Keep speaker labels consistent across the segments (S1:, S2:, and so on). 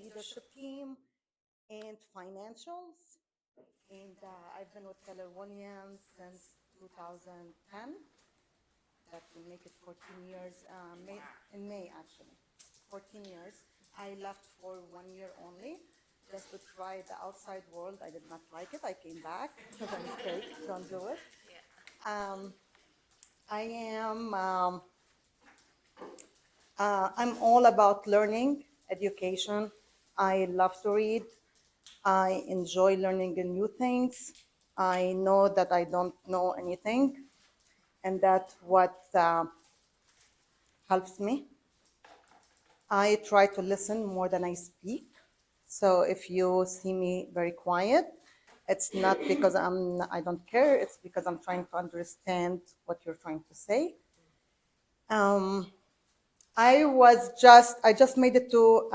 S1: leadership team and financials. And I've been with Keller Williams since 2010. That will make it 14 years, in May actually. 14 years. I left for 1 year only just to try the outside world. I did not like it. I came back because I'm fake. Don't do it. Um, I am. I'm all about learning, education. I love to read. I enjoy learning the new things. I know that I don't know anything, and that's what helps me. I try to listen more than I speak. So if you see me very quiet, it's not because I don't care. It's because I'm trying to understand what you're trying to say. Um, I just made it to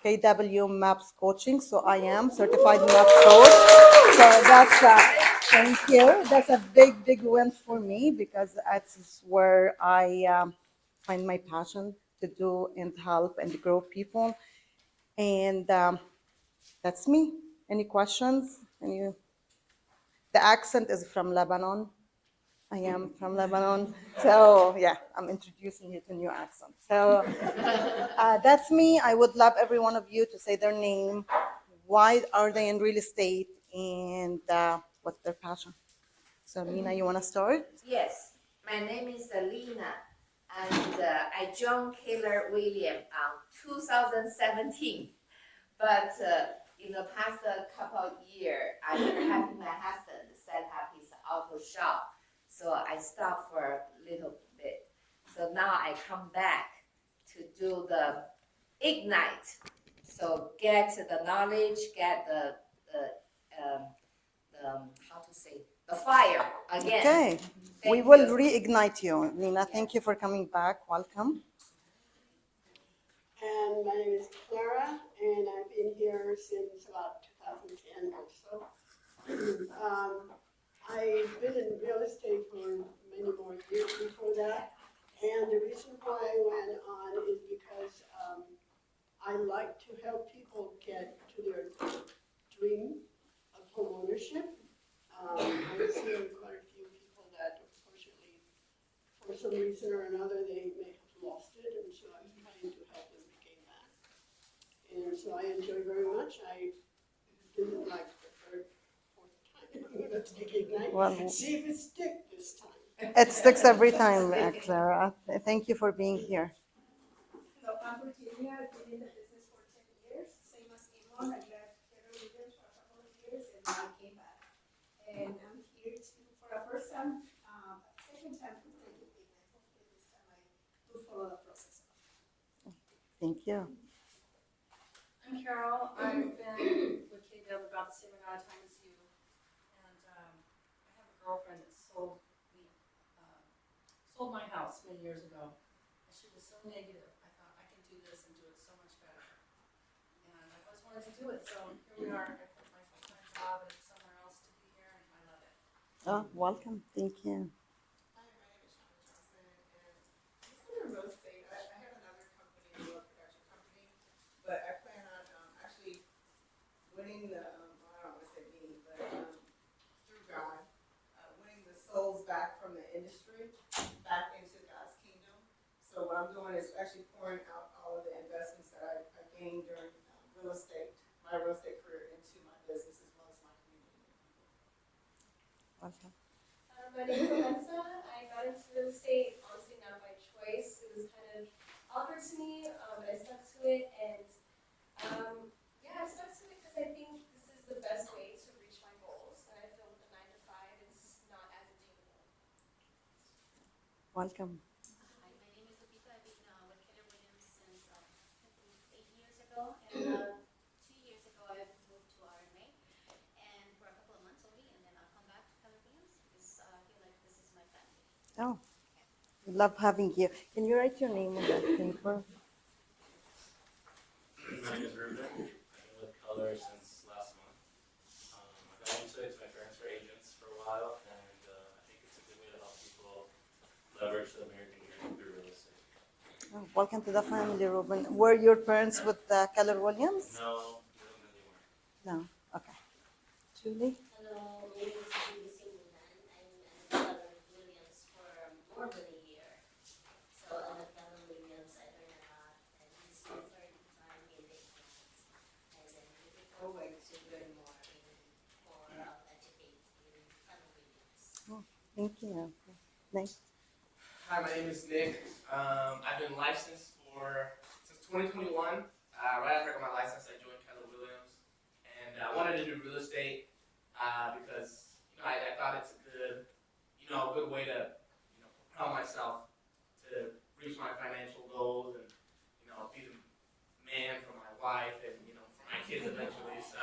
S1: KW Maps coaching, so I am certified map coach. So that's thank you. That's a big win for me because that's where I find my passion to do and help and grow people. And that's me. Any questions? The accent is from Lebanon. I am from Lebanon. So, yeah, I'm introducing you to new accent. So, that's me. I would love every one of you to say their name. Why are they in real estate? And what's their passion? So, Mina, you want to start?
S2: Yes, my name is Alina, and I joined Keller William on 2017. But in the past couple of years, I'm helping my husband set up his auto shop. So I stopped for a little bit. So now I come back to do the ignite. So get the knowledge, get the how to say the fire again.
S1: Okay. We
S2: Thank
S1: will
S2: you.
S1: reignite you. Nina, thank you for coming back. Welcome.
S3: And my name is Clara, and I've been here since about 2010 or so. I've been in real estate for many more years before that, and the reason why I went on is because I like to help people get to their dream of home ownership. I've seen quite a few people that unfortunately, for some reason or another, they may have lost it, and so I'm trying to help them regain that. And so I enjoy very much. I didn't like the third, fourth time. I'm gonna take Ignite,
S1: Well,
S3: see if it sticks this time.
S1: it sticks every time, Clara. Thank you for being here.
S4: Hello, I'm Virginia. I've been in the business for 10 years. Same as Eman. I left Keller Williams for a couple of years and then I came back. And I'm here to, for a first time, second time to take it in. And hopefully this time I will follow the process up.
S1: Thank you.
S5: I'm Carol. I've been with KW about the same amount of time as you, and I have a girlfriend that sold my house many years ago, and she was so negative. I thought I can do this and do it so much better, and I always wanted to do it. So here we are. I quit my full-time job and somewhere else to be here, and I love it.
S1: Oh, welcome. Thank you.
S6: Hi, my name is Shonda Johnson, and I'm still in real estate. I have another company, a real production company, but I plan on actually winning the, I don't want to say me, but through God, winning the souls back from the industry, back into God's kingdom. So what I'm doing is actually pouring out all of the investments that I gained during real estate, my real estate career, into my business as well as my community.
S1: Welcome.
S7: My name is Alexa. I got into real estate, honestly, not by choice. It was kind of offered to me, but I stuck to it. And yeah, I stuck to it because I think this is the best way to reach my goals. And I feel with the 9 to 5, it's not as attainable.
S1: Welcome.
S8: Hi, my name is Lupita. I've been with Keller Williams since I think 8 years ago, and 2 years ago I moved to RMA, and for a couple of months only, and then I'll come back to Keller Williams because I feel like this is my family.
S1: Oh, we love having you. Can you write your name on that paper?
S9: My name is Ruben. I've been with Color since last month. I got into it to my parents were agents for a while, and I think it's a good way to help people leverage the American dream through real estate.
S1: Oh, welcome to the family, Ruben. Were your parents with Keller Williams?
S9: No, they don't anymore.
S1: No. Okay. Julie?
S10: Hello, my name is Lucy Milan. I'm at Keller Williams for more than a year. So I'm at Keller Williams. I learned a lot, and this is my third time in the agents. And I'm looking forward to learn more educate in Keller Williams.
S1: Oh, thank you. Nice.
S11: Hi, my name is Nick. I've been licensed since 2021. Right after I got my license, I joined Keller Williams, and I wanted to do real estate because I thought it's a good way to propel myself to reach my financial goals and be the man for my wife and for my kids eventually. So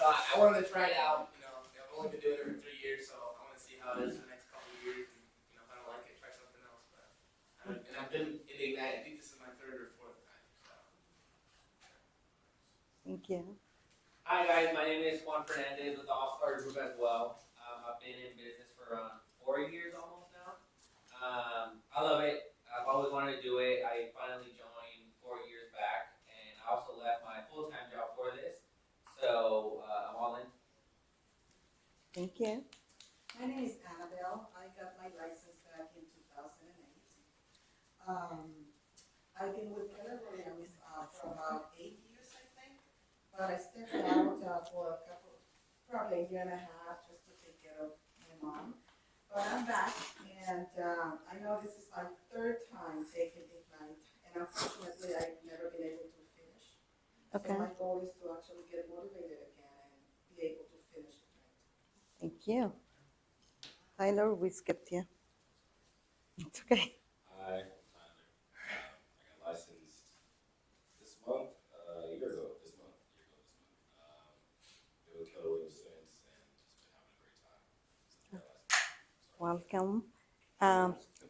S11: I wanted to try it out. I've only been doing it for 3 years, so I want to see how it is for the next couple of years. And if I don't like it, try something else. And I've been in Ignite. I think this is my third or fourth time. So.
S1: Thank you.
S12: Hi guys, my name is Juan Fernandez with the All Star Group as well. I've been in business for around 4 years almost now. I love it. I've always wanted to do it. I finally joined 4 years back, and I also left my full-time job for this. So I'm all in.
S1: Thank you.
S13: My name is Annabelle. I got my license back in 2008. I've been with Keller Williams for about 8 years, I think. But I stepped out for probably a year and a half, just to take care of my mom. But I'm back, and I know this is my third time taking Ignite, and unfortunately, I've never been able to finish.
S1: Okay.
S13: So my goal is to actually get motivated again and be able to finish Ignite.
S1: Thank you. Tyler, we skipped you. It's okay.
S14: Hi, I'm Tyler. I got licensed this month, a year ago this month. Been with Keller Williams since, and just been having a great time since I got licensed.
S1: Welcome.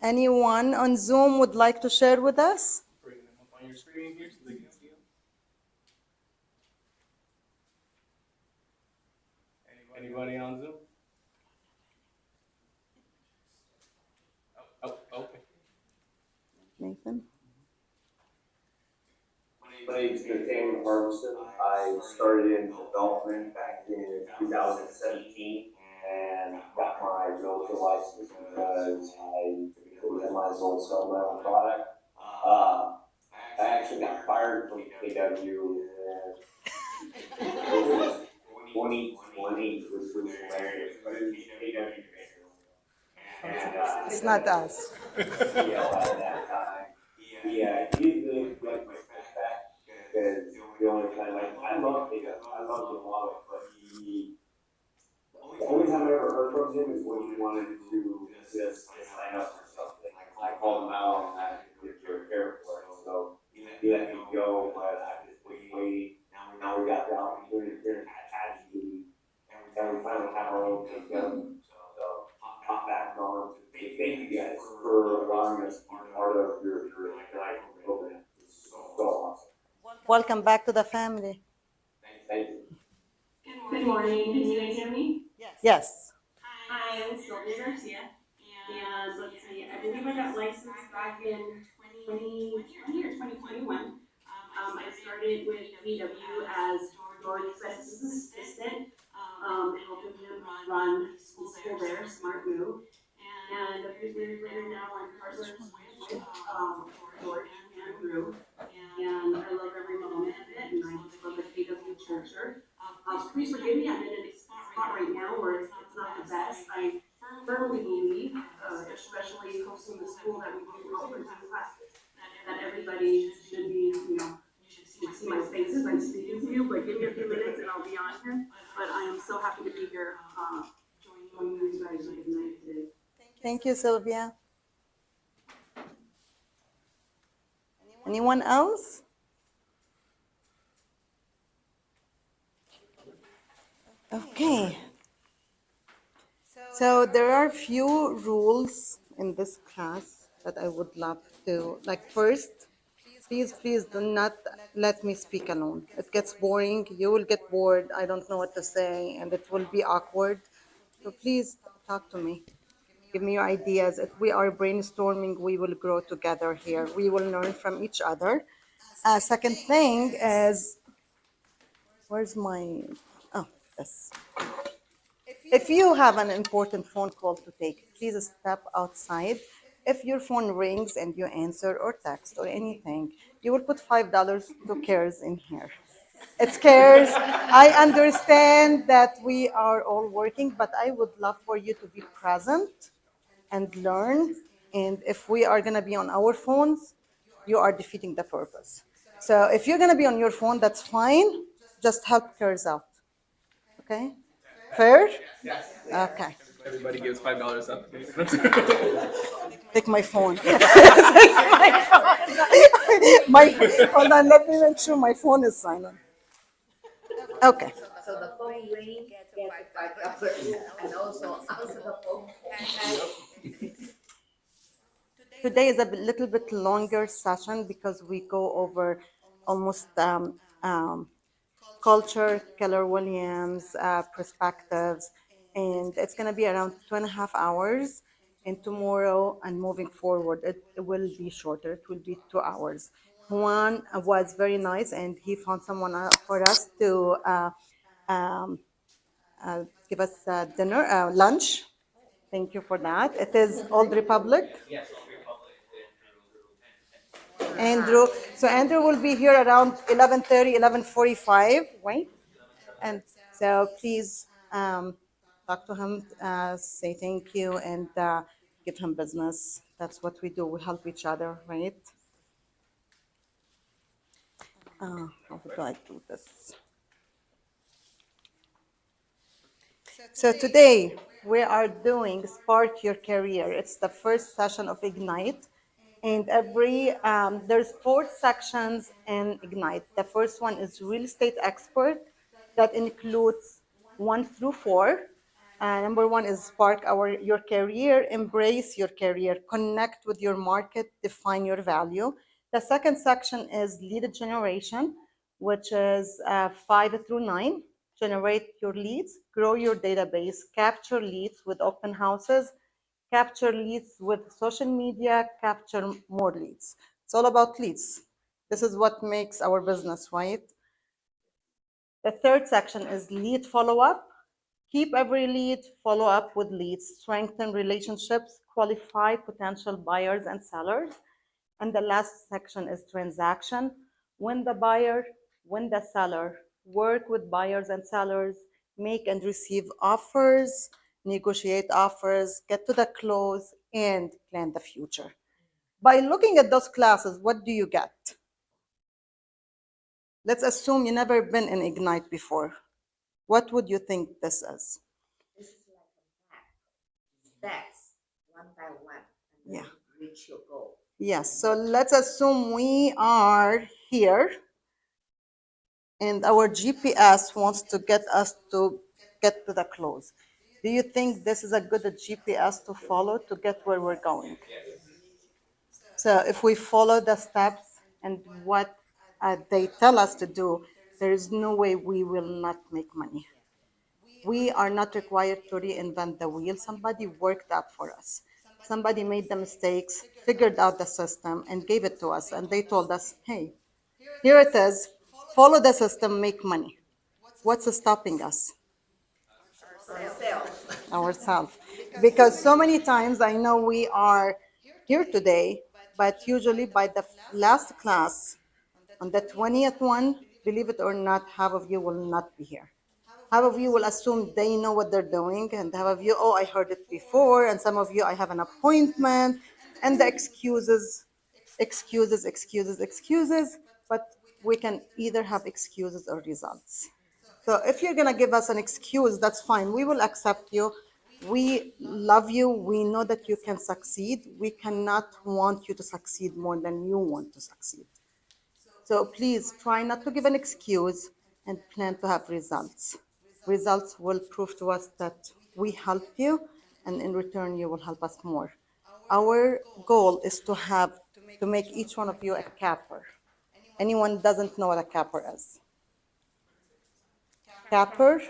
S1: Anyone on Zoom would like to share with us?
S9: Bring them up on your screen here so they can see them. Anybody on Zoom? Oh, okay.
S1: Nathan?
S15: My name is Nathaniel Harmston. I started in development back in 2017 and got my realtor license because I figured I might as well sell my own product. I actually got fired from KW and it was 2020, which was hilarious, but it was KW and
S1: It's not us.
S15: CL at that time. Yeah, he didn't like my pushback because the only time I love pickups, I love the model, but the only time I ever heard from him is when he wanted to just sign up for something. I called him out and I didn't care for it, so he let me go, but I just was waiting. Now we got the opportunity here in Hatchie, and we finally have our own KW. So hop back on. Thank you guys for allowing us to be part of your Ignite program. It's so awesome.
S1: Welcome back to the family.
S15: Thank you.
S16: Good morning. Can you guys hear me?
S1: Yes.
S16: Hi, I'm Sylvia Garcia. And let's see, I believe I got licensed back in 2020 or 2021. I started with VW as door express assistant, helping them run the school there, Smart Move. And a few years later now, I'm partnered with George and Drew. And I love every moment of it, and I just love the KW culture. Please forgive me, I'm in a spot right now where it's not the best. I firmly believe, especially hosting the school that we do offer these classes, that everybody should be, you should see my faces, I'm speaking to you, but give me a few minutes and I'll be on here. But I am so happy to be here, joining you guys with Ignite today.
S1: Thank you, Sylvia. Anyone else? Okay. So there are few rules in this class that I would love to, like first, please do not let me speak alone. It gets boring, you will get bored, I don't know what to say, and it will be awkward. So please talk to me. Give me your ideas. If we are brainstorming, we will grow together here. We will learn from each other. Second thing is, where's my, oh, this. If you have an important phone call to take, please step outside. If your phone rings and you answer or text or anything, you will put $5 to cares in here. It's cares. I understand that we are all working, but I would love for you to be present and learn. And if we are going to be on our phones, you are defeating the purpose. So if you're going to be on your phone, that's fine. Just help cares out. Okay? Fair? Okay.
S11: Everybody gives $5 up.
S1: Take my phone. my, hold on, let me make sure my phone is silent. Okay.
S2: So the phone ring, get $5, and also answer the phone, cash.
S1: Today is a little bit longer session because we go over almost culture, Keller Williams, perspectives, and it's going to be around 2.5 hours. And tomorrow and moving forward, it will be shorter. It will be 2 hours. Juan was very nice, and he found someone for us to um, give us dinner, lunch. Thank you for that. It is Old Republic.
S12: Yes, Old Republic with
S1: Andrew. So Andrew will be here around 11:30, 11:45, right? And so please talk to him, say thank you, and give him business. That's what we do. We help each other, right? How do I do this? So today we are doing Spark Your Career. It's the first session of Ignite. And there's 4 sections in Ignite. The first one is real estate expert. That includes 1 through 4. Number 1 is spark your career, embrace your career, connect with your market, define your value. The second section is lead generation, which is 5 through 9. Generate your leads, grow your database, capture leads with open houses, capture leads with social media, capture more leads. It's all about leads. This is what makes our business, right? The third section is lead follow up. Keep every lead, follow up with leads, strengthen relationships, qualify potential buyers and sellers. And the last section is transaction. Win the buyer, win the seller, work with buyers and sellers, make and receive offers, negotiate offers, get to the close, and plan the future. By looking at those classes, what do you get? Let's assume you never been in Ignite before. What would you think this is?
S2: This is like a map, steps, one by one, and then reach your goal.
S1: Yes, so let's assume we are here and our GPS wants to get us to get to the close. Do you think this is a good GPS to follow to get where we're going? So if we follow the steps and what they tell us to do, there is no way we will not make money. We are not required to reinvent the wheel. Somebody worked that for us. Somebody made the mistakes, figured out the system, and gave it to us. And they told us, hey, here it is. Follow the system, make money. What's stopping us?
S2: Ourselves.
S1: Ourselves. Because so many times I know we are here today, but usually by the last class, on the 20th one, believe it or not, half of you will not be here. Half of you will assume they know what they're doing, and half of you, oh, I heard it before, and some of you, I have an appointment, and the excuses, but we can either have excuses or results. So if you're going to give us an excuse, that's fine. We will accept you. We love you. We know that you can succeed. We cannot want you to succeed more than you want to succeed. So please try not to give an excuse and plan to have results. Results will prove to us that we helped you, and in return, you will help us more. Our goal is to make each one of you a capper. Anyone doesn't know what a capper is? Capper.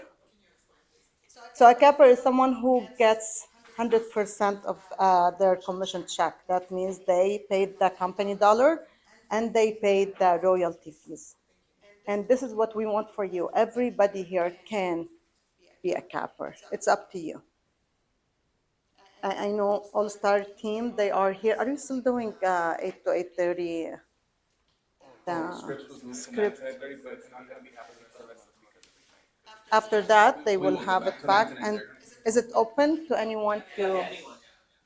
S1: So a capper is someone who gets 100% of their commission check. That means they paid the company dollar and they paid the royalty fees. And this is what we want for you. Everybody here can be a capper. It's up to you. I know All Star team, they are here. Are you still doing 8 to 8:30?
S11: Scripts was
S1: The
S11: moved to nine
S1: script.
S11: to 9:30, but it's not gonna be happening for the rest of the week because of the night.
S1: After that, they
S11: We
S1: will
S11: will go
S1: have
S11: back
S1: it
S11: to 9
S1: back.
S11: to
S1: And
S11: 9:30.
S1: is it open to anyone
S12: Yeah,
S1: to?
S12: anyone. Yeah,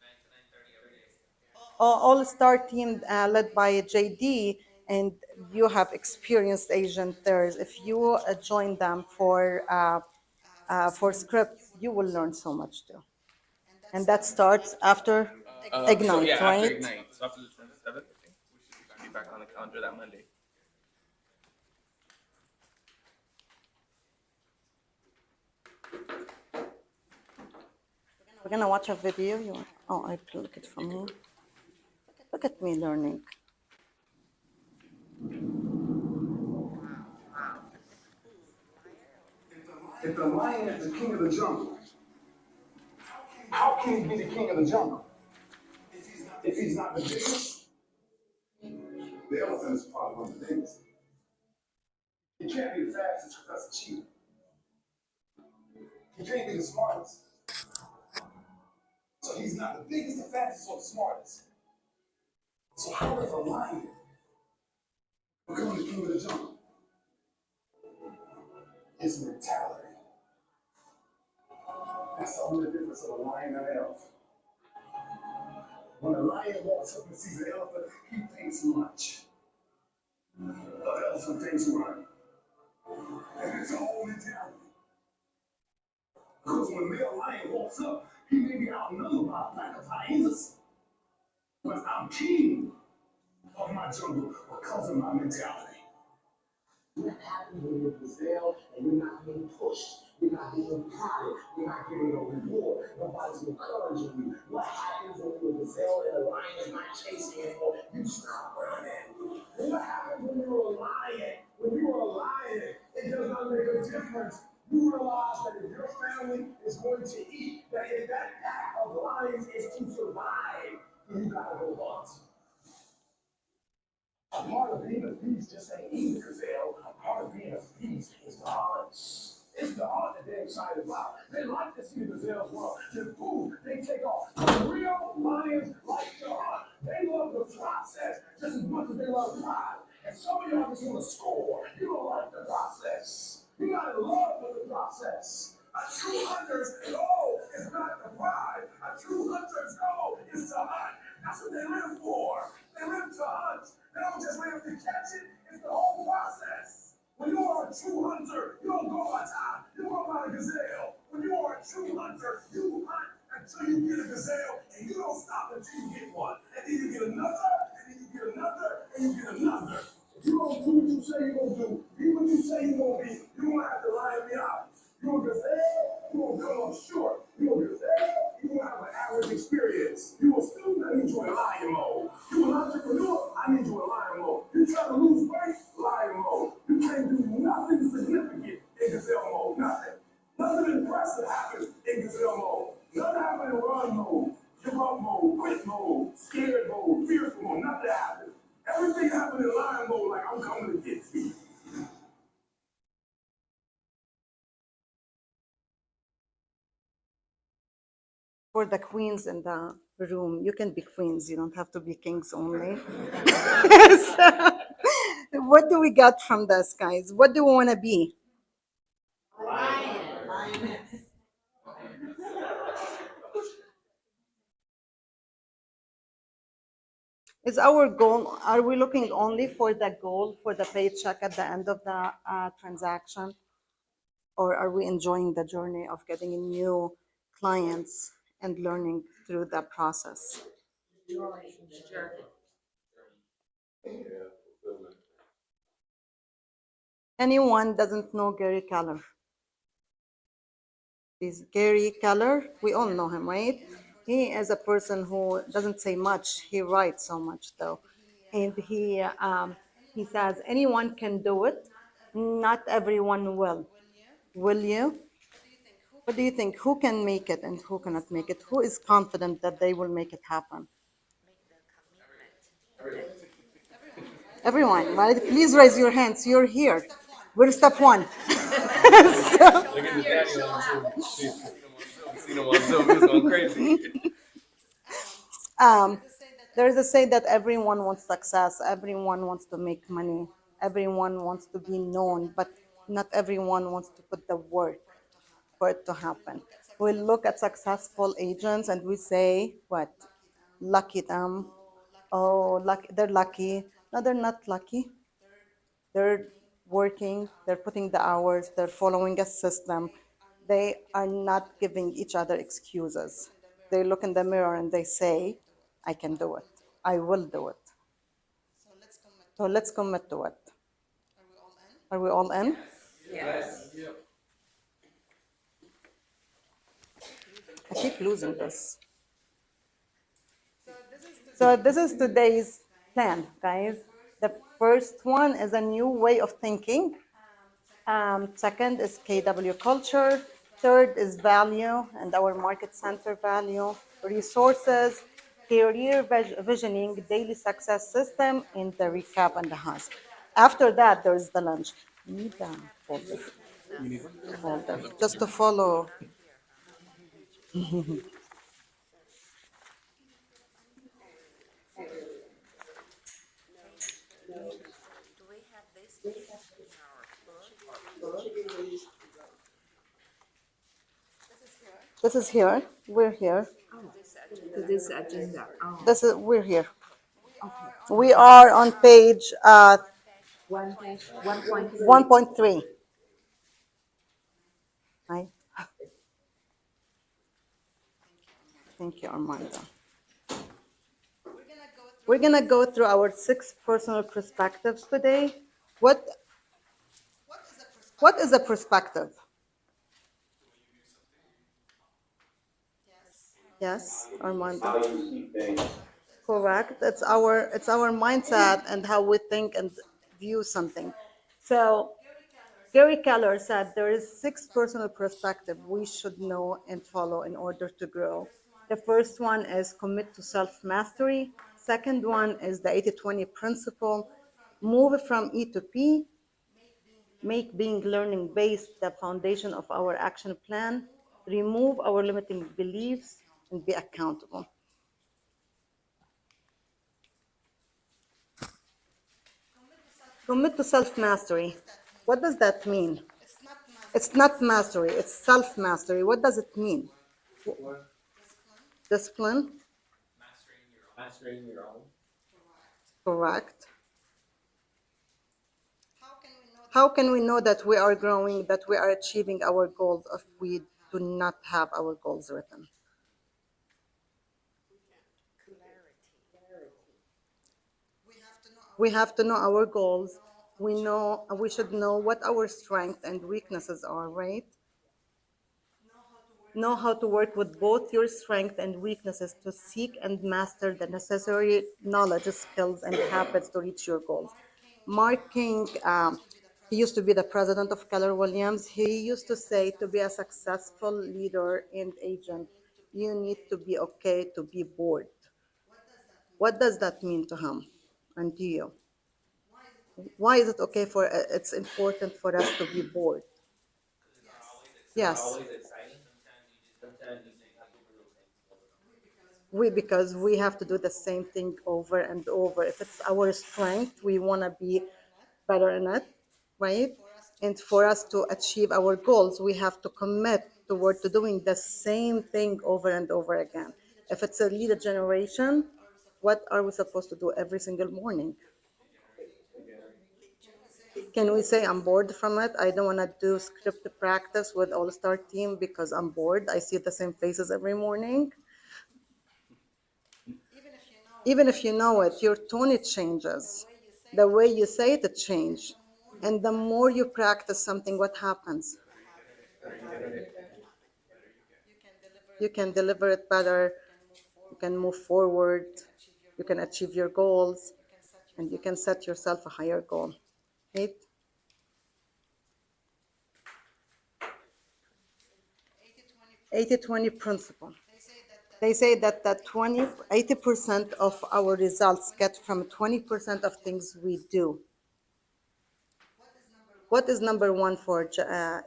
S12: 9 to 9:30 every day.
S1: All Star team led by JD, and you have experienced Asian theirs. If you join them for scripts, you will learn so much too. And that starts after
S11: So
S1: Ignite,
S11: yeah, after
S1: right?
S11: Ignite, so after the 7th, I think we should be back on the calendar that Monday.
S1: We're gonna watch a video. Oh, I look it from here. Look at me learning.
S15: If the lion is the king of the jungle, how can he be the king of the jungle if he's not the biggest? The elephant is probably one of the biggest. He can't be the fastest because that's cheating. He can't be the smartest. So he's not the biggest, the fastest, or the smartest. So how does a lion become the king of the jungle? His mentality. That's the only difference of a lion and an elephant. When a lion walks up and sees an elephant, he thinks much. An elephant thinks one. And it's all mentality. Because when male lion walks up, he may be outnumbered by a pack of hyenas, but I'm king of my jungle because of my mentality. What happens when you're gazelle and you're not being pushed? You're not being prodded. You're not getting a reward. Nobody's encouraging you. What happens when you're a gazelle and a lion is not chasing anymore? You stop running. And what happens when you're a lion? When you're a lion, it does not make a difference. You realize that if your family is going to eat, that if that pack of lions is to survive, then you gotta go hunt. A part of being a beast just ain't eating the gazelle. A part of being a beast is the hunt. It's the hunt that they're excited about. They like to see the gazelles run. The food, they take off. The real lions like to hunt. They love the process just as much as they love pride. And some of y'all just want to score. You don't like the process. You're not in love with the process. A true hunter's goal is not to pride. A true hunter's goal is to hunt. That's what they live for. They live to hunt. They don't just live to catch it. It's the whole process. When you are a true hunter, you don't go by time. You don't go by a gazelle. When you are a true hunter, you hunt until you get a gazelle, and you don't stop until you get one. And then you get another, and then you get another, and you get another. If you don't do what you say you're going to do, be what you say you're going to be, you're going to have to line me out. You're a gazelle, you're going to come up short. You're a gazelle, you're going to have an average experience. You're a student, I need you in lion mode. You're an entrepreneur, I need you in lion mode. You try to lose weight, lion mode. You can't do nothing significant in gazelle mode, nothing. Nothing impressive happens in gazelle mode. Nothing happens in run mode, give up mode, quit mode, scared mode, fearful mode, nothing happens. Everything happens in lion mode like I'm coming to get you.
S1: For the queens in the room, you can be queens. You don't have to be kings only. So, what do we got from this, guys? What do we want to be? Is our goal, are we looking only for the goal, for the paycheck at the end of the transaction? Or are we enjoying the journey of getting new clients and learning through the process? Anyone doesn't know Gary Keller? Is Gary Keller? We all know him, right? He is a person who doesn't say much. He writes so much, though, and he says anyone can do it. Not everyone will. Will you? What do you think? Who can make it and who cannot make it? Who is confident that they will make it happen? Everyone, right? Please raise your hands. You're here. We're step one. So-
S11: Look at the daddy on Zoom. Seen him on Zoom. He was going crazy.
S1: Um, there's a say that everyone wants success, everyone wants to make money, everyone wants to be known, but not everyone wants to put the work for it to happen. We look at successful agents and we say, what? Lucky them. Oh, lucky, they're lucky. No, they're not lucky. They're working, they're putting the hours, they're following a system. They are not giving each other excuses. They look in the mirror and they say, I can do it. I will do it. So let's commit to it. Are we all in?
S11: Yes.
S1: I keep losing this. So this is today's plan, guys. The first one is a new way of thinking. Second is KW culture. Third is value and our market center value, resources, career visioning, daily success system, and the recap and the husk. After that, there's the lunch. Need a folder. Folder. Just to follow.
S2: Do we have this in our book?
S1: This is here. We're here.
S2: This agenda. Oh,
S1: This is we're here. We are on page
S2: 1.3.
S1: 1.3. Hi. Thank you, Armando. We're gonna go through our 6 personal perspectives today. What what is a perspective? Yes, Armando.
S15: How you see things.
S1: Correct. It's our mindset and how we think and view something. So Gary Keller said there is 6 personal perspective we should know and follow in order to grow. The first one is commit to self-mastery. Second one is the 80-20 principle. Move from E to P. Make being learning based the foundation of our action plan. Remove our limiting beliefs and be accountable. Commit to self-mastery. What does that mean? It's not mastery, it's self-mastery. What does it mean? Discipline.
S12: Mastering your own.
S1: Correct. How can we know that we are growing, that we are achieving our goals if we do not have our goals written? We have to know our goals. We should know what our strengths and weaknesses are, right? Know how to work with both your strengths and weaknesses to seek and master the necessary knowledge, skills, and habits to reach your goals. Mark King, he used to be the president of Keller Williams. He used to say to be a successful leader and agent, you need to be okay to be bored. What does that mean to him and to you? Why is it okay for it's important for us to be bored?
S12: Not
S1: Yes.
S12: always exciting. Sometimes you think I do the things over and over.
S1: Because we have to do the same thing over and over. If it's our strength, we want to be better in it, right? And for us to achieve our goals, we have to commit toward to doing the same thing over and over again. If it's a leader generation, what are we supposed to do every single morning? Can we say I'm bored from it? I don't want to do script practice with all-star team because I'm bored. I see the same faces every morning. Even if you know it, your tone it changes. The way you say it, it changes. And the more you practice something, what happens? You can deliver it better. You can move forward. You can achieve your goals, and you can set yourself a higher goal. Right? 80-20 principle. They say that 80% of our results get from 20% of things we do. What is number one for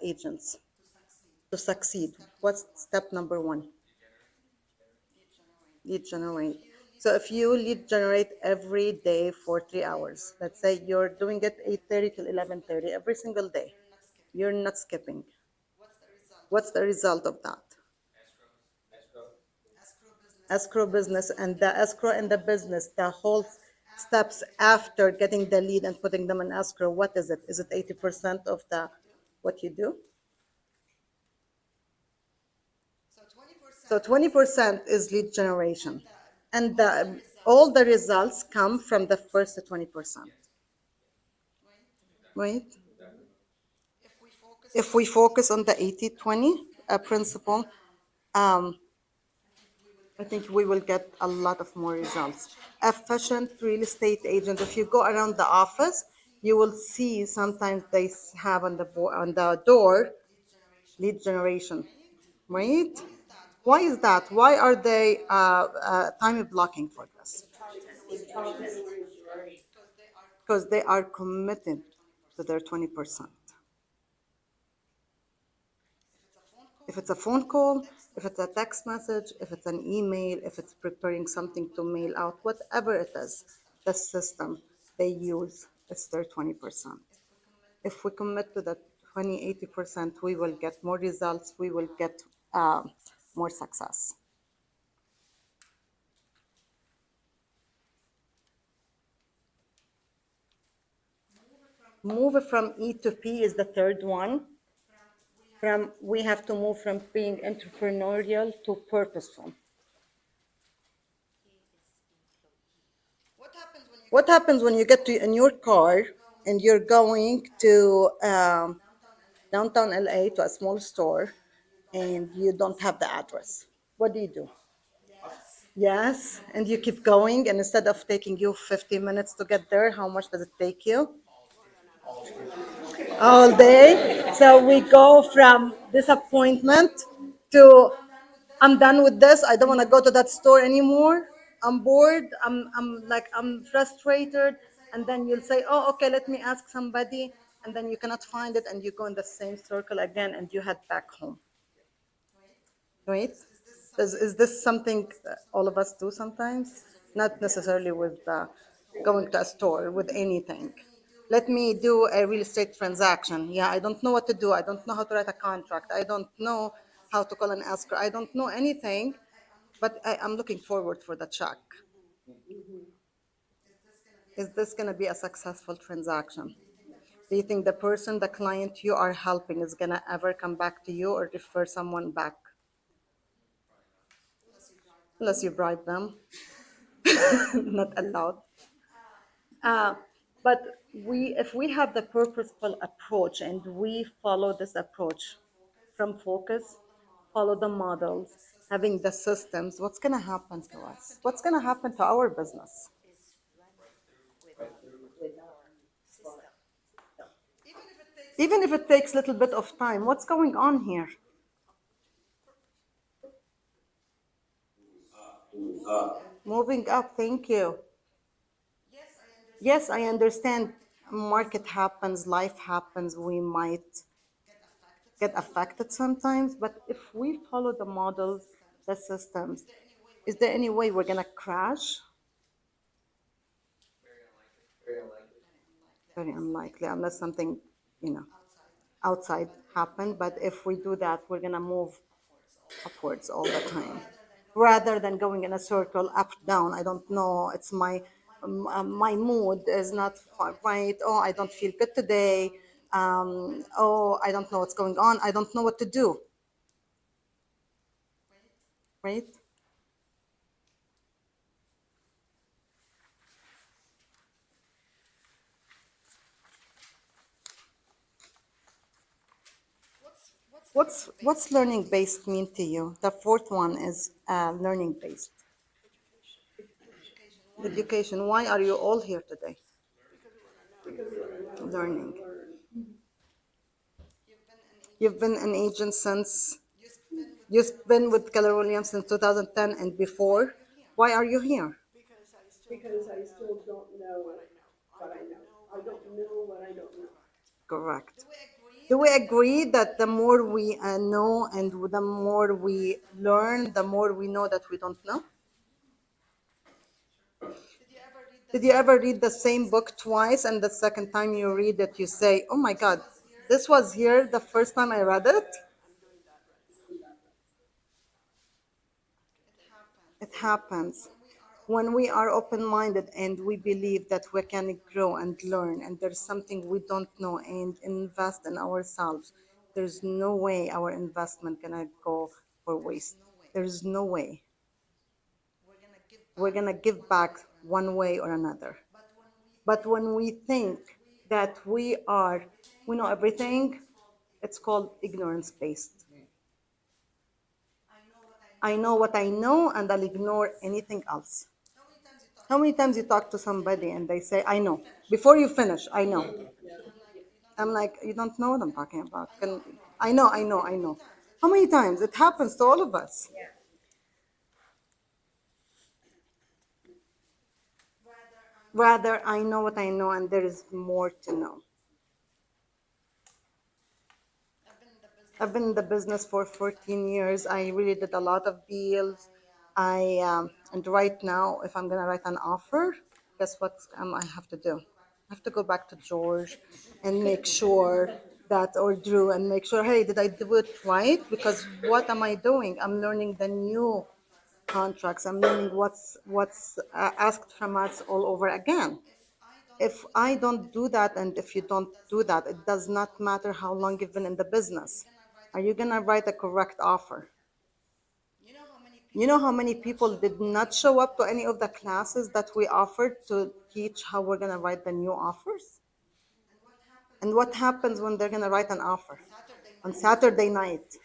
S1: agents to succeed? What's step number one? Lead generate. So if you lead generate every day for 3 hours, let's say you're doing it 8:30 till 11:30 every single day, you're not skipping. What's the result of that? Escrow business, and the escrow and the business, the whole steps after getting the lead and putting them in escrow, what is it? Is it 80% of the what you do? So 20% is lead generation. And all the results come from the first 20%. Right? If we focus on the 80-20 principle, um, I think we will get a lot of more results. Efficient real estate agent. If you go around the office, you will see sometimes they have on the door lead generation, right? Why is that? Why are they time blocking for this? Because they are committed to their 20%. If it's a phone call, if it's a text message, if it's an email, if it's preparing something to mail out, whatever it is, the system they use is their 20%. If we commit to that 80%, we will get more results, we will get more success. Move from E to P is the third one. We have to move from being entrepreneurial to purposeful. What happens when you get in your car and you're going to downtown LA to a small store and you don't have the address? What do you do? Yes, and you keep going, and instead of taking you 50 minutes to get there, how much does it take you? All day. So we go from disappointment to I'm done with this. I don't want to go to that store anymore. I'm bored. I'm frustrated. And then you'll say, oh, okay, let me ask somebody. And then you cannot find it, and you go in the same circle again, and you head back home. Right? Is this something all of us do sometimes? Not necessarily with going to a store, with anything. Let me do a real estate transaction. Yeah, I don't know what to do. I don't know how to write a contract. I don't know how to call an escrow. I don't know anything, but I'm looking forward for the check. Is this going to be a successful transaction? Do you think the person, the client you are helping is going to ever come back to you or refer someone back? Unless you bribe them. Not allowed. But if we have the purposeful approach and we follow this approach from focus, follow the models, having the systems, what's going to happen to us? What's going to happen to our business? Even if it takes a little bit of time, what's going on here? Moving up, thank you. Yes, I understand market happens, life happens, we might get affected sometimes, but if we follow the models, the systems, is there any way we're gonna crash? Very unlikely, unless something, you know, outside happened. But if we do that, we're gonna move upwards all the time, rather than going in a circle up down. I don't know. It's my mood is not right. Oh, I don't feel good today. Oh, I don't know what's going on. I don't know what to do. Right? What's learning based mean to you? The fourth one is learning based. Education. Why are you all here today? Learning. You've been an agent since You've been with Keller Williams since 2010 and before. Why are you here?
S3: Because I still don't know what I know. I don't know what I don't know.
S1: Correct. Do we agree that the more we know and the more we learn, the more we know that we don't know? Did you ever read the same book twice and the second time you read it, you say, oh my God, this was here the first time I read it? It happens. When we are open minded and we believe that we can grow and learn, and there's something we don't know, and invest in ourselves, there's no way our investment gonna go for waste. There's no way. We're gonna give back one way or another. But when we think that we know everything, it's called ignorance based. I know what I know and I'll ignore anything else. How many times you talk to somebody and they say, I know. Before you finish, I know. I'm like, you don't know what I'm talking about. I know. How many times? It happens to all of us. Rather, I know what I know and there is more to know. I've been in the business for 14 years. I really did a lot of deals. And right now, if I'm gonna write an offer, guess what I have to do? I have to go back to George and make sure that, or Drew, and make sure, hey, did I do it right? Because what am I doing? I'm learning the new contracts. I'm learning what's asked from us all over again. If I don't do that, and if you don't do that, it does not matter how long you've been in the business. Are you gonna write a correct offer? You know how many people did not show up to any of the classes that we offered to teach how we're gonna write the new offers? And what happens when they're gonna write an offer? On Saturday night,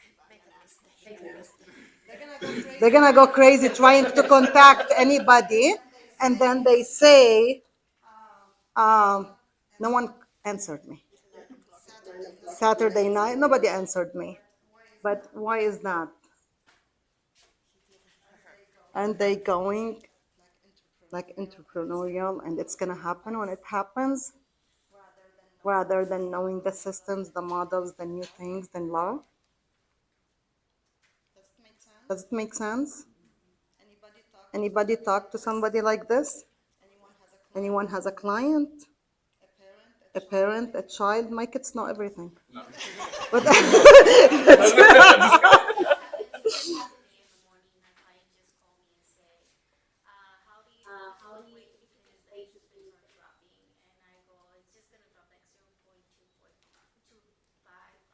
S1: they're gonna go crazy trying to contact anybody, and then they say, no one answered me. Saturday night, nobody answered me. But why is that? And they going like entrepreneurial, and it's gonna happen when it happens, rather than knowing the systems, the models, the new things, then love. Does it make sense? Anybody talk to somebody like this? Anyone has a client, a parent, a child? My kids know everything. But
S8: How do you because the interest rates are dropping, and I go, it's just gonna drop like 0.25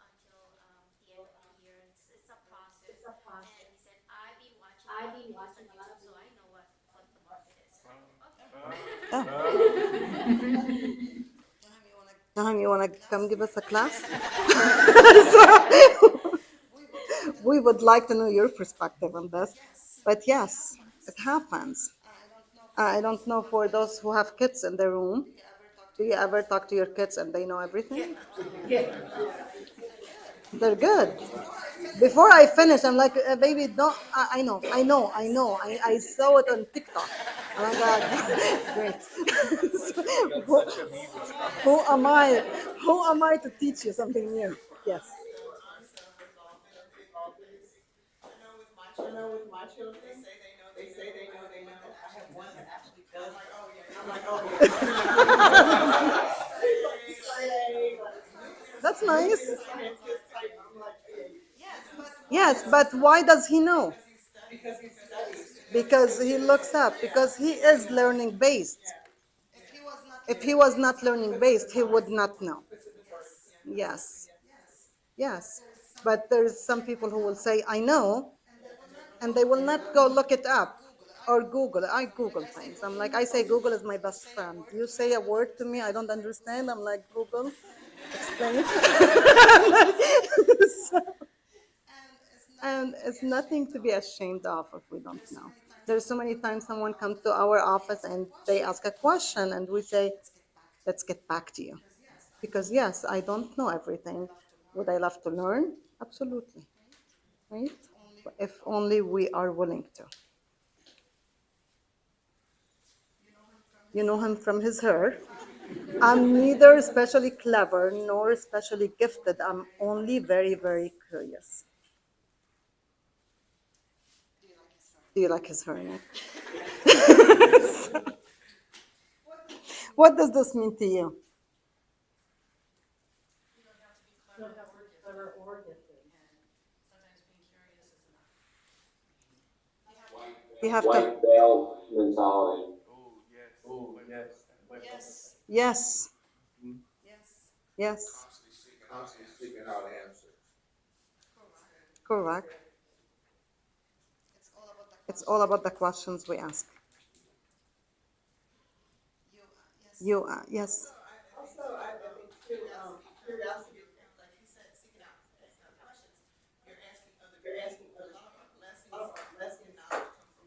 S8: until the end of the year. It's a process. And he said, I've been watching a lot of videos on YouTube, so I know what the market is. And I go, okay.
S1: Time you wanna come give us a class? We would like to know your perspective on this. But yes, it happens. I don't know for those who have kids in the room. Do you ever talk to your kids and they know everything? They're good. Before I finish, I'm like, baby, don't. I saw it on TikTok. Oh my God, great. who, who am I? Who am I to teach you something new? Yes.
S6: I know with my children, they say they know. I have one that actually does. I'm like, oh yeah. Friday,
S1: That's nice.
S6: scientist type. I'm like,
S1: Yes, but why does he know?
S6: because he studies.
S1: Because he looks up, because he is learning based. If he was not learning based, he would not know. Yes, yes. But there's some people who will say, I know, and they will not go look it up or Google. I Google things. I'm like, I say Google is my best friend. You say a word to me, I don't understand. I'm like, Google, explain. So, and it's nothing to be ashamed of if we don't know. There's so many times someone comes to our office and they ask a question and we say, let's get back to you. Because yes, I don't know everything. Would I love to learn? Absolutely. Right? if only we are willing to. You know him from his hair. I'm neither especially clever nor especially gifted. I'm only very, very curious. Do you like his hair, Nick? What does this mean to you?
S5: You don't have to be clever or gifted. And sometimes being curious is enough.
S1: You have to.
S15: White belt mentality.
S11: Oh, yes.
S5: Yes.
S1: Yes,
S5: Yes.
S1: yes,
S11: Constantly seeking out answers.
S1: correct. It's all about the questions we ask. Yes.
S6: Also, I think too, curiosity, like he said, seeking out questions. You're asking other people. A lot of our blessings and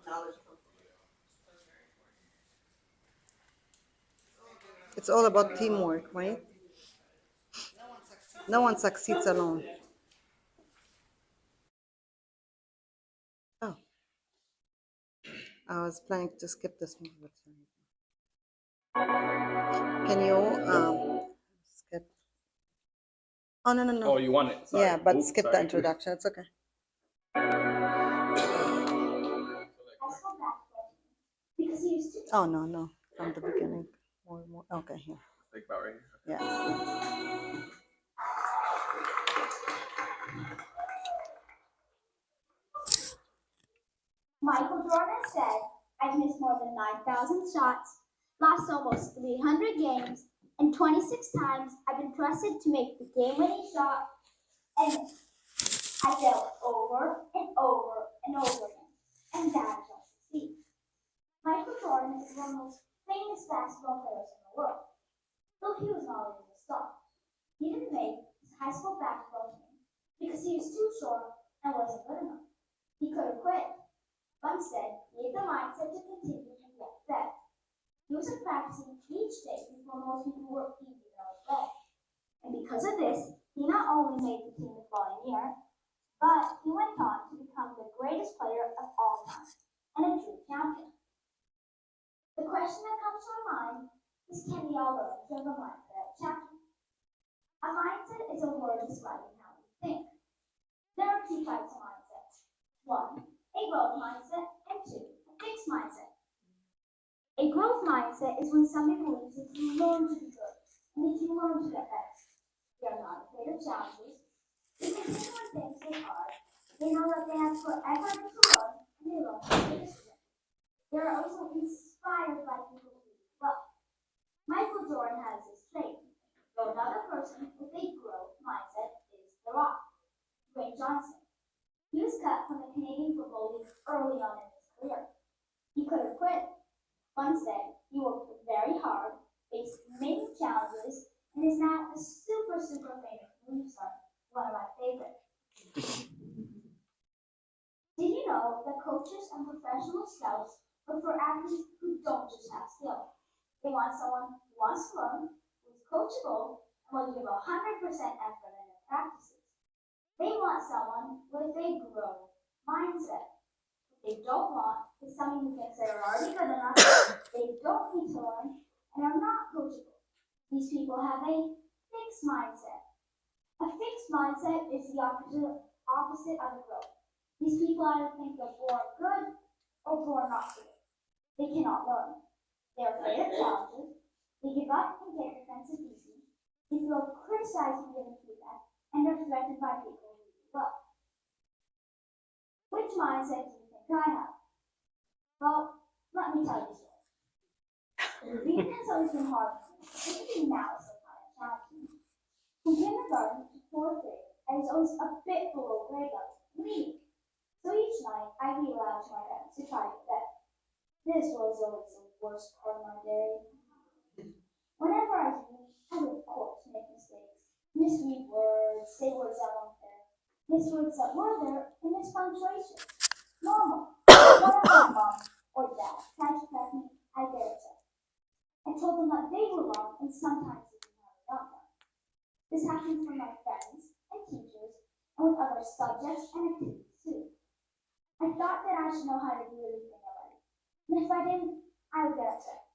S6: knowledge come from other people. So it's very important.
S1: It's all about teamwork, right? No one succeeds alone. Oh, I was planning to skip this one. But can you skip? Oh, no, no, no.
S9: Oh, you want it? Sorry.
S1: Yeah, but
S9: Oops,
S1: skip the
S9: sorry.
S1: introduction. It's okay.
S7: Because he used to.
S1: Oh, no, no. From the beginning. More. Okay, here.
S9: Think about right here.
S1: Yeah.
S7: Michael Jordan said, I've missed more than 9,000 shots, lost almost 300 games, and 26 times I've been trusted to make the game-winning shot, and I failed over and over and over again, and that is what succeed. Michael Jordan is one of the most famous basketball players in the world, though he was not always a star. He didn't make his high school basketball team because he was too short and wasn't good enough. He could have quit, but instead he had the mindset to continue to get better. He was practicing each day before most people were even on his bed. And because of this, he not only made the team the following year, but he went on to become the greatest player of all time and a true champion. The question that comes to our mind is, can we all learn to have a mindset of champion? A mindset is a word describing how we think. There are two types of mindsets. One, a growth mindset, and two, a fixed mindset. A growth mindset is when somebody believes they can learn to be good and they can learn to get better. They are not afraid of challenges because even when things get hard, they know that they have put effort into learn and they learn to be disciplined. They are also inspired by people who do well. Michael Jordan has this trait, though another person with a growth mindset is The Rock, Dwayne Johnson. He was cut from the Canadian Football League early on in his career. He could have quit, but instead he worked very hard, faced many challenges, and is now a super famous movie star, one of my favorites. Did you know that coaches and professional scouts look for athletes who don't just have skill? They want someone who wants to learn, who is coachable, and will give 100% effort in their practices. They want someone with a growth mindset. What they don't want is someone who thinks they are already good enough, they don't need to learn, and are not coachable. These people have a fixed mindset. A fixed mindset is the opposite of growth. These people either think they're born good or born not good. They cannot learn. They are afraid of challenges. They give up and take offensive easy. They feel criticized when given feedback, and are threatened by people who do well. Which mindset do you think I have? Well, let me tell you a story. Reading has always been hard for me, particularly now it's so kind of challenging. From kindergarten to fourth grade, I was always a bit below grade level in reading. So each night, I read aloud to my parents to try to get better. This was always the worst part of my day. Whenever I read, I would of course make mistakes. Misread words, say words that weren't there, miss words that were there, and miss punctuation. Normal. Whenever my mom or dad tried to correct me, I got upset. I told them that they were wrong and sometimes even harder not wrong. This happened from my friends and teachers and with other subjects and activities too.
S17: I thought that I should know how to do everything already. And if I didn't, I would get upset.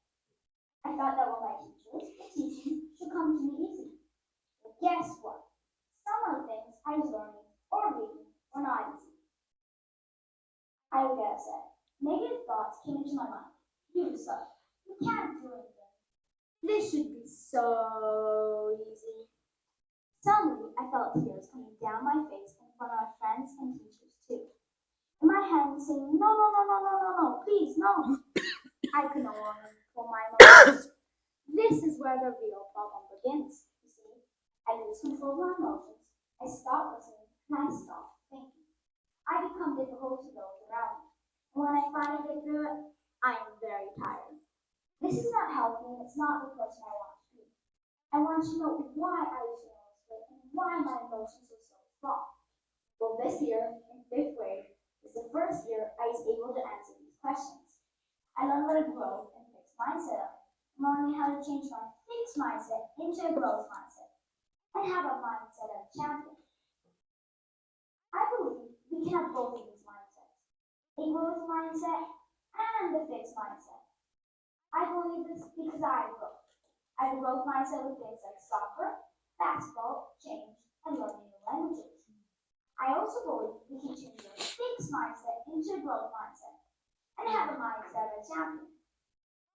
S17: I thought that when my teachers, the teaching, should come to me easy. But guess what? Some of the things I was learning or reading were not easy. I would get upset. Negative thoughts came into my mind. You suck. You can't do anything. This should be so easy. Suddenly, I felt tears coming down my face in front of my friends and teachers too. And my hand was saying, no, no, no, no, no, no, no, please, no. I could no longer control my emotions. This is where the real problem begins, you see. I lose control of my emotions, I stop listening, and I stop thinking. I become difficult to those around me. And when I finally get through it, I am very tired. This is not healthy, and it's not the person I want to be. I want to know why I was feeling this way and why my emotions were so strong. Well, this year, in fifth grade, is the first year I was able to answer these questions. I learned what a growth and fixed mindset are, learning how to change my fixed mindset into a growth mindset and have a mindset of a champion. I believe we can have both of these mindsets, a growth mindset and a fixed mindset. I believe this because I grow. I have a growth mindset with things like soccer, basketball, change, and learning new languages. I also believe we can change a fixed mindset into a growth mindset and have a mindset of a champion.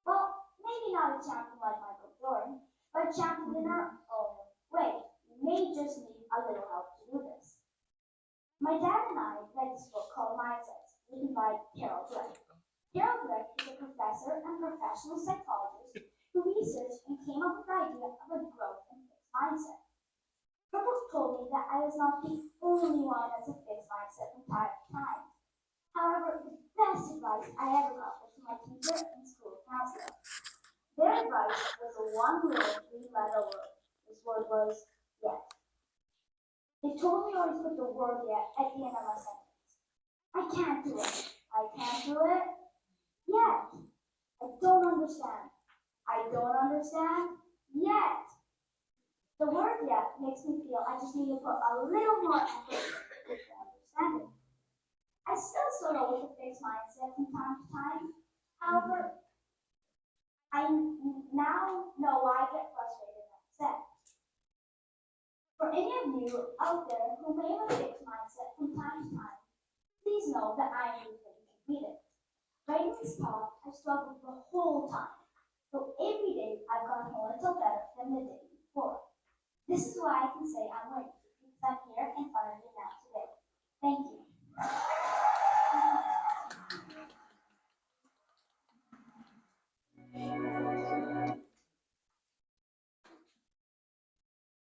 S17: Well, maybe not a champion like Michael Jordan, but a champion in our own way. We may just need a little help to do this. My dad and I read this book called Mindsets, written by Carol Dweck. Carol Dweck is a professor and professional psychologist who researched and came up with the idea of a growth and fixed mindset. Her book told me that I was not the only one that's a fixed mindset from time to time. However, the best advice I ever got was from my teacher and school counselor. Their advice was a one little three-letter word. This word was yet. They told me always put the word yet at the end of my sentence. I can't do it. I can't do it yet. I don't understand. I don't understand yet. The word yet makes me feel I just need to put a little more effort into understanding. I still struggle with a fixed mindset from time to time. However, I now know why I get frustrated and upset. For any of you out there who may have a fixed mindset from time to time, please know that I am here to beat it. Writing this talk, I struggled the whole time. So every day I've gotten a little better than the day before. This is why I can say I'm winning, because I'm here in front of you now today. Thank you.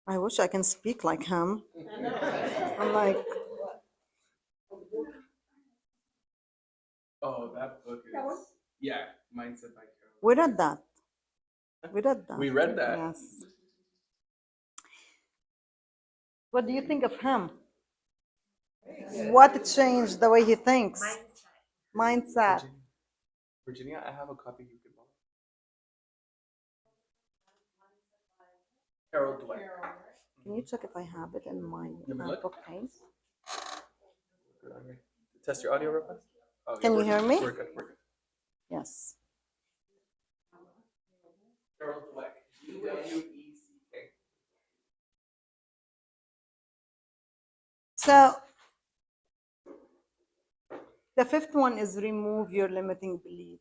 S1: I wish I can speak like him. I'm like,
S11: Oh, that book is, yeah, Mindset by Carol.
S1: we read that. We read that.
S11: We read that.
S1: Yes. What do you think of him? What changed the way he thinks? Mindset.
S11: Virginia, I have a copy you can borrow. Carol Dweck.
S1: Can you check if I have it in my bookcase?
S11: Test your audio real fast. Oh,
S1: Can you hear me?
S11: We're good. We're good.
S1: Yes.
S11: Carol Dweck. Dweck.
S1: So the fifth one is remove your limiting belief.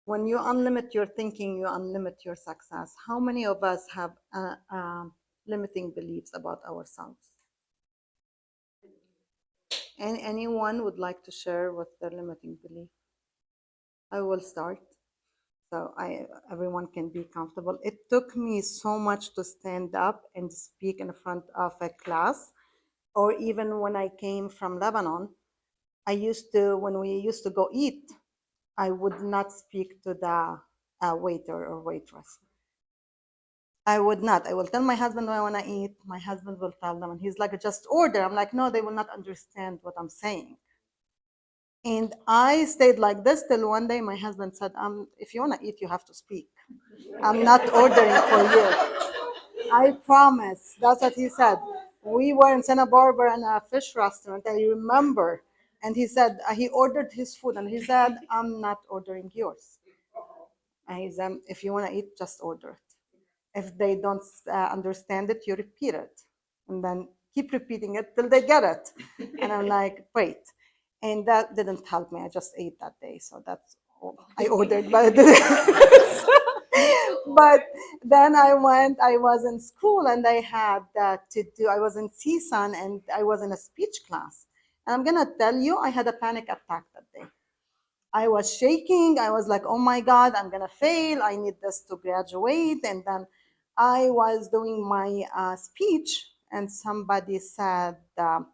S1: When you unlimit your thinking, you unlimit your success. How many of us have limiting beliefs about ourselves? And anyone would like to share what's their limiting belief? I will start, so everyone can be comfortable. It took me so much to stand up and speak in front of a class, or even when I came from Lebanon, when we used to go eat, I would not speak to the waiter or waitress. I would not. I will tell my husband when I want to eat. My husband will tell them, and he's like, just order. I'm like, no, they will not understand what I'm saying. And I stayed like this till one day my husband said, if you want to eat, you have to speak. I'm not ordering for you. I promise. That's what he said. We were in Santa Barbara in a fish restaurant, I remember. And he said, he ordered his food and he said, I'm not ordering yours. And he said, if you want to eat, just order it. If they don't understand it, you repeat it. And then keep repeating it till they get it. And I'm like, wait. And that didn't help me. I just ate that day. So that's all I ordered, but it didn't. But then I was in school and I had I was in CSUN and I was in a speech class. And I'm going to tell you, I had a panic attack that day. I was shaking. I was like, oh my God, I'm going to fail. I need this to graduate. And then I was doing my speech and somebody said a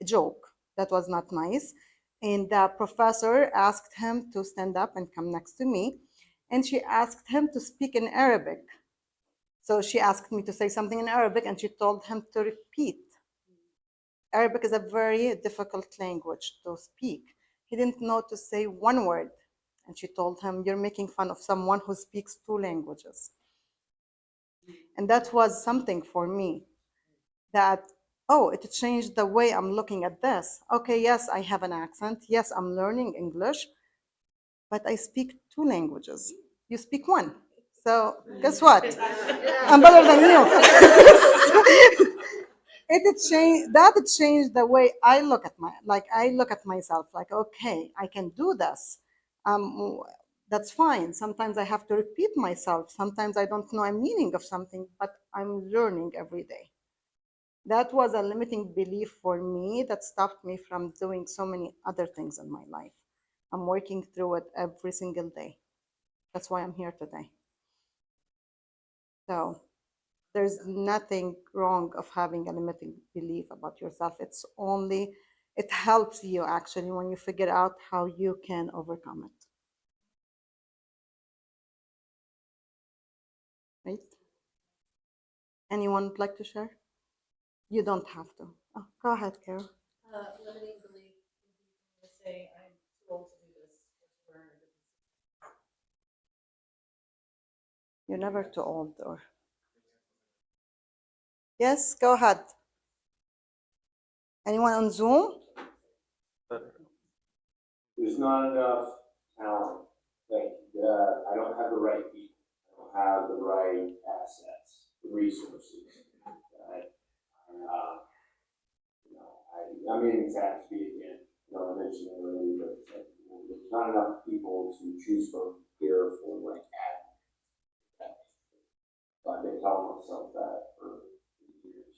S1: joke that was not nice. And the professor asked him to stand up and come next to me. And she asked him to speak in Arabic. So she asked me to say something in Arabic and she told him to repeat. Arabic is a very difficult language to speak. He didn't know to say one word. And she told him, you're making fun of someone who speaks two languages. And that was something for me that, oh, it changed the way I'm looking at this. Okay, yes, I have an accent. Yes, I'm learning English, but I speak two languages. You speak one. So guess what? I'm better than you. It changed the way I look at I look at myself like, okay, I can do this. Um, that's fine. Sometimes I have to repeat myself. Sometimes I don't know a meaning of something, but I'm learning every day. That was a limiting belief for me that stopped me from doing so many other things in my life. I'm working through it every single day. That's why I'm here today. So there's nothing wrong of having a limiting belief about yourself. It helps you actually when you figure out how you can overcome it. Right? Anyone would like to share? You don't have to. Oh, go ahead, Carol.
S5: Limiting belief, to say I'm too old to do this, or to learn.
S1: You're never too old, or yes, go ahead. Anyone on Zoom?
S15: There's not enough talent. Like, I don't have the right people. I don't have the right assets, the resources. I'm in tax again. I mentioned it earlier, but there's not enough people to choose from here for like admin. So I've been telling myself that for years.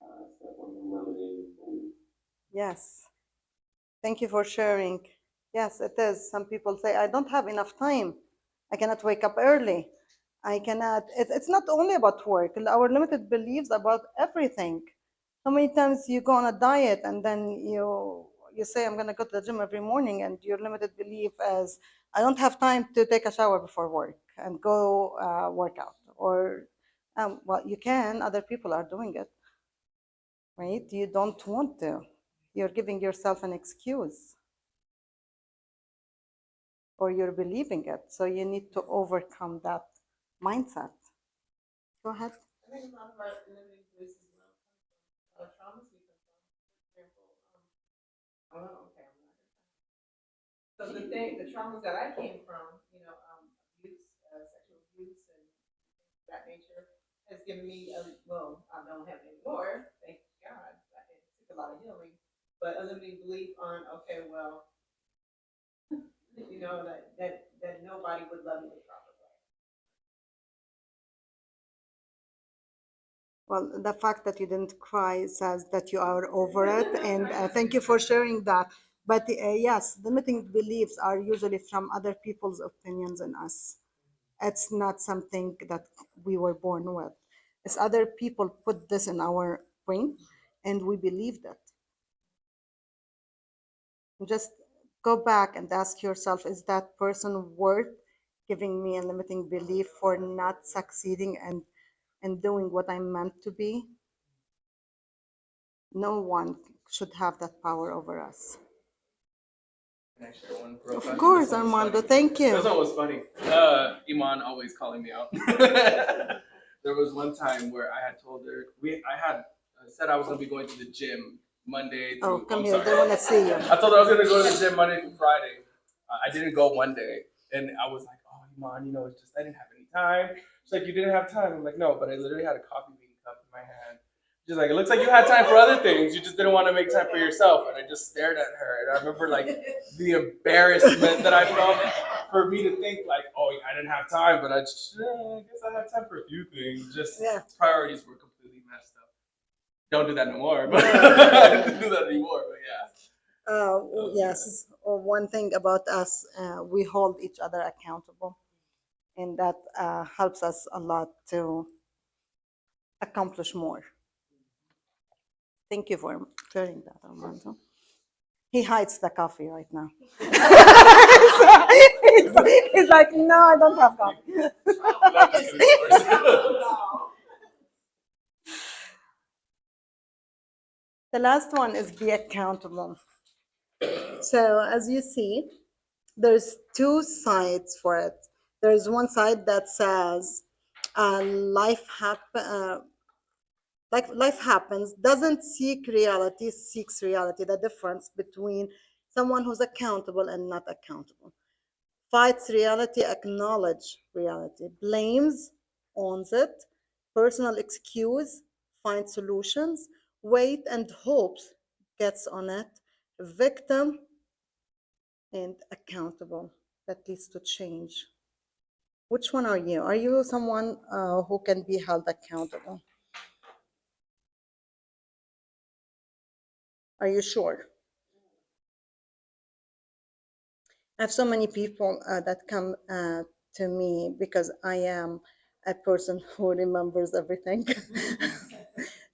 S15: It's definitely limiting.
S1: Yes. Thank you for sharing. Yes, it is. Some people say, I don't have enough time. I cannot wake up early. I cannot. It's not only about work. Our limited beliefs about everything. How many times you go on a diet and then you say, I'm going to go to the gym every morning, and your limited belief is, I don't have time to take a shower before work and go work out. Or, well, you can. Other people are doing it, right? You don't want to. You're giving yourself an excuse, or you're believing it. So you need to overcome that mindset. Go ahead.
S5: I think a lot of our limiting beliefs as well traumas we come from. For example, okay, I'm not. So the traumas that I came from, abuse, sexual abuse, and that nature has given me well, I don't have it anymore, thank God. It took a lot of healing, but a limiting belief on, okay, well, that nobody would love me the proper way.
S1: Well, the fact that you didn't cry says that you are over it, and thank you for sharing that. But yes, limiting beliefs are usually from other people's opinions on us. It's not something that we were born with. It's other people put this in our brain, and we believed it. Just go back and ask yourself, is that person worth giving me a limiting belief for not succeeding and doing what I'm meant to be? No one should have that power over us.
S11: Can I share one real
S1: Of
S11: fast?
S1: course,
S11: This one was
S1: Armando,
S11: funny.
S1: thank you.
S11: This one was funny. Eman always calling me out. There was one time where I had told her I had said I was gonna be going to the gym Monday through.
S1: Oh, come
S11: I'm
S1: here.
S11: sorry.
S1: They want to see you.
S11: I told her I was gonna go to the gym Monday through Friday. I didn't go one day, and I was like, "Oh, Iman, it's just I didn't have any time." She's like, "You didn't have time." I'm like, "No, but I literally had a coffee bean cup in my hand." She's like, "It looks like you had time for other things. You just didn't want to make time for yourself." And I just stared at her, and I remember like the embarrassment that I felt for me to think like, "Oh, I didn't have time," but I guess I had time for a few things. Just priorities were completely messed up. Don't do that no more. But I didn't do that anymore. But yeah.
S1: Yes. One thing about us, we hold each other accountable, and that helps us a lot to accomplish more. Thank you for sharing that, Armando. He hides the coffee right now. He's like, no, I don't have coffee. The last one is be accountable. So as you see, there's two sides for it. There's one side that says life happens, doesn't seek reality, seeks reality. The difference between someone who's accountable and not accountable. Fights reality, acknowledge reality. Blames, owns it. Personal excuse, finds solutions. Wait and hopes, gets on it. Victim and accountable, that leads to change. Which one are you? Are you someone who can be held accountable? Are you sure? I have so many people that come to me because I am a person who remembers everything.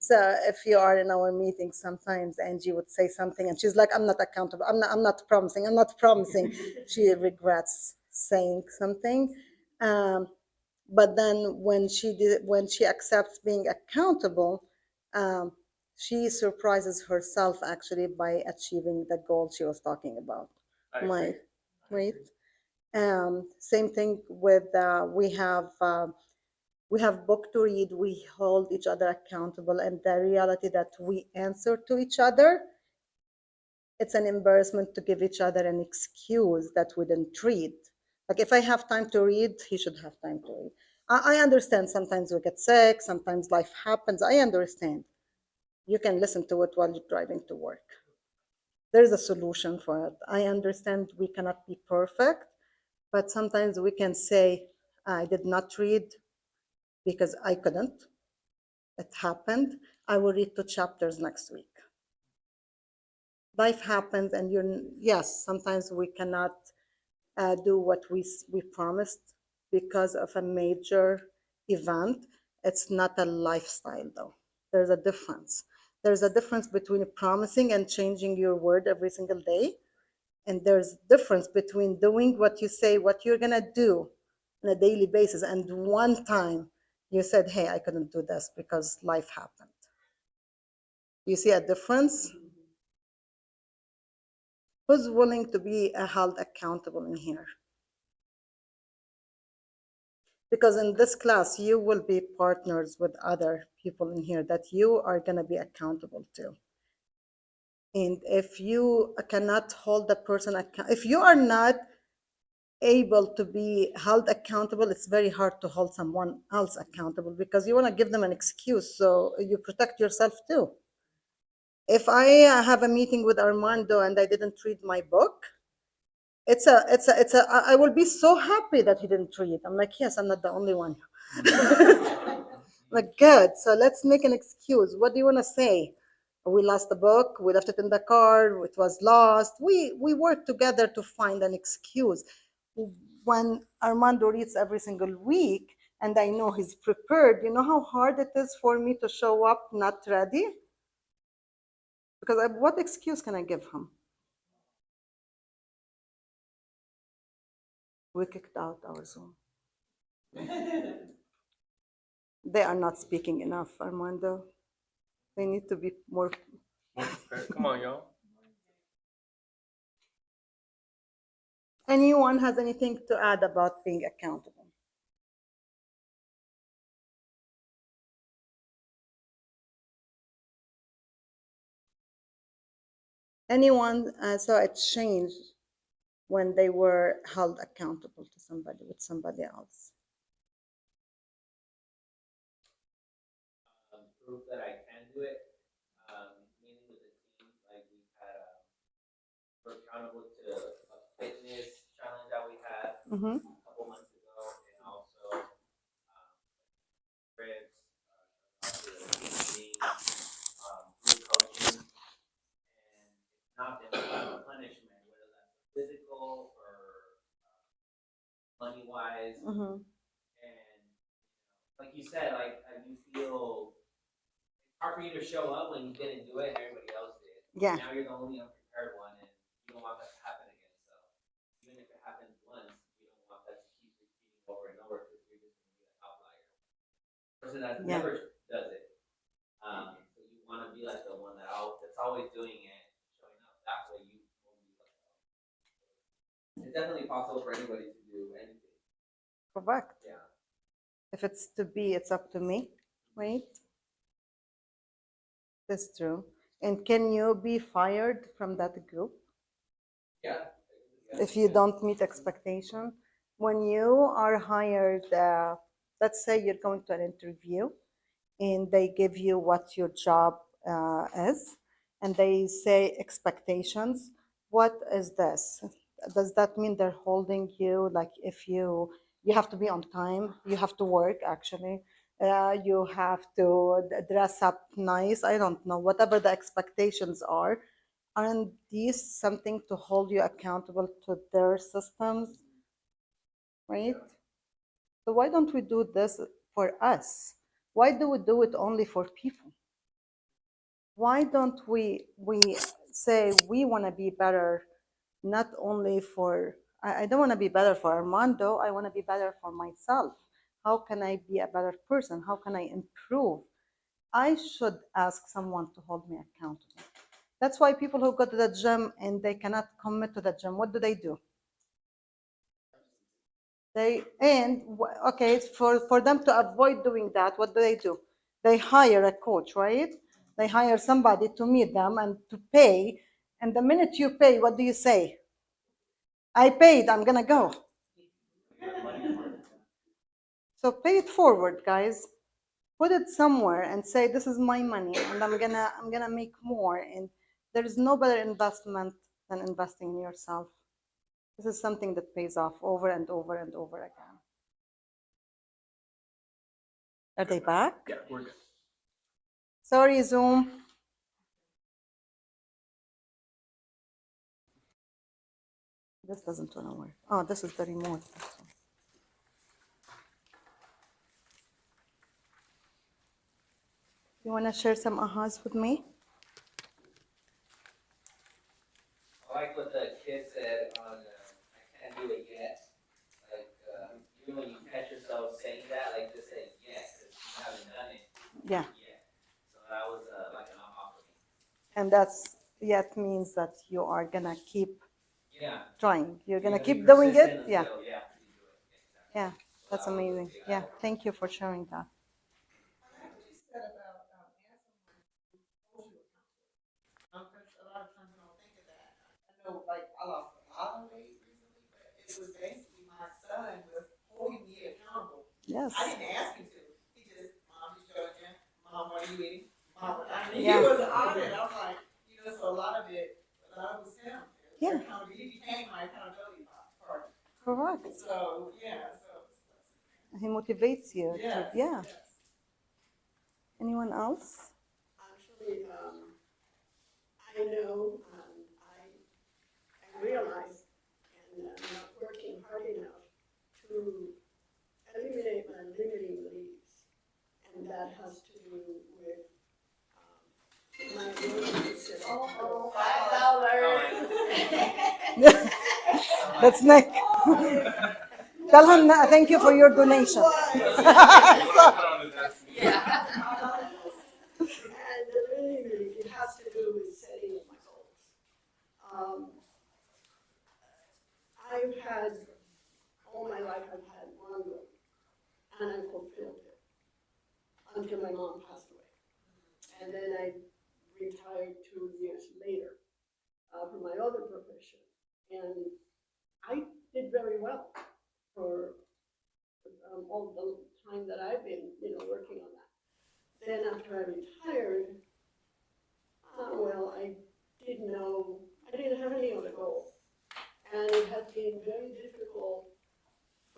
S1: So if you are in our meetings, sometimes Angie would say something and she's like, I'm not accountable. I'm not promising. I'm not promising. She regrets saying something. But then when she accepts being accountable, um, she surprises herself actually by achieving the goal she was talking about. My, right? Same thing with we have book to read. We hold each other accountable, and the reality that we answer to each other, it's an embarrassment to give each other an excuse that we didn't read. Like if I have time to read, he should have time to read. I understand sometimes we get sick, sometimes life happens. I understand. You can listen to it while you're driving to work. There's a solution for it. I understand we cannot be perfect, but sometimes we can say, I did not read because I couldn't. It happened. I will read 2 chapters next week. Life happens, and yes, sometimes we cannot do what we promised because of a major event. It's not a lifestyle, though. There's a difference. There's a difference between promising and changing your word every single day. And there's a difference between doing what you say, what you're going to do on a daily basis. And one time you said, hey, I couldn't do this because life happened. You see a difference? Who's willing to be held accountable in here? Because in this class, you will be partners with other people in here that you are going to be accountable to. And if you cannot hold the person accountable, if you are not able to be held accountable, it's very hard to hold someone else accountable because you want to give them an excuse, so you protect yourself too. If I have a meeting with Armando and I didn't read my book, I will be so happy that he didn't read. I'm like, yes, I'm not the only one. Like, good. So let's make an excuse. What do you want to say? We lost the book. We left it in the car. It was lost. We work together to find an excuse. When Armando reads every single week and I know he's prepared, you know how hard it is for me to show up not ready? Because what excuse can I give him? We kicked out our Zoom. They are not speaking enough, Armando. They need to be more.
S11: Come on, y'all.
S1: Anyone has anything to add about being accountable? Anyone saw a change when they were held accountable to somebody with somebody else?
S12: Proof that I can do it. Mainly with the team, like we had we're accountable to a fitness challenge that we had
S1: Mm-hmm.
S12: a couple months ago, and also trips, meetings, group coaching, and it's not been like punishment, whether that's physical or money wise.
S1: Mm-hmm.
S12: And like you said, like you feel it's hard for you to show up when you didn't do it and everybody else did.
S1: Yeah.
S12: Now you're the only unprepared one, and you don't want that to happen again. So even if it happens once, you don't want that to keep repeating over and over because you're just going to be an outlier. Person that
S1: Yeah.
S12: never does it. So you want to be like the one that's always doing it, showing up. That way you won't be like, oh. It's definitely possible for anybody to do anything.
S1: Correct.
S12: Yeah.
S1: If it's to be, it's up to me. Right? That's true. And can you be fired from that group
S12: Yeah.
S1: if you don't meet expectation? When you are hired, let's say you're going to an interview and they give you what your job is, and they say expectations. What is this? Does that mean they're holding you like if you have to be on time, you have to work actually, you have to dress up nice, I don't know, whatever the expectations are, aren't these something to hold you accountable to their systems, right? So why don't we do this for us? Why do we do it only for people? Why don't we say we want to be better, not only for I don't want to be better for Armando, I want to be better for myself. How can I be a better person? How can I improve? I should ask someone to hold me accountable. That's why people who go to the gym and they cannot commit to the gym, what do? Okay, for them to avoid doing that, what do? They hire a coach, right? They hire somebody to meet them and to pay. And the minute you pay, what do you say? I paid, I'm gonna go. So pay it forward, guys. Put it somewhere and say this is my money and I'm gonna make more. And there is no better investment than investing in yourself. This is something that pays off over and over and over again. Are they back?
S11: Yeah, we're good.
S1: Sorry, Zoom. This doesn't want to work. Oh, this is the remote. You want to share some ahas with me?
S12: I like what the kid said on I can't do it yet. Like, even when you catch yourself saying that, like just say yet, because you haven't done it
S1: Yeah.
S12: yet. So that was like an aha for me.
S1: And that's yet means that you are gonna keep
S12: Yeah.
S1: trying. You're gonna
S12: be
S1: keep doing it.
S12: persistent
S1: Yeah.
S12: until, yeah, you do it. Exactly.
S1: Yeah.
S12: So
S1: That's
S12: that was a
S1: amazing.
S12: big
S1: Yeah.
S12: aha.
S1: Thank you for sharing that.
S13: I like what you said about asking someone to hold you accountable. Because a lot of times we don't think of that. I know, like, I lost a lot of weight recently, but it was basically my son was holding me accountable.
S1: Yes.
S13: I didn't ask him to. He just, Mom, did you go to the gym? Mom, what are you eating? Mom, I mean,
S1: Yeah.
S13: he was on it. I was like, so a lot of was him.
S1: Yeah.
S13: He became my accountability partner.
S1: Correct.
S13: So, yeah.
S1: He motivates you.
S13: Yes,
S1: Yeah.
S13: yes.
S1: Anyone else?
S3: Actually, I know, I realize, and I'm not working hard enough to eliminate my limiting beliefs. And that has to do with my relationship.
S2: Oh, $5.
S1: That's Nick. Tell him thank you for your donation.
S2: Yeah.
S3: And the limiting belief, it has to do with setting my goals. I've had, all my life, I've had one goal, and I fulfilled it until my mom passed away. And then I retired 2 years later. from my other profession. And I did very well for all the time that I've been, working on that. Then after I retired, well, I didn't know, I didn't have any other goal. And it has been very difficult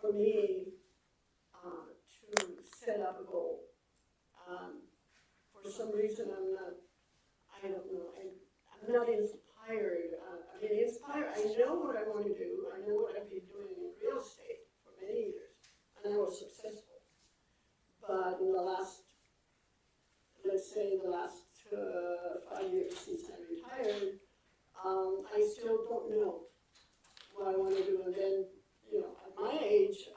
S3: for me to set up a goal. Um, for some reason, I don't know, I'm not inspired. Inspired, I know what I want to do. I know what I've been doing in real estate for many years, and I was successful. But in the last, let's say, the last 5 years since I retired, I still don't know what I want to do. And then, at my age,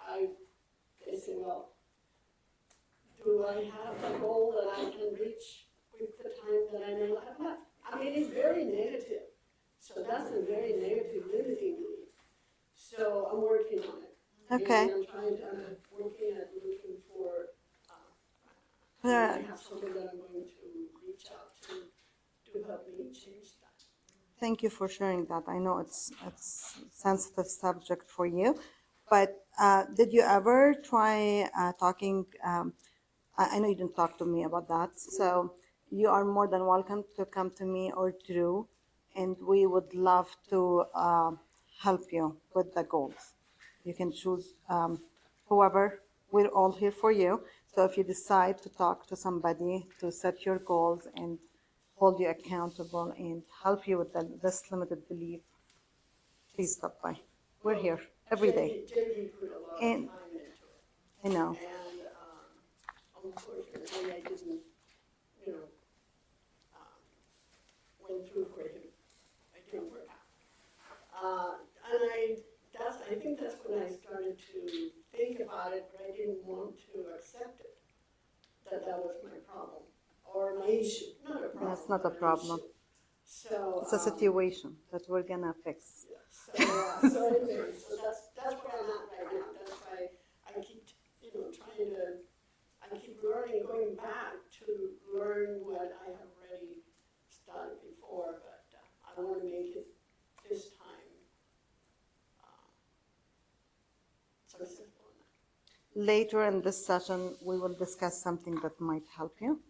S3: they say, well, do I have a goal that I can reach with the time that I may have left? It's very negative. So that's a very negative limiting belief. So I'm working on it.
S1: Okay.
S3: And I'm working at looking for,
S1: Yeah.
S3: I have someone that I'm going to reach out to help me change that.
S1: Thank you for sharing that. I know it's a sensitive subject for you, but did you ever try talking? I know you didn't talk to me about that, so you are more than welcome to come to me or Drew, and we would love to help you with the goals. You can choose whoever. We're all here for you. So if you decide to talk to somebody to set your goals and hold you accountable and help you with this limited belief, please stop by. We're here every day.
S3: JD put a lot of
S1: And
S3: time into it.
S1: I know.
S3: And unfortunately, I didn't, went through for him. It didn't work out. I think that's when I started to think about it, but I didn't want to accept it, that was my problem, or my issue, not a problem.
S1: That's not a
S3: but an
S1: problem.
S3: issue. So.
S1: It's a situation that we're gonna fix.
S3: So anyway, so that's where I'm at right now. That's why I keep, I keep learning, going back to learn what I have already started before, but I want to make it this time successful.
S1: Later in this session, we will discuss something that might help you,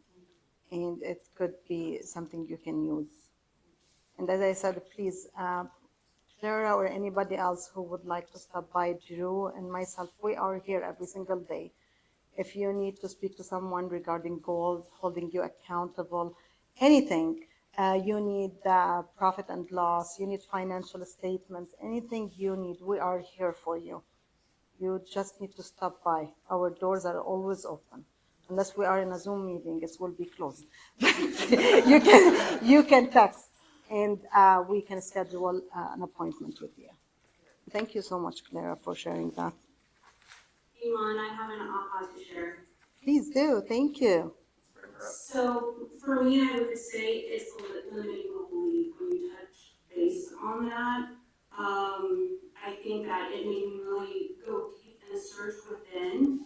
S1: and it could be something you can use. And as I said, please, Clara or anybody else who would like to stop by, Drew and myself, we are here every single day. If you need to speak to someone regarding goals, holding you accountable, anything, you need profit and loss, you need financial statements, anything you need, we are here for you. You just need to stop by. Our doors are always open. Unless we are in a Zoom meeting, it will be closed. you can text, and we can schedule an appointment with you. Thank you so much, Clara, for sharing that.
S16: Eman, I have an aha to share.
S1: Please do. Thank you.
S16: So for me, I would say it's a limiting belief when you touch base on that. I think that it made me really go deep and search within,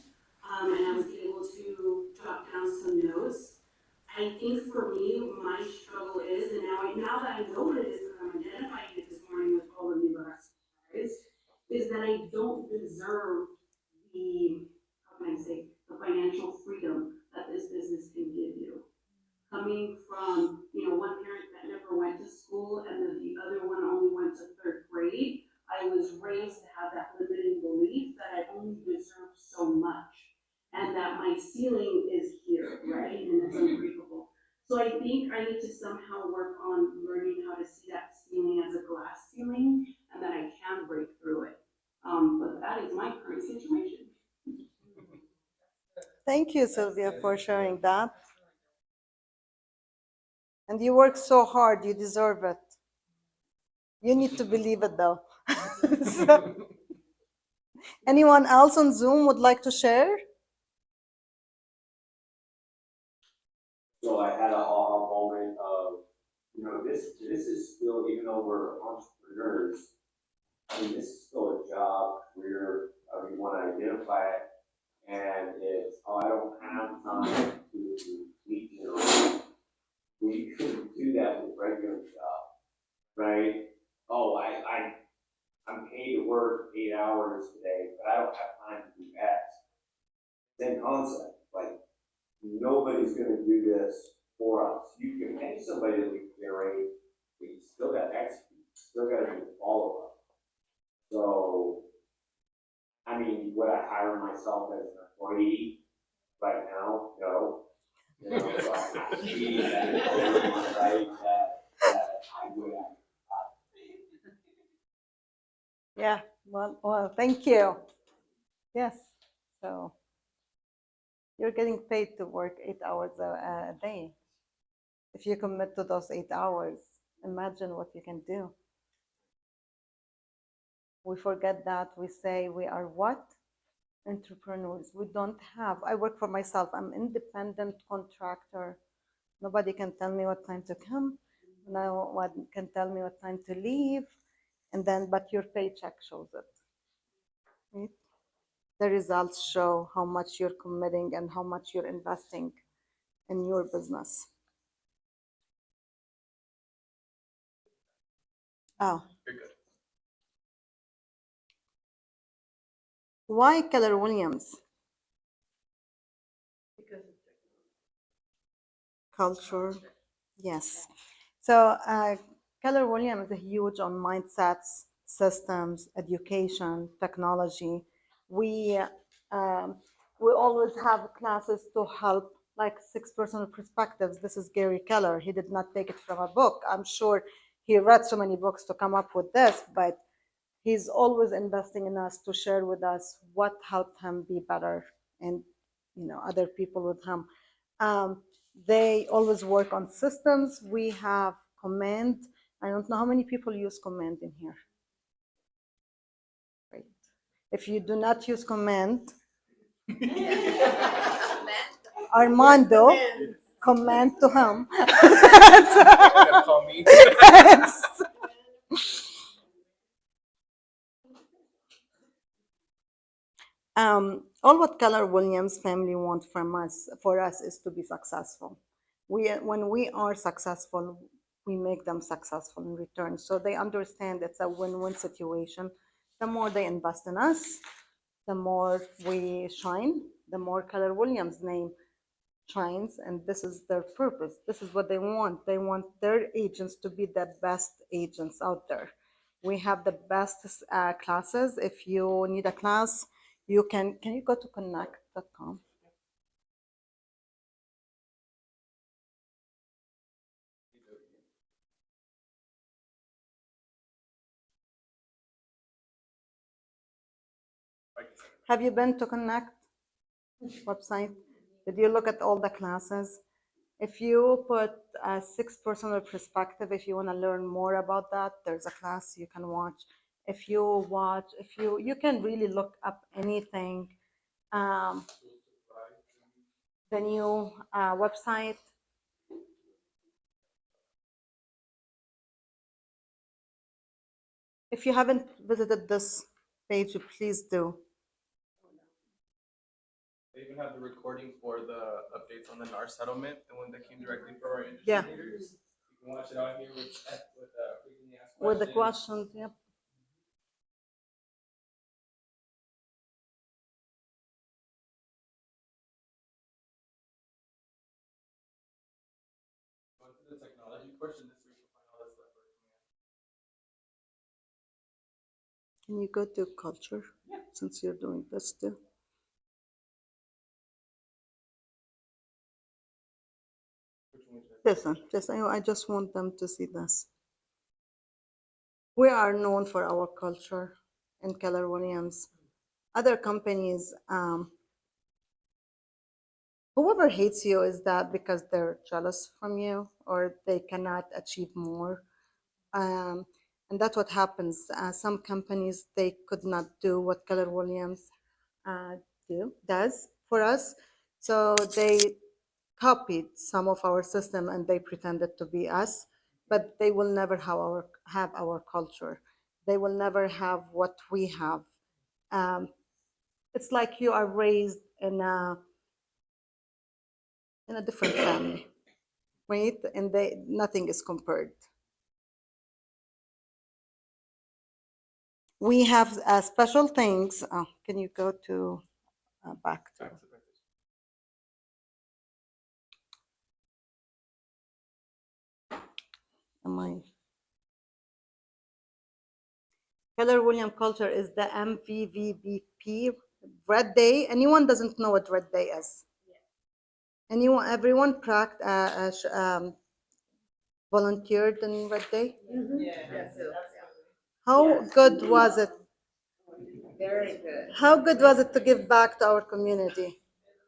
S16: and I was able to jot down some notes. I think for me, my struggle is, and now that I know what it is, because I'm identifying it this morning with all of you guys, is that I don't deserve the, how can I say, the financial freedom that this business can give you. Coming from, one parent that never went to school and then the other one only went to third grade, I was raised to have that limiting belief that I only deserve so much and that my ceiling is here, right? And it's unbreakable. So I think I need to somehow work on learning how to see that ceiling as a glass ceiling and that I can break through it. But that is my current situation.
S1: Thank you, Sylvia, for sharing that. And you work so hard, you deserve it. You need to believe it, though. So, anyone else on Zoom would like to share?
S15: So I had an aha moment of, this is still, even though we're entrepreneurs, this is still a job, career, however you want to identify it. And it's, I don't have time to lead generation. We couldn't do that with regular job, right? concept. Like, nobody's gonna do this for us. You can pay somebody to generate, but you still gotta execute, still gotta do all of it. So, I mean, would I hire myself as an employee right now? No. You know, so I see that it's totally right that I would have.
S1: Yeah, well, thank you. Yes, so you're getting paid to work 8 hours a day. If you commit to those 8 hours, imagine what you can do. We forget that. We say we are what? Entrepreneurs. We don't have, I work for myself. I'm independent contractor. Nobody can tell me what time to come. No one can tell me what time to leave. And then, but your paycheck shows it. Right? The results show how much you're committing and how much you're investing in your business. Oh.
S18: You're good.
S1: Why Keller Williams? Culture. Yes. So Keller Williams is huge on mindsets, systems, education, technology. We um, we always have classes to help like 6 personal perspectives. This is Gary Keller. He did not take it from a book. I'm sure he read so many books to come up with this, but he's always investing in us to share with us what helped him be better and other people with him. They always work on systems. We have Command. I don't know how many people use Command in here. Right. If you do not use Command, Armando, command to him.
S18: Call me.
S1: All what Keller Williams family want from us, for us, is to be successful. When we are successful, we make them successful in return. So they understand it's a win-win situation. The more they invest in us, the more we shine, the more Keller Williams name shines, and this is their purpose. This is what they want. They want their agents to be the best agents out there. We have the best classes. If you need a class, you can you go to connect.com? Have you been to Connect website? Did you look at all the classes? If you put a 6 personal perspective, if you want to learn more about that, there's a class you can watch. If you can really look up anything. The new website. If you haven't visited this page, please do.
S18: They even have the recording for the updates on the NAR settlement, the one that came directly from our industry
S1: Yeah.
S18: leaders. You can watch it out here with frequently asked questions.
S1: With the questions, yep.
S18: Going to the technology portion, this week you'll find all this stuff for command.
S1: Can you go to culture? Yeah. Since you're doing this too. Listen, I just want them to see this. We are known for our culture in Keller Williams. Other companies, whoever hates you is that because they're jealous from you or they cannot achieve more. And that's what happens. Some companies, they could not do what Keller Williams does for us. So they copied some of our system and they pretended to be us, but they will never have our culture. They will never have what we have. It's like you are raised in a different family, right? And nothing is compared. We have special things. Can you go to back to? Am I? Keller Williams culture is the MVVBP Red Day. Anyone doesn't know what Red Day is? Anyone? Everyone volunteered in Red Day.
S2: Yes.
S1: How good was it?
S2: Very good.
S1: How good was it to give back to our community?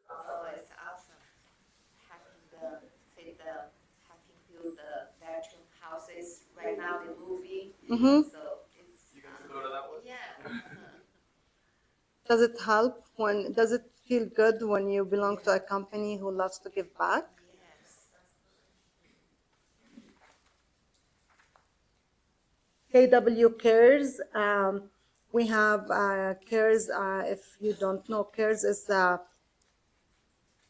S2: Oh, it's awesome. Having having built the veteran houses. Right now they're moving.
S1: Mm-hmm.
S2: So it's
S18: You guys go to that one?
S2: yeah.
S1: Does it help when? Does it feel good when you belong to a company who loves to give back?
S2: Yes.
S1: KW Cares. We have Cares. If you don't know, Cares is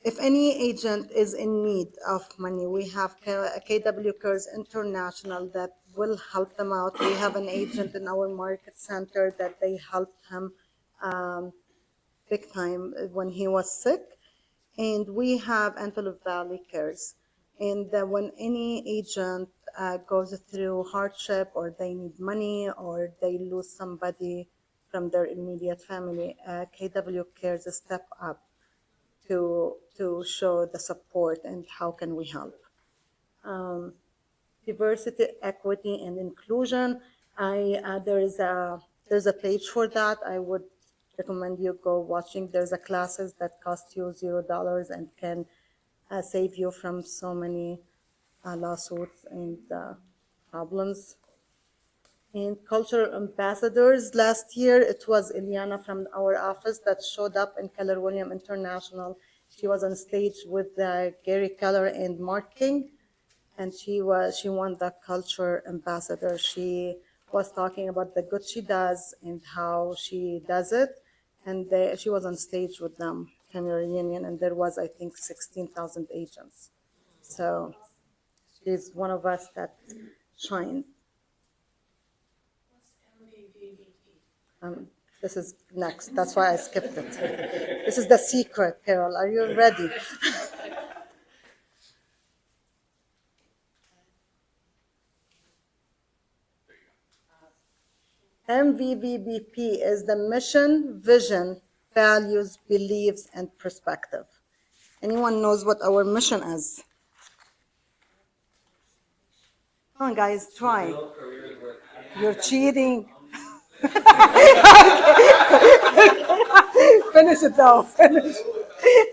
S1: if any agent is in need of money, we have KW Cares International that will help them out. We have an agent in our market center that they helped him big time when he was sick. And we have Antelope Valley Cares. And when any agent goes through hardship or they need money or they lose somebody from their immediate family, KW Cares step up to show the support and how can we help. Um, Diversity, equity, and inclusion. There's a page for that. I would recommend you go watching. There's a classes that cost you $0 and can save you from so many lawsuits and problems. And cultural ambassadors. Last year, it was Ileana from our office that showed up in Keller Williams International. She was on stage with Gary Keller and Mark King, and she won the culture ambassador. She was talking about the good she does and how she does it, and she was on stage with them in a reunion, and there was I think 16,000 agents. So she's one of us that shine.
S5: What's MVVBP?
S1: This is next. That's why I skipped it. This is the secret, Carol. Are you ready? MVVBP is the mission, vision, values, beliefs, and perspective. Anyone knows what our mission is? Come on, guys, try.
S12: Build careers worth having.
S1: You're cheating. Finish it though. Finish.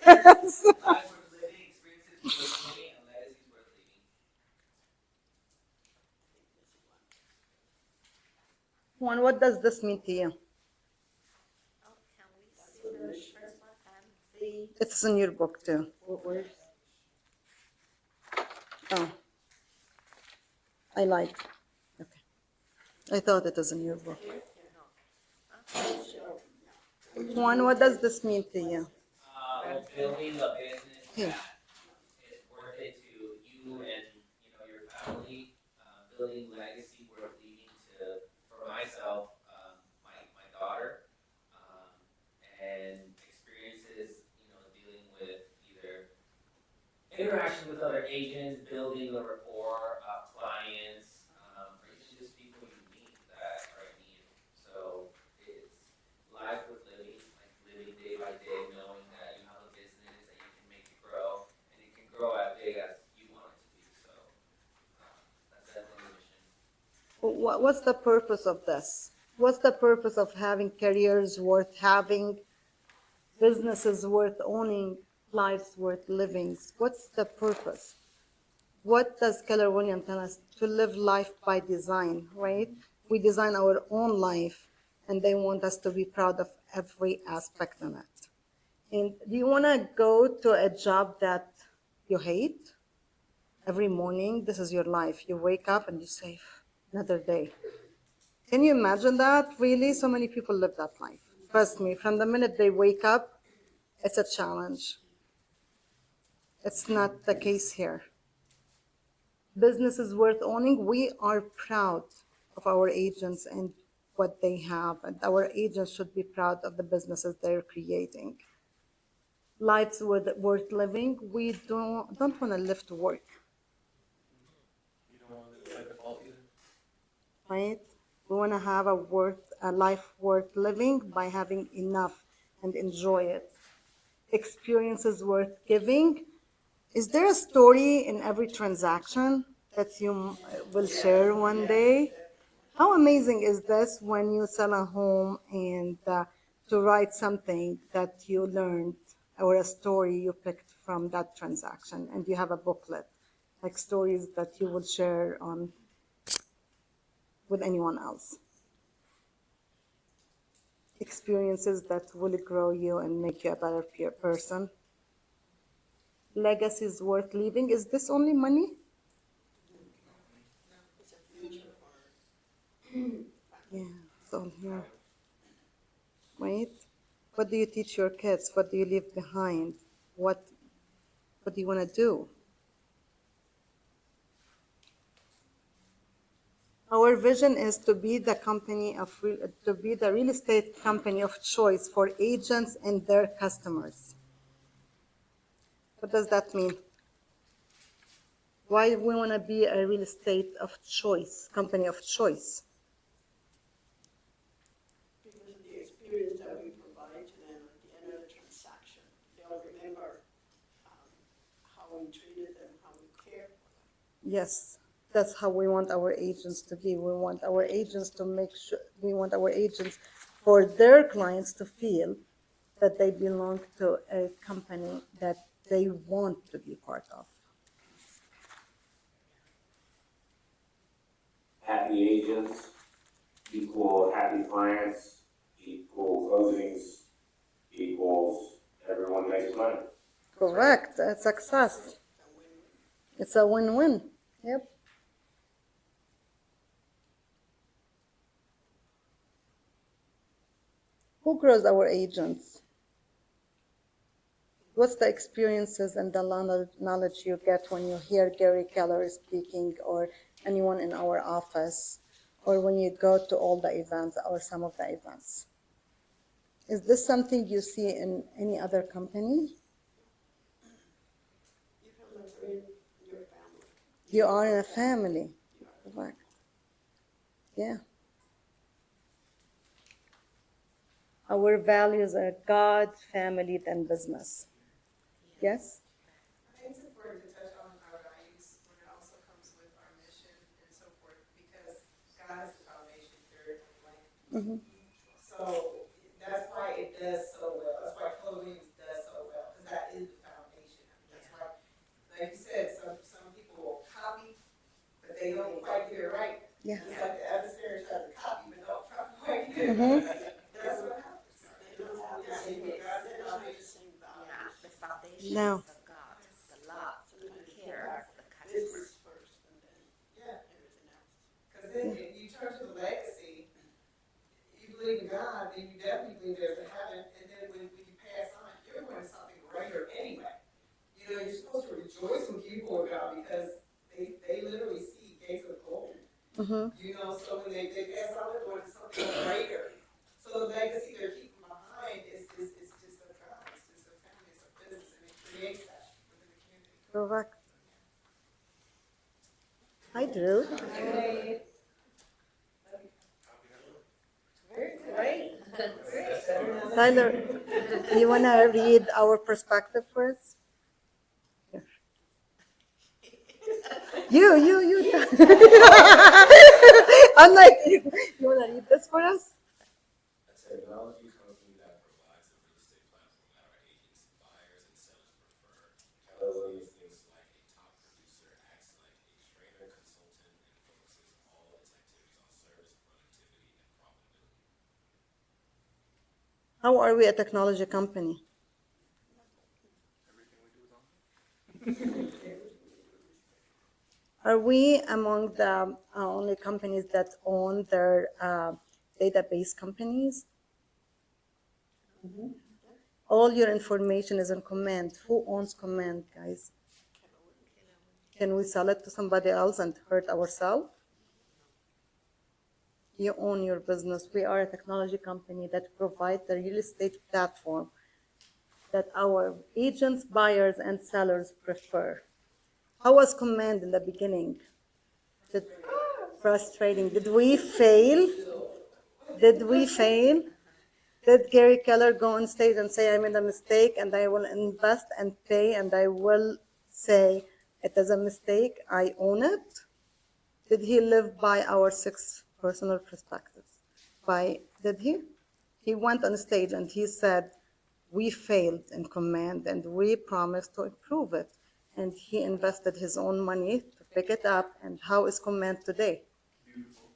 S12: Lives worth living, experiences worth sharing, and legacies worth leaving.
S1: Juan, what does this mean to you?
S2: Oh, can we see the first one? The
S1: It's in your book too.
S2: where's
S1: Oh, I lied. Okay. I thought it was in your book. Juan, what does this mean to you?
S12: Well, building a business
S1: Here.
S12: that is worth it to you and your family. Building legacy worth leaving to for myself, my daughter, um, and experiences dealing with either interaction with other agents, building a rapport, clients, or even just people you meet that are in need. So it's life worth living, like living day by day, knowing that you have a business that you can make it grow, and it can grow as big as you want it to be. So that's definitely the mission.
S1: What's the purpose of this? What's the purpose of having careers worth having, businesses worth owning, lives worth living? What's the purpose? What does Keller Williams tell us? To live life by design, right? We design our own life, and they want us to be proud of every aspect in it. And do you want to go to a job that you hate? Every morning, this is your life. You wake up and you say, another day. Can you imagine that? Really? So many people live that life. Trust me, from the minute they wake up, it's a challenge. It's not the case here. Businesses worth owning, we are proud of our agents and what they have, and our agents should be proud of the businesses they're creating. Lives worth living, we don't want to live to work.
S18: You don't want to live by default.
S1: right? We want to have a life worth living by having enough and enjoy it. Experiences worth giving. Is there a story in every transaction that you will share one day? How amazing is this when you sell a home and to write something that you learned or a story you picked from that transaction and you have a booklet, like stories that you will share on with anyone else. Experiences that will grow you and make you a better person. Legacies worth leaving. Is this only money?
S3: It's a future for.
S1: Yeah, it's all here. Right? What do you teach your kids? What do you leave behind? What do you want to do? Our vision is to be the to be the real estate company of choice for agents and their customers. What does that mean? Why we want to be a real estate of choice, company of choice?
S3: Because of the experience that we provide to them at the end of the transaction. They'll remember how we treated them, how we cared for them.
S1: Yes, that's how we want our agents to be. We want our agents to make sure, we want our agents for their clients to feel that they belong to a company that they want to be part of.
S15: Happy agents equal happy clients equal closings equals everyone makes money.
S1: Correct, it's success. It's a win-win. Yep. Who grows our agents? What's the experiences and the knowledge you get when you hear Gary Keller speaking or anyone in our office or when you go to all the events or some of the events? Is this something you see in any other company?
S3: You feel like you're in your family.
S1: You are in a family. Correct. Yeah. Our values are God, family, then business. Yes?
S6: I think it's important to touch on our values when it also comes with our mission and so forth, because God is the foundation period, point blank.
S1: Mm-hmm.
S6: So that's why it does so well. That's why Keller Williams does so well, because that is the foundation. I mean, that's why, like you said, some people will copy, but they don't quite get it right.
S1: Yeah.
S6: It's like the adversary tries to copy, but don't try to quite get it
S1: Mm-hmm.
S6: right. That's what happens.
S3: They don't have the same, they don't have the same values.
S2: The foundation
S1: No.
S2: is the God, the love, the
S3: Sometimes you
S2: care
S3: put
S2: for the customer.
S3: business first and then
S6: Yeah,
S3: everything else.
S6: because then you turn to the legacy. You believe in God, then you definitely believe there's a heaven, and then when you pass on, you're going to something greater anyway. You know, you're supposed to rejoice when people are gone because they literally see gates of gold.
S1: Mm-hmm.
S6: You know, so when they pass on, they're going to something greater. So the legacy they're keeping behind is just of God, it's just a family, it's a business, and it creates that within the community.
S1: Correct. Hi, Drew.
S2: Very great. Great.
S1: Tyler, you want to read our perspective for us? Here. You. I'm like, you want to read this for us?
S14: A technology company that provides the real estate platform that our agents, buyers, and sellers prefer. Keller Williams thinks like a top producer, acts like a trainer, consultant, and focuses all its activities on service, productivity, and profitability.
S1: How are we a technology company?
S18: Everything we do is on.
S1: Are we among the only companies that own their database companies?
S3: Mm-hmm.
S1: All your information is in Command. Who owns Command, guys? Can we sell it to somebody else and hurt ourselves? You own your business. We are a technology company that provides the real estate platform that our agents, buyers, and sellers prefer. How was Command in the beginning? Did, Frustrating. Did we fail? Did we fail? Did Gary Keller go on stage and say, I made a mistake and I will invest and pay and I will say, it is a mistake, I own it? Did he live by our 6 personal perspectives? Did he? He went on stage and he said, we failed in command and we promised to improve it. And he invested his own money to pick it up. And how is command today?
S18: Beautiful.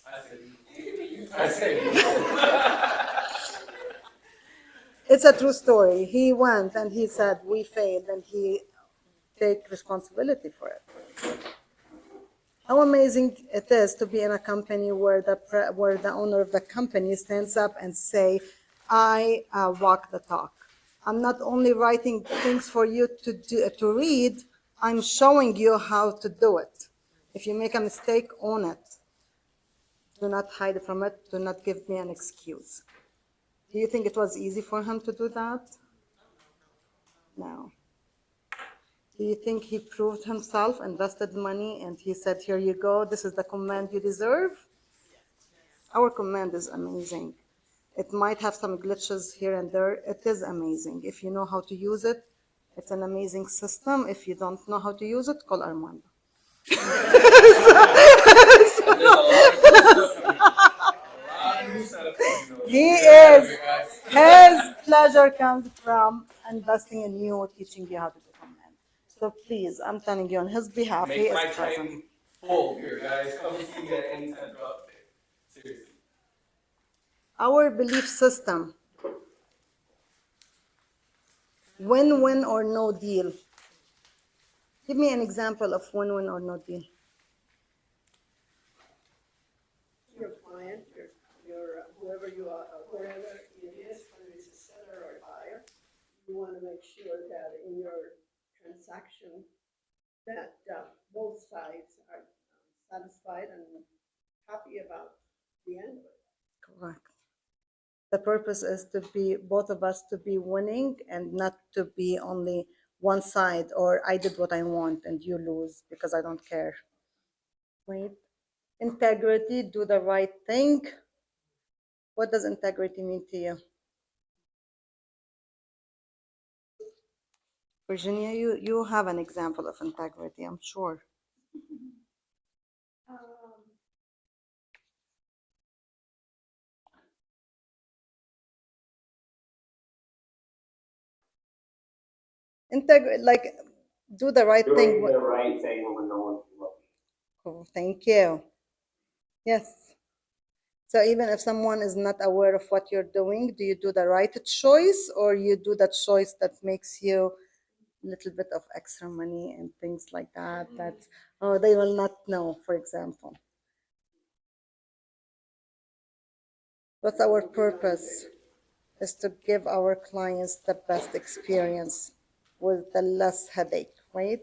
S18: I say beautiful. I say beautiful.
S1: It's a true story. He went and he said, we failed, and he take responsibility for it. How amazing it is to be in a company where the owner of the company stands up and say, I walk the talk. I'm not only writing things for you to read, I'm showing you how to do it. If you make a mistake, own it. Do not hide from it. Do not give me an excuse. Do you think it was easy for him to do that? No. Do you think he proved himself, invested money, and he said, here you go, this is the command you deserve? Our command is amazing. It might have some glitches here and there. It is amazing. If you know how to use it, it's an amazing system. If you don't know how to use it, call Armando. He is. His pleasure comes from investing in you, teaching you how to do command. So please, I'm telling you on his behalf, he
S18: Make
S1: is
S18: my
S1: present.
S18: tank full here, guys. Come see me at any time throughout the day. Seriously.
S1: Our belief system, win-win or no deal. Give me an example of win-win or no deal.
S3: Your client, whoever you are, wherever it is, whether it's a seller or a buyer, you want to make sure that in your transaction that both sides are satisfied and happy about the end of it.
S1: Correct. The purpose is to be, both of us to be winning and not to be only one side, or I did what I want and you lose because I don't care. Right? Integrity, do the right thing. What does integrity mean to you? Virginia, you have an example of integrity, I'm sure. Integrity, like do the right thing.
S15: Doing the right thing when no one's looking.
S1: Oh, thank you. Yes. So even if someone is not aware of what you're doing, do you do the right choice, or you do the choice that makes you a little bit of extra money and things like that, that they will not know, for example? What's our purpose? Is to give our clients the best experience with the less headache, right?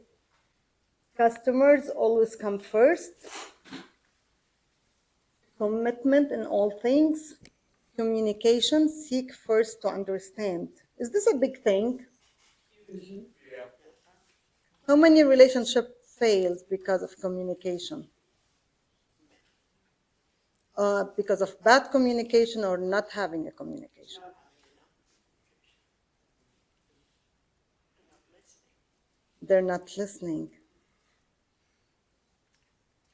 S1: Customers always come first. Commitment in all things. Communication, seek first to understand. Is this a big thing?
S18: Yeah.
S1: How many relationship fails because of communication? Because of bad communication or not having a communication? They're not listening.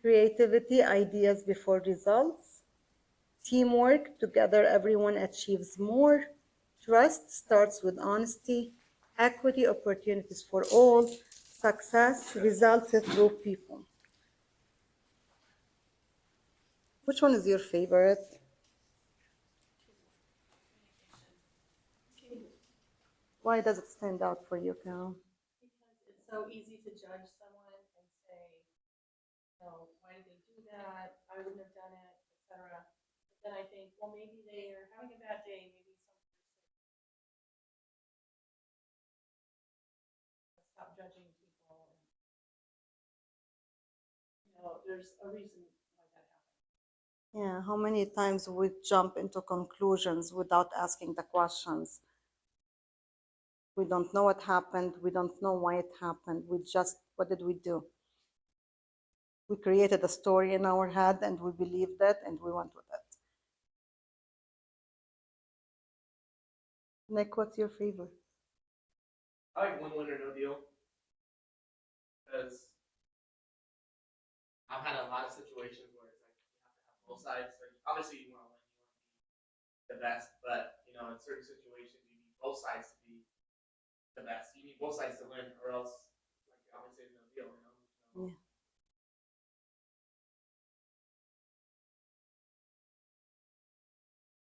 S1: Creativity, ideas before results. Teamwork, together everyone achieves more. Trust starts with honesty. Equity, opportunities for all. Success results through people. Which one is your favorite? Why does it stand out for you, Carol?
S5: Because it's so easy to judge someone and say, why did they do that? I wouldn't have done it, etc. But then I think, well, maybe they are having a bad day. Maybe stop judging people. There's a reason why that happened.
S1: Yeah, how many times we jump into conclusions without asking the questions? We don't know what happened. We don't know why it happened. We just, what did we do? We created a story in our head and we believed it and we went with it. Nick, what's your favorite?
S18: I like win win or no deal because I've had a lot of situations where it's like you have to have both sides. Like obviously you want to win, you want to be the best, but you know in certain situations you need both sides to be the best. You need both sides to win, or else like obviously no deal. You know.
S1: Yeah.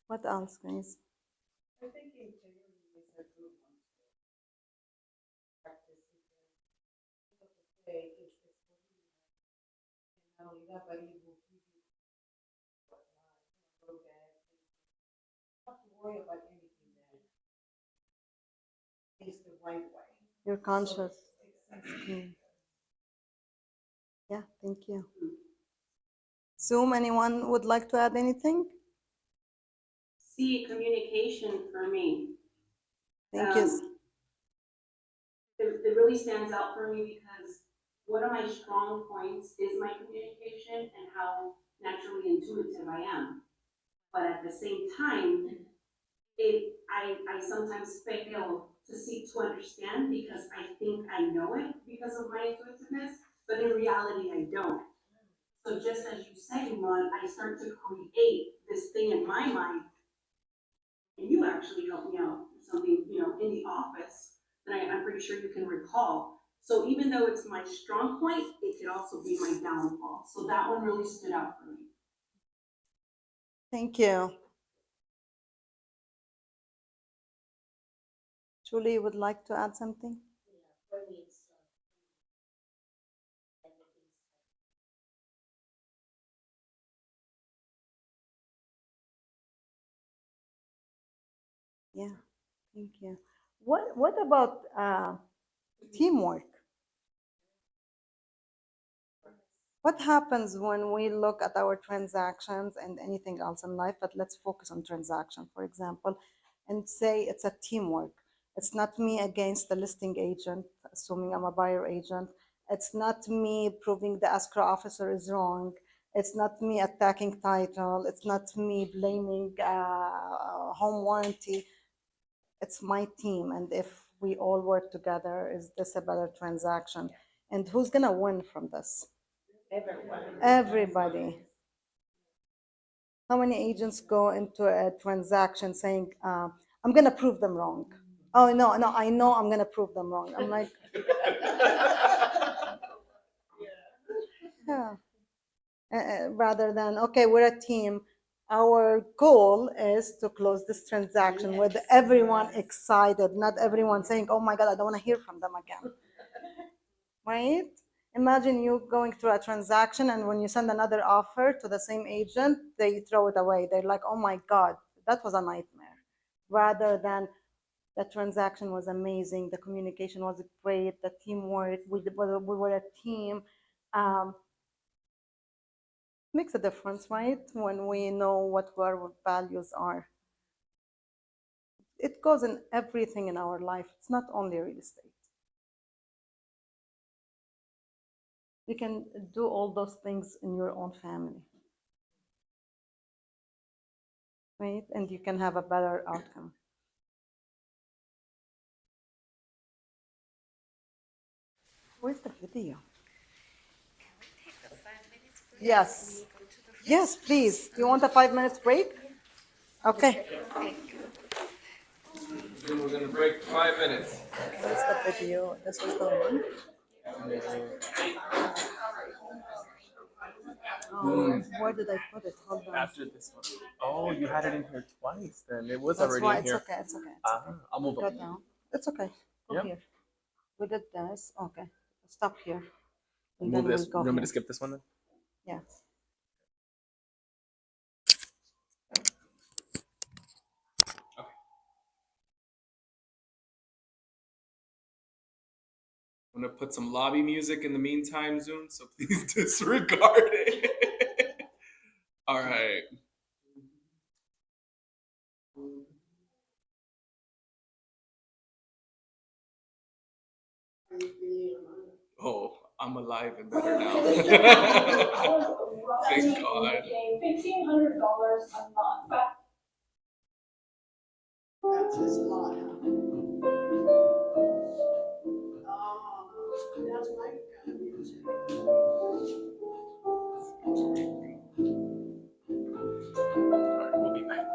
S1: What else, guys?
S13: I think integrity is a good one to practice because at the end of the day, it's what you have. And not only that, but it will give you so that you don't have to worry about anything that is the right way.
S1: You're conscious. Yeah, thank you. Zoom, anyone would like to add anything?
S16: See, communication for me.
S1: Thank you.
S16: It really stands out for me because one of my strong points is my communication and how naturally intuitive I am. But at the same time, I sometimes fail to seek to understand because I think I know it because of my intuitiveness, but in reality I don't. So just as you said, Iman, I start to create this thing in my mind, and you actually helped me out with something, in the office that I'm pretty sure you can recall. So even though it's my strong point, it could also be my downfall. So that one really stood out for me.
S1: Thank you. Julie, would like to add something?
S10: For me, it's
S1: Yeah, thank you. What about teamwork? What happens when we look at our transactions and anything else in life, but let's focus on transaction, for example, and say it's a teamwork. It's not me against the listing agent, assuming I'm a buyer agent. It's not me proving the escrow officer is wrong. It's not me attacking title. It's not me blaming home warranty. It's my team. And if we all work together, is this a better transaction? And who's going to win from this? Everybody. How many agents go into a transaction saying, I'm going to prove them wrong? Oh, no, I know I'm going to prove them wrong. I'm like, yeah. Rather than, okay, we're a team. Our goal is to close this transaction with everyone excited, not everyone saying, oh my God, I don't want to hear from them again. Right? Imagine you going through a transaction and when you send another offer to the same agent, they throw it away. They're like, oh my God, that was a nightmare. Rather than the transaction was amazing, the communication was great, the teamwork, we were a team. Makes a difference, right? When we know what our values are. It goes in everything in our life. It's not only real estate. You can do all those things in your own family. Right? And you can have a better outcome. Where's the video? Yes. Yes, please. You want a 5 minutes break? Okay.
S18: We're gonna break for 5 minutes.
S1: Where's the video? This is the one. Oh, where did I put it? Hold on.
S18: After this one. Oh, you had it in here twice then. It was
S1: That's
S18: already
S1: why
S18: in here.
S1: it's okay. It's okay.
S18: I'll move
S1: Go
S18: up.
S1: down. It's okay. Go here. We did this. Okay. Stop here. And
S18: Move
S1: then
S18: this.
S1: we'll go
S18: You want me
S1: here.
S18: to skip this one then?
S1: Yeah.
S18: I'm gonna put some lobby music in the meantime, Zoom, so please disregard it. All right. Oh,
S11: I'm alive and better now.
S16: This
S11: Thank
S16: was roughly
S11: God.
S16: making $1,500 a month.
S3: That's his lot, huh? Oh, that's my kind of music.
S11: Alright, we'll be back.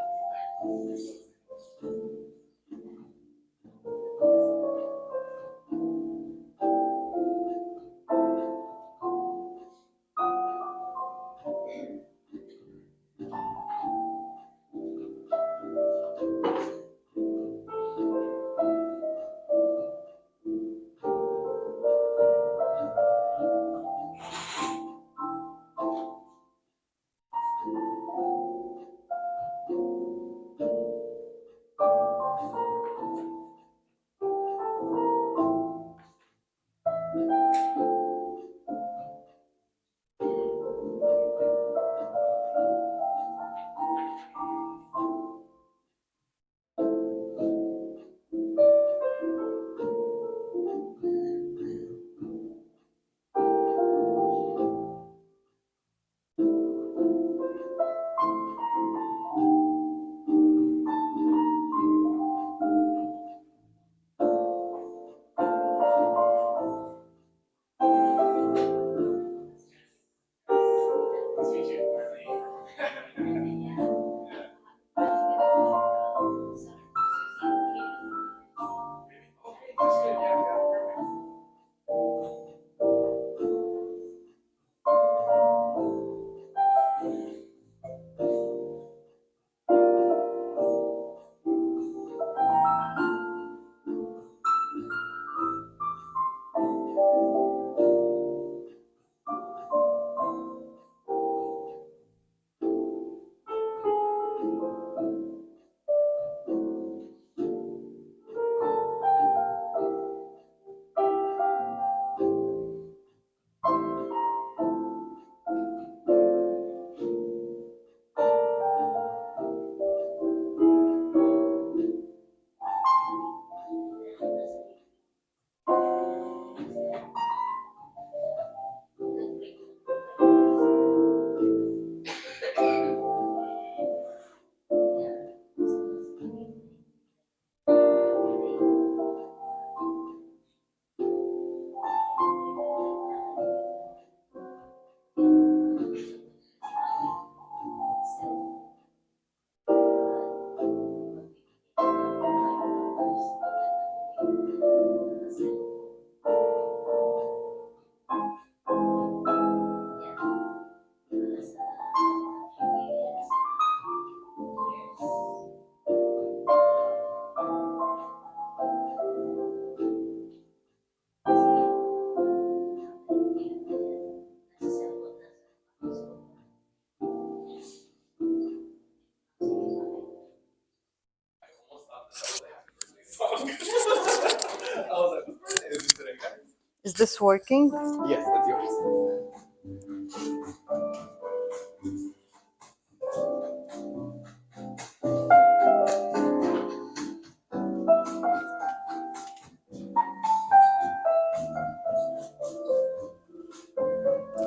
S1: Is this working?
S11: Yes, that's yours.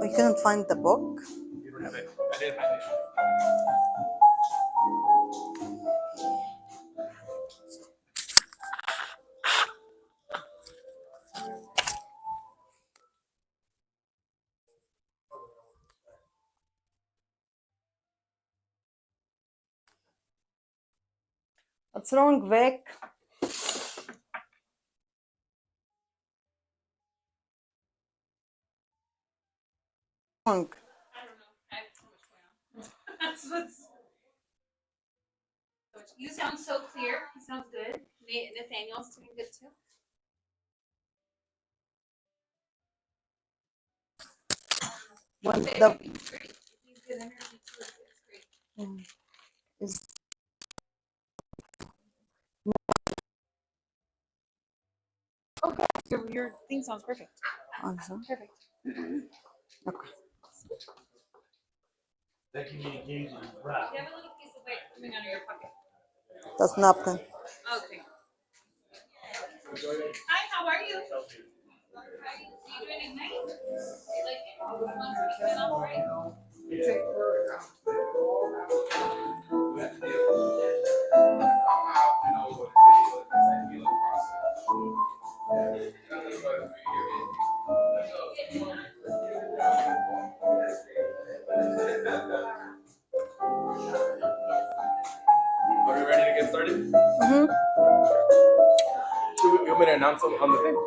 S1: I couldn't find the book.
S11: You don't have it. I didn't find it.
S1: What's wrong, Vic? Wrong.
S8: I don't know. I have so much going on. That's what's. You sound so clear. You sound good. Nathaniel's doing good too.
S1: When
S8: He's
S1: the
S8: great. He's good energy too. It's great.
S1: is
S8: Okay. Your thing sounds perfect.
S1: awesome.
S8: Perfect.
S1: Okay.
S18: That can be engaging.
S8: Right. You have a little piece of white coming out of your pocket.
S1: That's napkin.
S8: Okay. Hi, how are you?
S11: Are we ready to get started?
S1: Mhm.
S11: You want me to announce on the thing?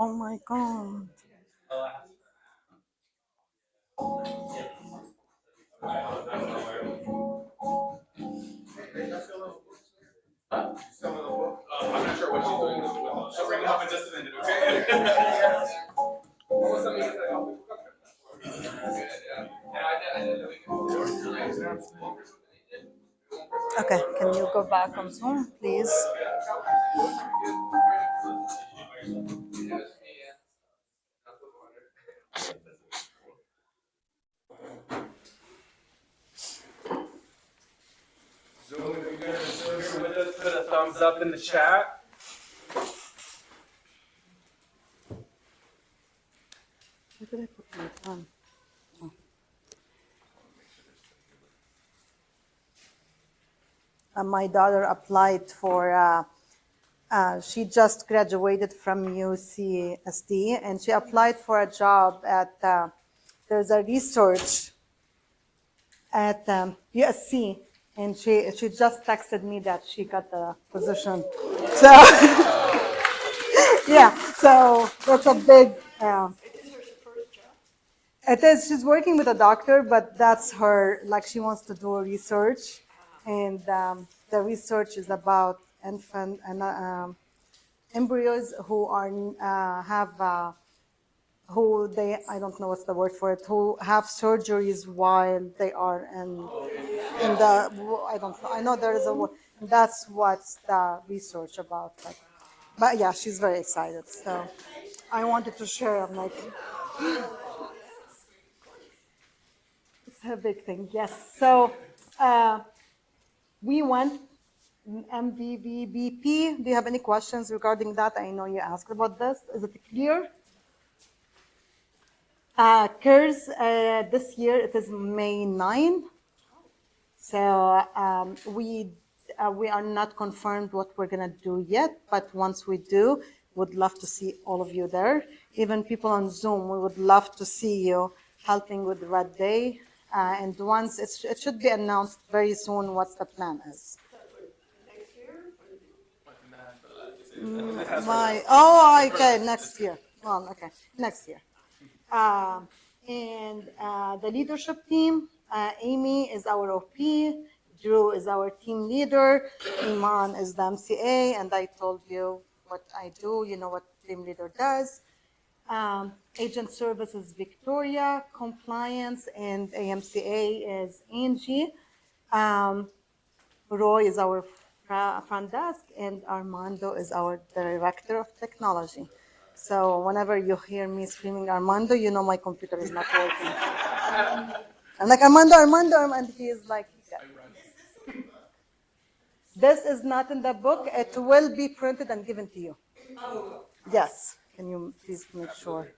S1: Oh my God.
S11: I'm not sure what she's doing with those. She'll bring them up in just a minute, okay? Almost let me get that off. Good, yeah. And I did
S1: Okay, can you go back on Zoom, please?
S11: Zoom, if you guys are still here with us, put a thumbs up in the chat.
S1: Where did I put my phone? Oh. My daughter applied for, she just graduated from UCSD, and she applied for a job at, there's a research at USC, and she just texted me that she got the position. So, yeah, so that's a big, it is, she's working with a doctor, but that's her, like she wants to do research. And the research is about infant and embryos who are, have, who they, I don't know what's the word for it, who have surgeries while they are in the, I don't know, I know there is a word, that's what's the research about. Like, but yeah, she's very excited. So I wanted to share, I'm like, it's a big thing, yes. So we went MVVBP. Do you have any questions regarding that? I know you asked about this. Is it clear? CURS, this year it is May 9. So we are not confirmed what we're gonna do yet, but once we do, would love to see all of you there. Even people on Zoom, we would love to see you helping with Red Day. And once it should be announced very soon what the plan is. Okay, next year. Well, okay, next year. And the leadership team, Amy is our OP, Drew is our team leader, Eman is the MCA, and I told you what I do, you know what team leader does. Agent service is Victoria, compliance and AMCA is Angie. Roy is our front desk, and Armando is our director of technology. So whenever you hear me screaming Armando, you know my computer is not working. I'm like, Armando, Armando, and he is like, yeah. This is not in the book. It will be printed and given to you. Yes. Can you please make sure?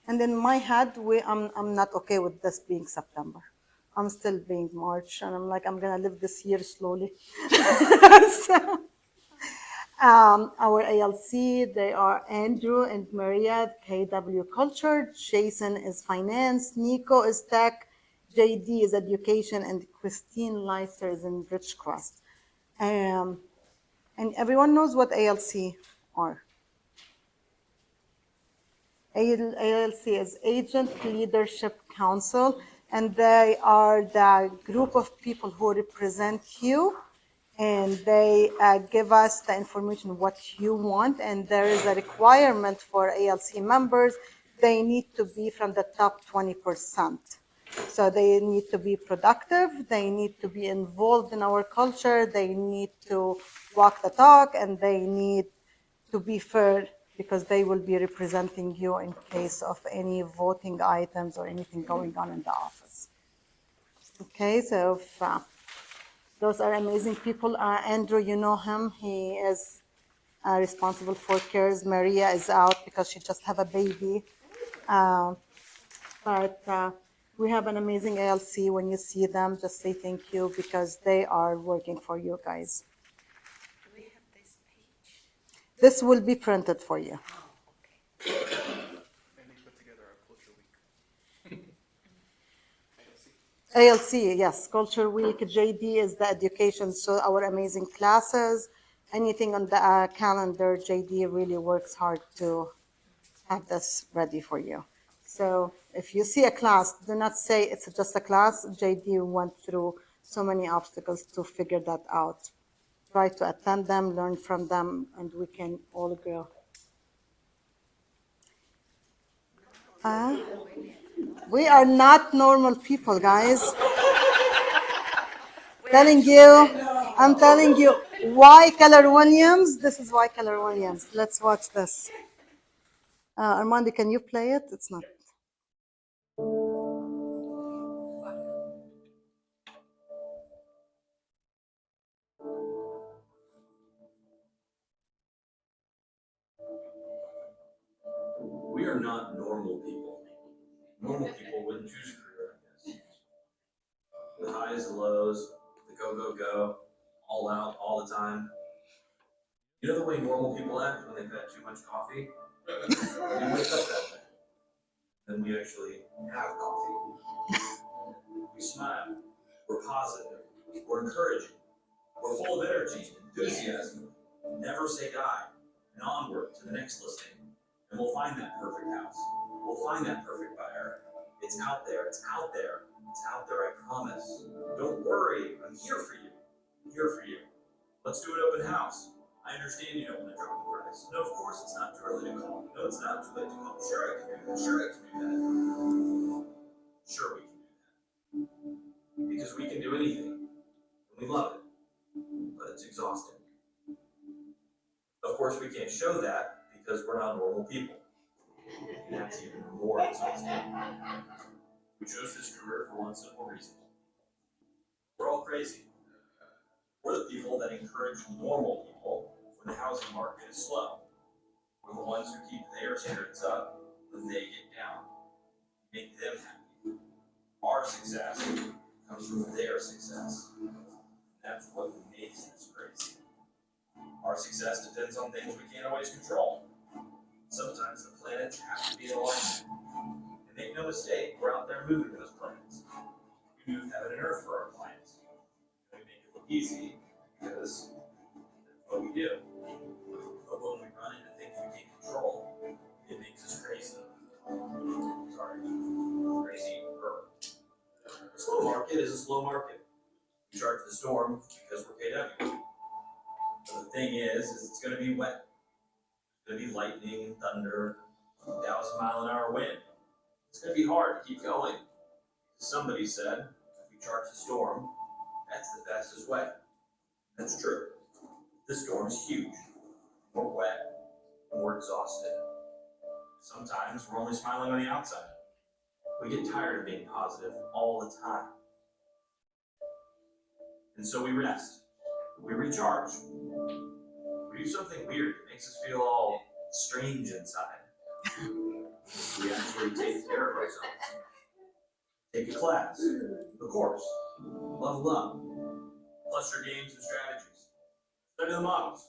S1: And in my head, I'm not okay with this being September. I'm still being March, and I'm like, I'm gonna live this year slowly. So, our ALC, they are Andrew and Maria, KW Culture. Jason is Finance. Nico is Tech. JD is Education, and Christine Leister is in Ridgecrest. And everyone knows what ALC are. ALC is Agent Leadership Council, and they are the group of people who represent you, and they give us the information what you want, and there is a requirement for ALC members. they need to be from the top 20%. So they need to be productive, they need to be involved in our culture, they need to walk the talk, and they need to be fair because they will be representing you in case of any voting items or anything going on in the office. Okay, so if, those are amazing people. Andrew, you know him. He is responsible for cares. Maria is out because she just have a baby. Um, but we have an amazing ALC. When you see them, just say thank you because they are working for you guys.
S2: Do we have this page?
S1: This will be printed for you.
S18: And they put together our culture week.
S1: ALC, yes, Culture Week. JD is the education, so our amazing classes. Anything on the calendar, JD really works hard to have this ready for you. So if you see a class, do not say it's just a class. JD went through so many obstacles to figure that out. Try to attend them, learn from them, and we can all grow. We are not normal people, guys. I'm telling you, why Keller Williams? This is why Keller Williams. Let's watch this. Armando, can you play it? It's not.
S14: We are not normal people. Normal people wouldn't choose a career like this. The highs, the lows, the go, go, go, all out, all the time. You know the way normal people act when they've had too much coffee? We wake up that day. Then we actually have coffee. We smile. We're positive. We're encouraging. We're full of energy, enthusiasm. Never say die. And onward to the next listing. And we'll find that perfect house. We'll find that perfect buyer. It's out there. It's out there. It's out there, I promise. Don't worry. I'm here for you. I'm here for you. Let's do an open house. I understand you don't want to drop the price. No, of course it's not too early to call. No, it's not too late to call. Sure, I can do that. Sure, I can do that. Sure, we can do that. Because we can do anything. And we love it. But it's exhausting. Of course, we can't show that because we're not normal people. And that's even more exhausting. We chose this career for one simple reason. We're all crazy. We're the people that encourage normal people when the housing market is slow. We're the ones who keep their spirits up when they get down. Make them happy. Our success comes from their success. That's what makes this crazy. Our success depends on things we can't always control. Sometimes the planets have to be in alignment. And make no mistake, we're out there moving those planets. We move heaven and earth for our clients. We make it look easy because that's what we do. But when we run into things we can't control, it makes us crazy. Sorry, crazy. A slow market is a slow market. We charge the storm because we're KW. But the thing is it's going to be wet. It's going to be lightning and thunder, 1,000-mile-an-hour wind. It's going to be hard to keep going. Somebody said, if we charge the storm, that's the fastest way. That's true. This storm is huge. We're wet, and we're exhausted. Sometimes we're only smiling on the outside. We get tired of being positive all the time. And so we rest. We recharge. We do something weird that makes us feel all strange inside. We actually take care of ourselves. Take a class, a course, level up, cluster games and strategies, study the models,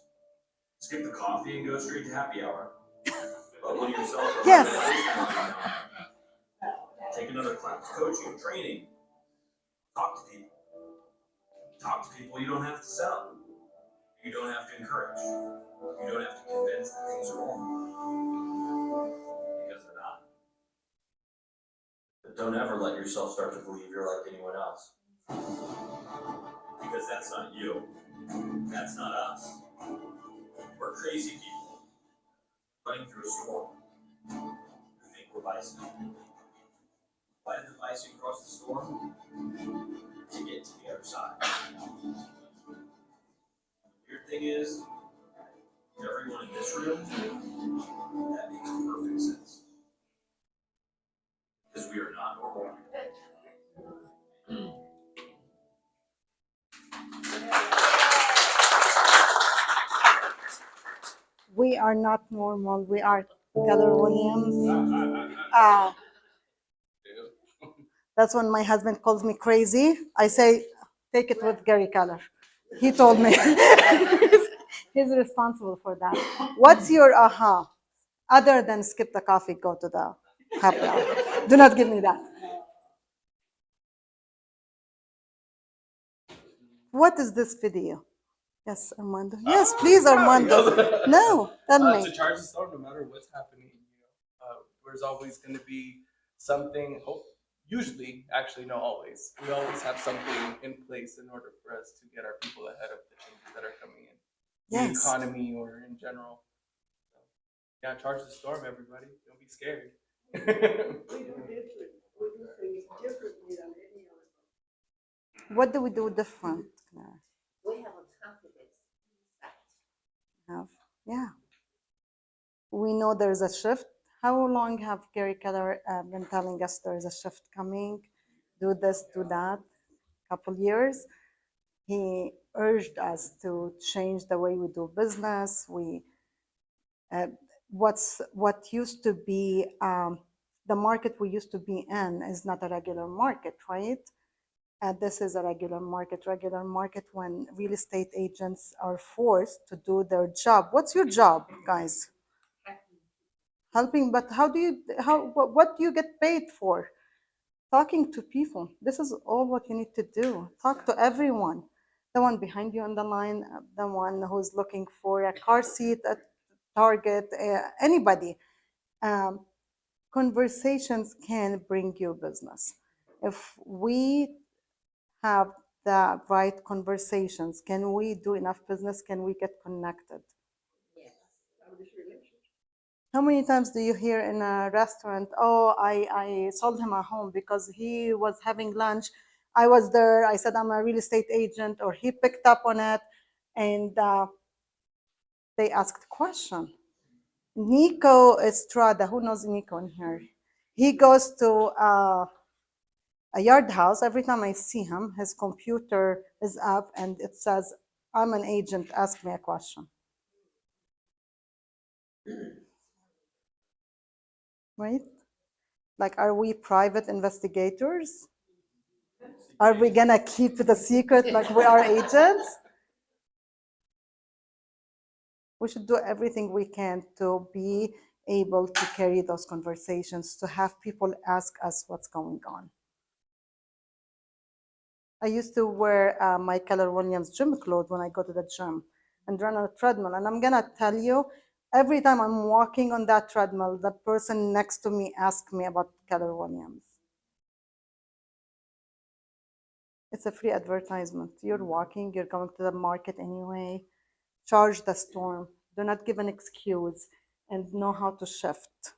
S14: skip the coffee and go straight to happy hour. Level yourself up.
S1: Yes.
S14: Take another class, coaching, training. Talk to people. Talk to people you don't have to sell. You don't have to encourage. You don't have to convince that things are wrong. Because they're not. But don't ever let yourself start to believe you're like anyone else. Because that's not you. That's not us. We're crazy people running through a storm. We think we're
S15: devices. Fly the device across the storm to get to the other side. The weird thing is, to everyone in this room, that makes perfect sense. Because we are not normal.
S1: We are not normal. We are Keller Williams. That's when my husband calls me crazy. I say, take it with Gary Keller. He told me. He's responsible for that. What's your aha? Other than skip the coffee, go to the happy hour. Do not give me that. What is this video? Yes, Armando. Yes, please, Armando. No, tell me.
S18: To charge the storm, no matter what's happening, there's always going to be something. Usually, actually, no, always. We always have something in place in order for us to get our people ahead of the changes that are coming in the
S1: Yes.
S18: economy or in general. So, yeah, charge the storm, everybody. Don't be scared.
S3: We do different, we do things differently than any other.
S1: What do we do different?
S2: We have a confidence site.
S1: Have, yeah. We know there's a shift. How long have Gary Keller been telling us there's a shift coming? Do this, do that. Couple years. He urged us to change the way we do business. Uh, what used to be the market we used to be in is not a regular market, right? This is a regular market. Regular market when real estate agents are forced to do their job. What's your job, guys? Helping, but what do you get paid for? Talking to people. This is all what you need to do. Talk to everyone. The one behind you on the line, the one who's looking for a car seat at Target, anybody. Um, Conversations can bring you business. If we have the right conversations, can we do enough business? Can we get connected? How many times do you hear in a restaurant, oh, I sold him a home because he was having lunch. I was there. I said, I'm a real estate agent, or he picked up on it. And they asked a question. Nico Estrada, who knows Nico in here? He goes to a yard house. Every time I see him, his computer is up and it says, I'm an agent, ask me a question. Right? Like, are we private investigators? Are we gonna keep it a secret like we are agents? We should do everything we can to be able to carry those conversations, to have people ask us what's going on. I used to wear my Keller Williams gym clothes when I go to the gym and run on a treadmill. And I'm gonna tell you, every time I'm walking on that treadmill, the person next to me asks me about Keller Williams. It's a free advertisement. You're walking, you're going to the market anyway. Charge the storm. Do not give an excuse and know how to shift.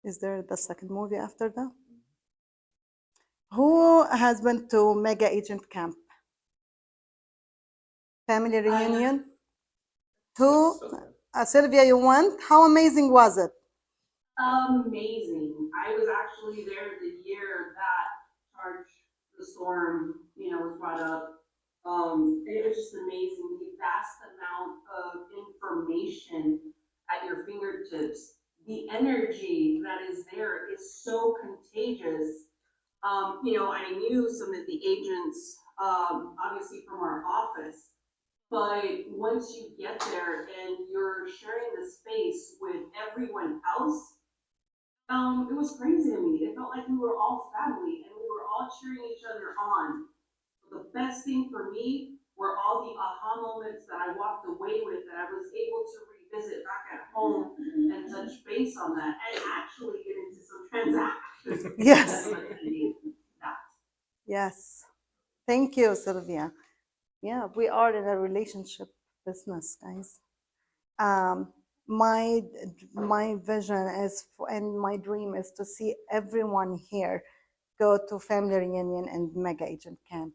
S1: Is there the second movie after that? Who has been to Mega Agent Camp? Family reunion? Who? Sylvia, you went? How amazing was it?
S16: Amazing. I was actually there the year that Charge the Storm, was brought up. It was just amazing. The vast amount of information at your fingertips. The energy that is there is so contagious. I knew some of the agents, obviously from our office, but once you get there and you're sharing the space with everyone else, it was crazy to me. It felt like we were all family and we were all cheering each other on. The best thing for me were all the aha moments that I walked away with that I was able to revisit back at home and touch base on that and actually get into some transactions.
S1: Yes.
S16: That.
S1: Yes. Thank you, Sylvia. Yeah, we are in a relationship business, guys. my my vision is and my dream is to see everyone here go to family reunion and mega agent camp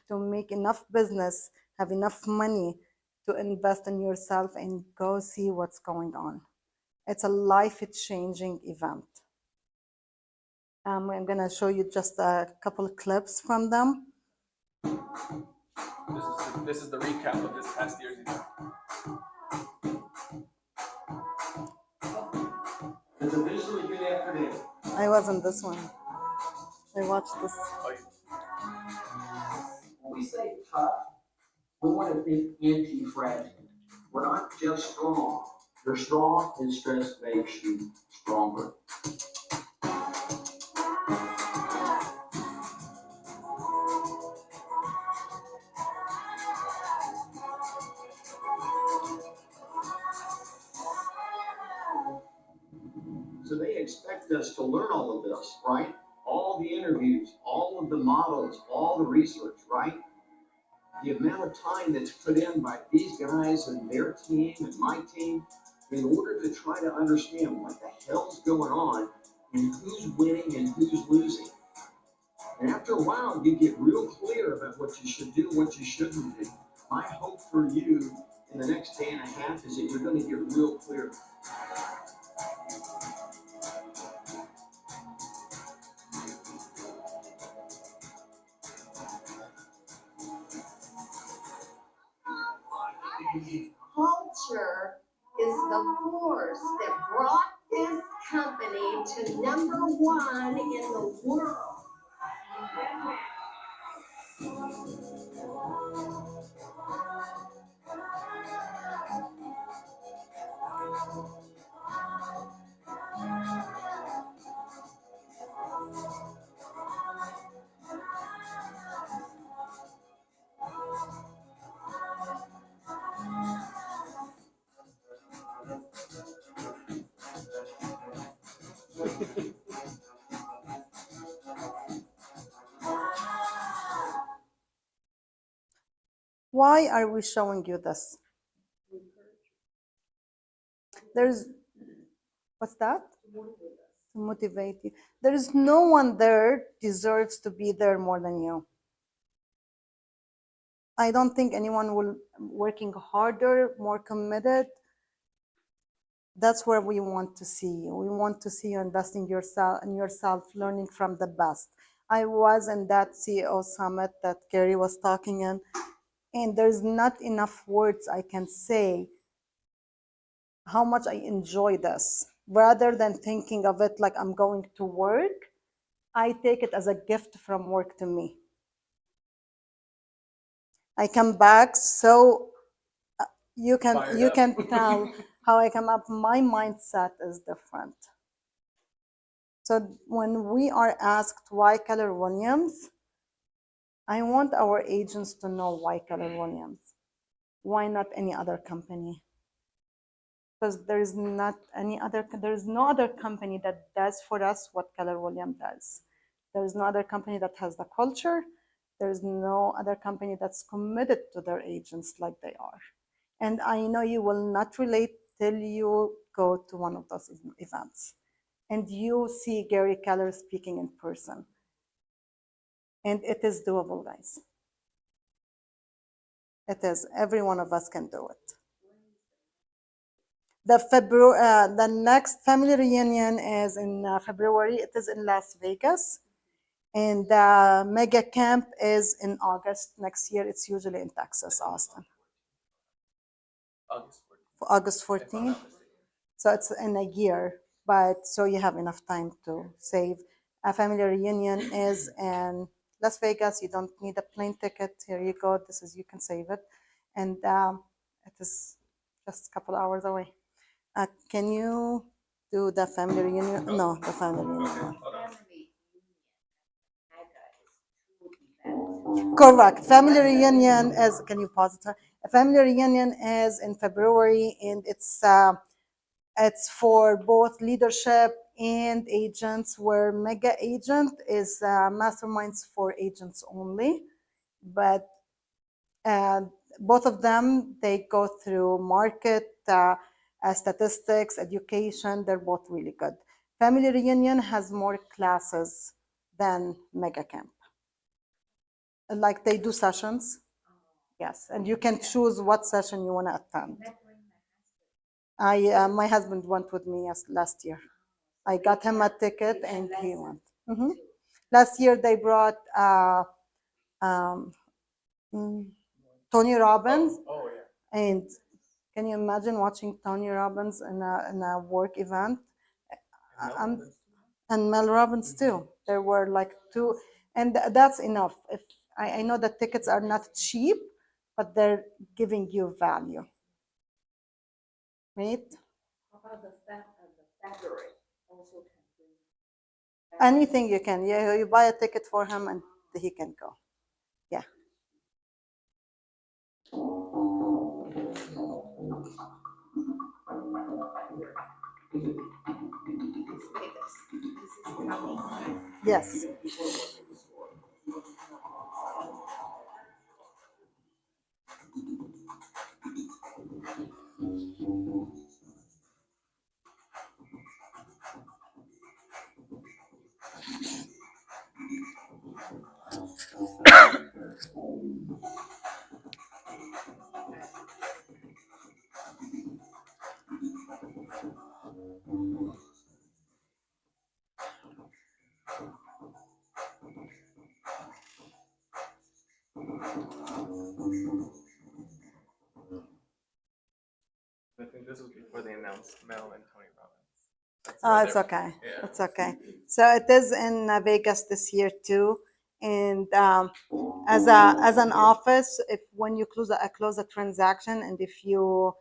S1: to make enough business, have enough money to invest in yourself and go see what's going on. It's a life changing event. I'm going to show you just a couple of clips from them.
S18: This is the recap of this past year's event.
S15: It's officially good afternoon.
S1: I was in this one. I watched this.
S15: When we say tough, we want to think anti-fragile. We're not just strong. You're strong, and stress makes you stronger. So they expect us to learn all of this, right? All the interviews, all of the models, all the research, right? The amount of time that's put in by these guys and their team and my team in order to try to understand what the hell's going on and who's winning and who's losing. And after a while, you get real clear about what you should do, what you shouldn't do. My hope for you in the next day and a half is that you're going to get real clear.
S2: Culture is the force that brought this company to number one in the world.
S1: Why are we showing you this? There's, what's that? To motivate you. There is no one there deserves to be there more than you. I don't think anyone will working harder, more committed. That's where we want to see you. We want to see you investing yourself in yourself, learning from the best. I was in that CEO summit that Gary was talking in, and there's not enough words I can say how much I enjoy this. Rather than thinking of it like I'm going to work, I take it as a gift from work to me. I come back so you can tell how I come up. My mindset is different. So when we are asked why Keller Williams, I want our agents to know why Keller Williams. Why not any other company? Because there's no other company that does for us what Keller Williams does. There's no other company that has the culture. There's no other company that's committed to their agents like they are. And I know you will not relate till you go to one of those events and you see Gary Keller speaking in person. And it is doable, guys. It is. Every one of us can do it. The next family reunion is in February. It is in Las Vegas. And the mega camp is in August next year. It's usually in Texas, Austin. August 14th. So it's in a year, but so you have enough time to save. A family reunion is in Las Vegas. You don't need a plane ticket. Here you go. This is, you can save it. And it is just a couple hours away. Can you do the family reunion? No, the family reunion. Correct. Family reunion is, can you pause it? A family reunion is in February, and it's for both leadership and agents, where mega agent is masterminds for agents only. But both of them, they go through market statistics, education, they're both really good. Family reunion has more classes than mega camp. Like they do sessions. Yes, and you can choose what session you want to attend. My husband went with me last year. I got him a ticket and he went. Mhm. Last year they brought um, mm, Tony Robbins.
S18: Oh, yeah.
S1: And can you imagine watching Tony Robbins in a work event? And Mel Robbins too. There were like two, and that's enough. If I know that tickets are not cheap, but they're giving you value, right? Anything you can. Yeah, you buy a ticket for him and he can go. Yeah. Yes.
S18: I think this was before they announced Mel and Tony Robbins.
S1: Oh, it's okay.
S18: Yeah.
S1: It's okay. So it is in Vegas this year too, and as an office, if when you close a transaction, and if you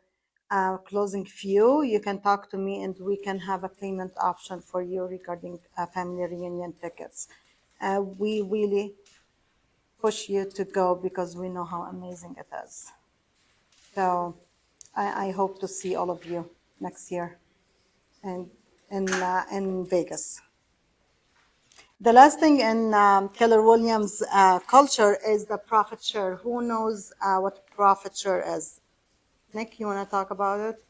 S1: closing few, you can talk to me, and we can have a payment option for you regarding family reunion tickets. We really push you to go because we know how amazing it is. So I hope to see all of you next year and in Vegas. The last thing in Keller Williams culture is the profit share. Who knows what profit share is? Nick, you want to talk about it?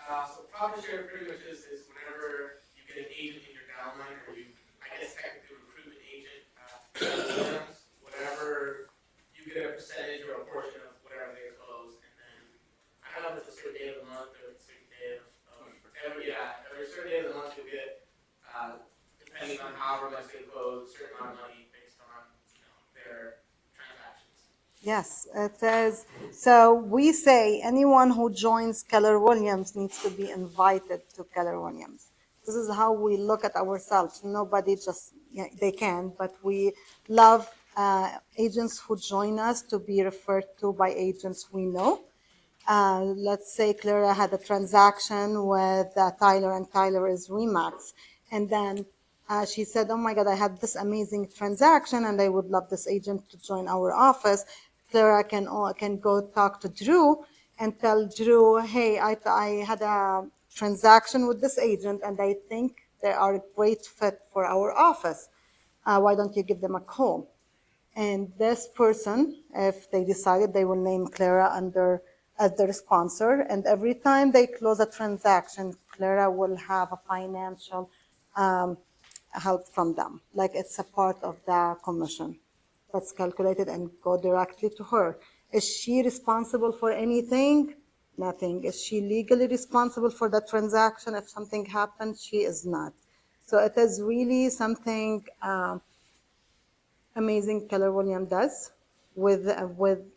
S11: So profit share pretty much is whenever you get an agent in your downline, or you, I guess technically recruit an agent to Keller Williams, whatever, you get a percentage or a portion of whatever they close, and then I don't know if it's a certain day of the month or it's a certain day every certain day of the month you'll get, depending on however much they close, a certain amount of money based on their transactions.
S1: Yes, it is. So we say anyone who joins Keller Williams needs to be invited to Keller Williams. This is how we look at ourselves. Nobody just, yeah, they can, but we love agents who join us to be referred to by agents we know. Let's say Clara had a transaction with Tyler, and Tyler is Remax. And then she said, oh my God, I had this amazing transaction and I would love this agent to join our office. Clara can go talk to Drew and tell Drew, hey, I had a transaction with this agent and I think they are a great fit for our office. Why don't you give them a call? And this person, if they decided, they will name Clara under as their sponsor. And every time they close a transaction, Clara will have a financial um, help from them. Like it's a part of the commission that's calculated and go directly to her. Is she responsible for anything? Nothing. Is she legally responsible for the transaction? If something happens, she is not. So it is really something amazing Keller Williams does with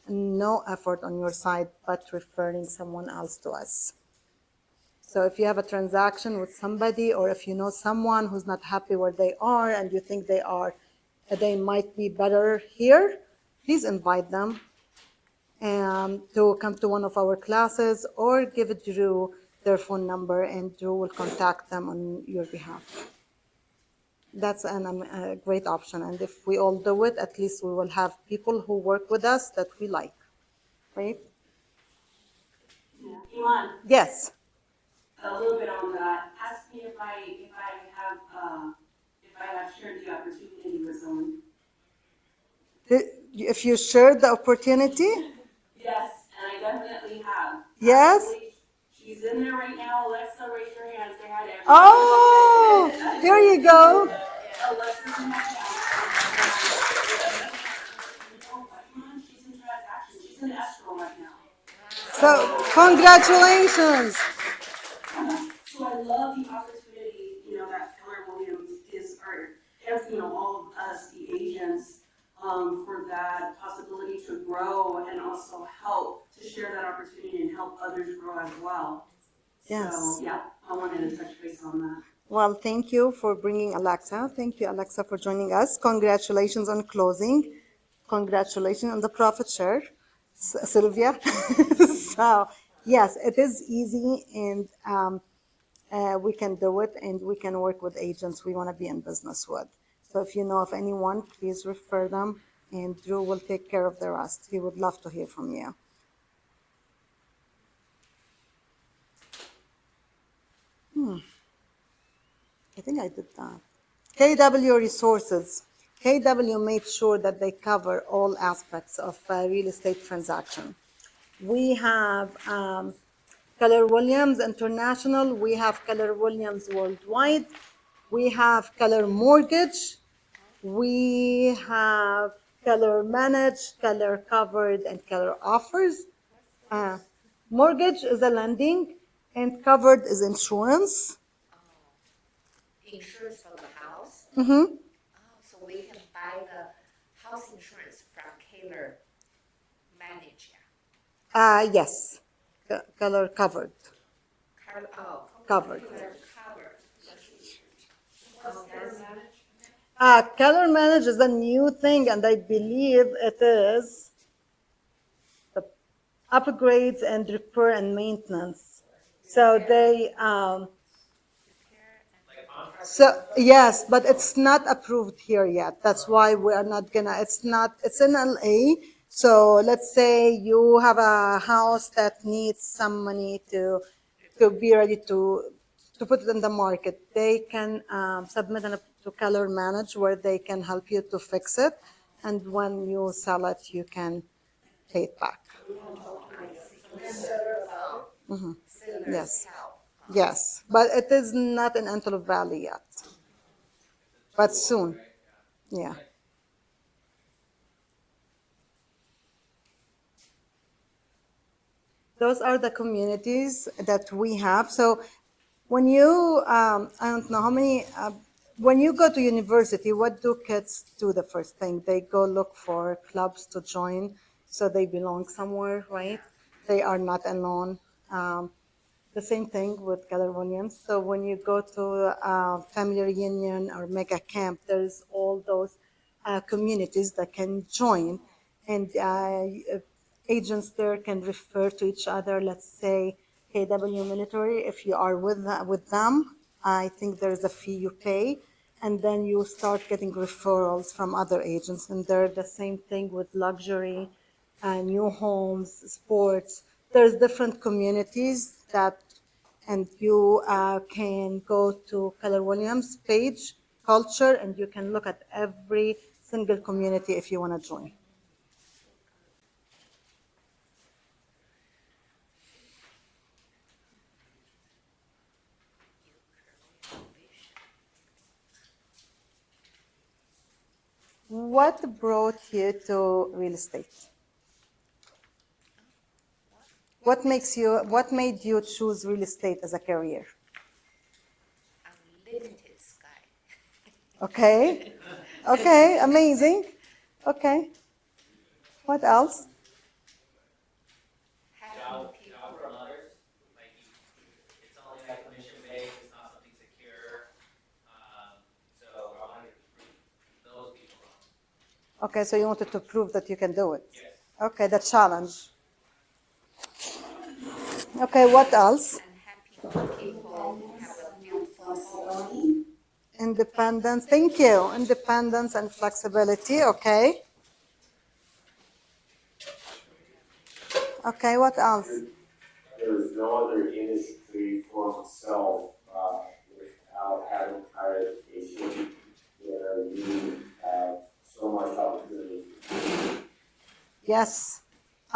S1: no effort on your side but referring someone else to us. So if you have a transaction with somebody, or if you know someone who's not happy where they are and you think they might be better here, please invite them to come to one of our classes, or give Drew their phone number and Drew will contact them on your behalf. That's a great option. And if we all do it, at least we will have people who work with us that we like, right?
S16: Eman,
S1: Yes.
S16: a little bit on that. Ask me if I have shared the opportunity with someone.
S1: If you share the opportunity?
S16: Yes, and I definitely have.
S1: Yes?
S16: Actually, she's in there right now. Alexa, raise your hands. They had everything.
S1: Oh, here you go.
S16: Alexa's in that house. She's in transactions. She's in escrow right now.
S1: So, congratulations.
S16: So I love the opportunity, that Keller Williams gives all of us, the agents, for that possibility to grow and also help to share that opportunity and help others grow as well.
S1: Yes.
S16: So, yeah, I wanted to touch base on that.
S1: Well, thank you for bringing Alexa. Thank you, Alexa, for joining us. Congratulations on closing. Congratulations on the profit share, Sylvia. So, yes, it is easy, and we can do it, and we can work with agents we want to be in business with. So if you know of anyone, please refer them, and Drew will take care of the rest. He would love to hear from you. I think I did that. KW Resources. KW made sure that they cover all aspects of real estate transaction. We have Keller Williams International. We have Keller Williams Worldwide. We have Keller Mortgage. We have Keller Managed, Keller Covered, and Keller Offers. Uh, Mortgage is a lending, and covered is insurance.
S2: Insurance for the house.
S1: Mm-hmm.
S2: So we can buy the house insurance from Keller Manager.
S1: Yes, Keller Covered. Covered.
S2: Keller covered. Oh, that's
S1: Keller Manage is a new thing, and I believe it is the upgrades and repair and maintenance. So they, so yes, but it's not approved here yet. That's why we are not gonna, it's in LA. So let's say you have a house that needs some money to be ready to put it in the market. They can submit it to Keller Manage where they can help you to fix it. And when you sell it, you can pay it back. Mhm. Yes. Yes, but it is not in Antelope Valley yet. But soon, yeah. Those are the communities that we have. So when you, I don't know how many, when you go to university, what do kids do the first thing? They go look for clubs to join so they belong somewhere, right? They are not alone. Um, the same thing with Keller Williams. So when you go to family reunion or mega camp, there's all those communities that can join, and agents there can refer to each other. Let's say KW Military, if you are with them, I think there's a fee you pay, and then you start getting referrals from other agents, and they're the same thing with luxury, new homes, sports. There's different communities that, and you can go to Keller Williams page, culture, and you can look at every single community if you want to join. What brought you to real estate? What made you choose real estate as a career?
S2: unlimited sky.
S1: Okay. Okay, amazing. Okay. What else?
S12: Job from others, like it's only like commission based, it's not something secure. So I wanted to prove those people wrong.
S1: Okay, so you wanted to prove that you can do it.
S12: Yes.
S1: Okay, the challenge. Okay, what else?
S2: And helping people have a beautiful home.
S1: Independence. Thank you. Independence and flexibility. Okay. Okay, what else?
S15: There is no other industry for myself without having higher education where you have so much opportunity.
S1: Yes,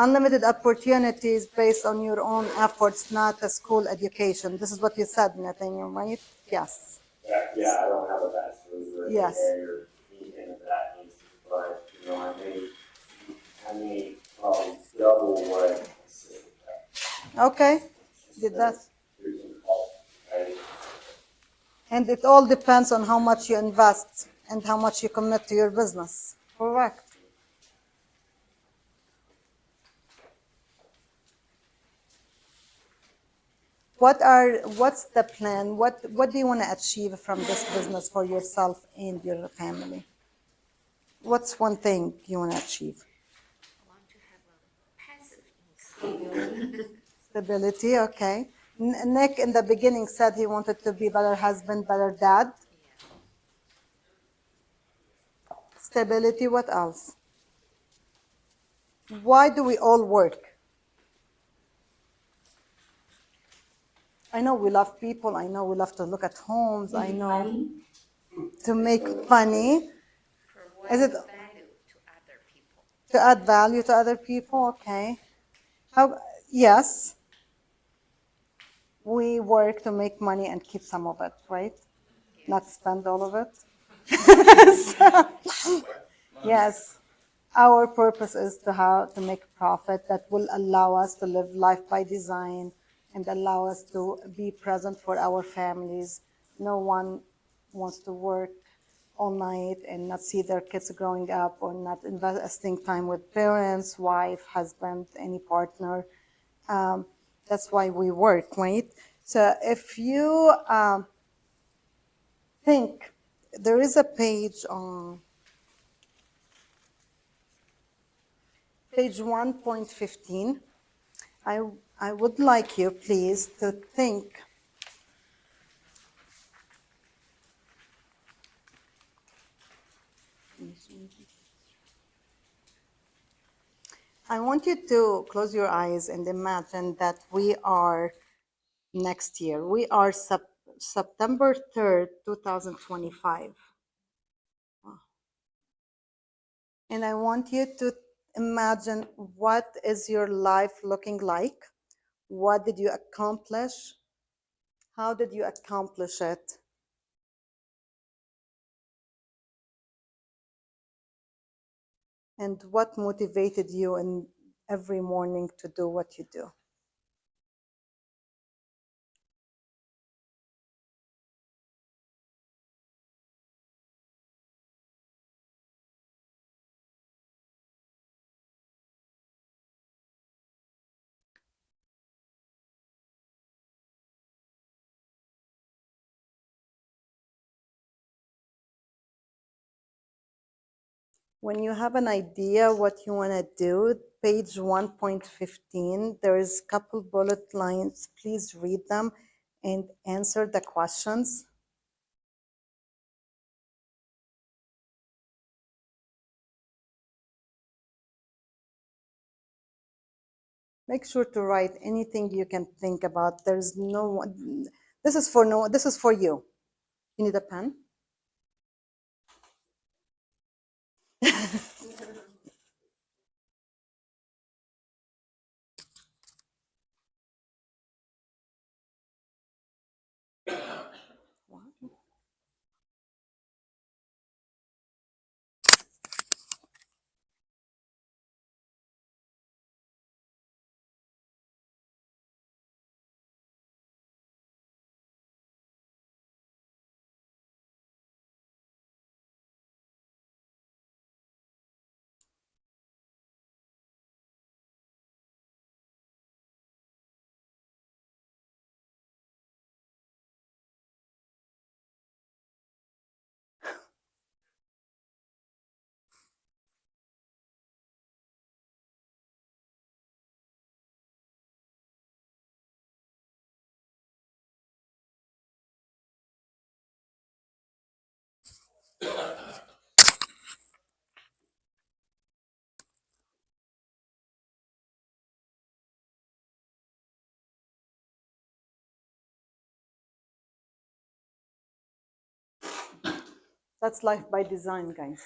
S1: Unlimited opportunities based on your own efforts, not a school education. This is what you said, Nathaniel, right? Yes.
S15: Yeah, I don't have a bachelor's or
S1: Yes.
S15: MBA or anything of that nature, but, you know, I made probably double what my sister got.
S1: Okay. Did that.
S15: Freaking college, right?
S1: And it all depends on how much you invest and how much you commit to your business. Correct. What's the plan? What do you want to achieve from this business for yourself and your family? What's one thing you want to achieve?
S2: I want to have a passive income.
S1: Stability, okay. Nick in the beginning said he wanted to be better husband, better dad. Stability, what else? Why do we all work? I know we love people. I know we love to look at homes. I know to make money. Is it
S2: Value to other people.
S1: to add value to other people? Okay. How? Yes. We work to make money and keep some of it, right? Not spend all of it. Yes. Our purpose is to make profit that will allow us to live life by design and allow us to be present for our families. No one wants to work all night and not see their kids growing up or not investing time with parents, wife, husband, any partner. Um, that's why we work, right? So if you think there is a page on page 1.15, I, I would like you, please, to think I want you to close your eyes and imagine that we are next year. We are September 3rd, 2025. And I want you to imagine what is your life looking like? What did you accomplish? How did you accomplish it? And what motivated you in every morning to do what you do? When you have an idea what you want to do, page 1.15, there is a couple bullet lines. Please read them and answer the questions. Make sure to write anything you can think about. There's no one. This is for no. This is for you. You need a pen? That's life by design, guys.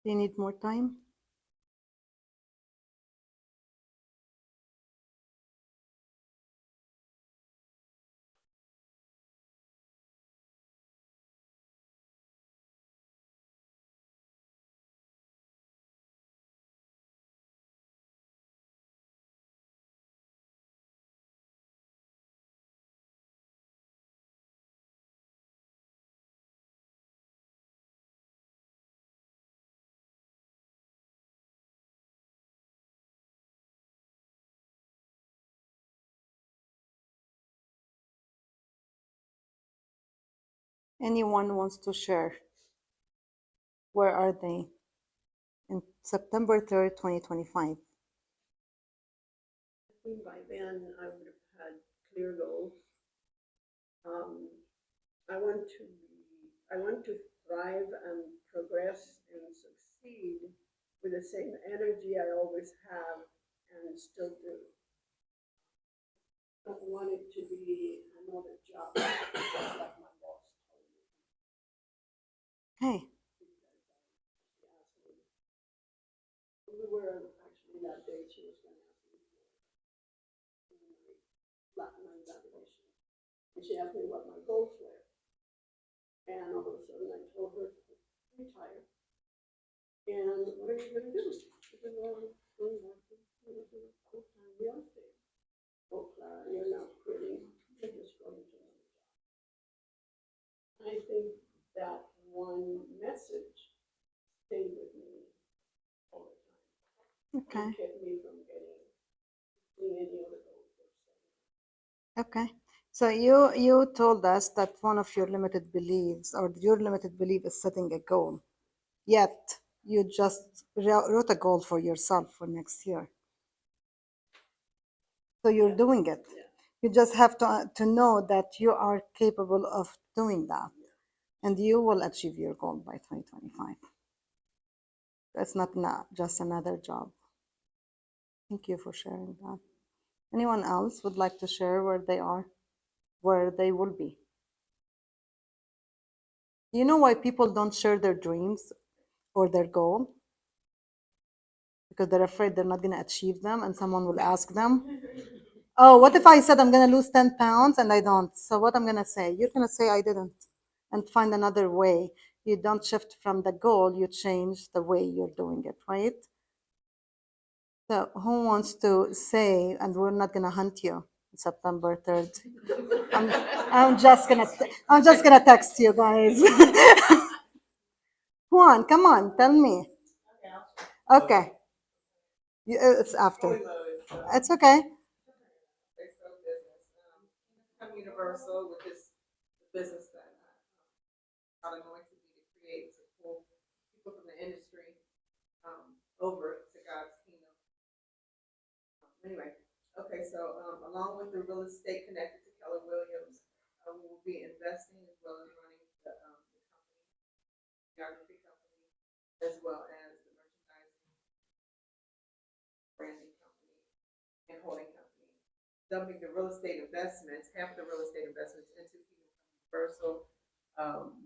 S1: Do you need more time? Anyone wants to share? Where are they? In September 3rd, 2025.
S3: I think by then I would have had clear goals. I want to thrive and progress and succeed with the same energy I always have and still do. I don't want it to be another job, just like my boss told me.
S1: Hey.
S3: She asked me. We were actually that day she was going to ask me for my evaluation. And she asked me what my goals were. And all of a sudden I told her to retire. And what are you going to do? She said, well, I'm going to do full-time real estate. Oh, Clara, you're not quitting. You're just going to another job. I think that one message stayed with me all the time.
S1: Okay.
S3: It kept me from getting any other goals or saying.
S1: Okay. So you told us that one of your limited beliefs or your limited belief is setting a goal. Yet you just wrote a goal for yourself for next year. So you're doing it. You just have to know that you are capable of doing that. And you will achieve your goal by 2025. That's not just another job. Thank you for sharing that. Anyone else would like to share where they are, where they will be? You know why people don't share their dreams or their goal? Because they're afraid they're not going to achieve them and someone will ask them, oh, what if I said I'm going to lose 10 pounds and I don't? So what I'm going to say? You're going to say I didn't and find another way. You don't shift from the goal, you change the way you're doing it, right? So who wants to say, and we're not going to hunt you September 3rd. I'm just gonna text you guys. Juan, come on, tell me. Okay. It's after. It's okay.
S6: I'm Universal, which is the business that God anointed me to create to pull people from the industry over to God's kingdom. Anyway, okay, so along with the real estate connected to Keller Williams, we will be investing as well as running the company, geography company, as well as the merchandising, branding company, and holding company. Dumping the real estate investments, half the real estate investments into Kingdom Universal.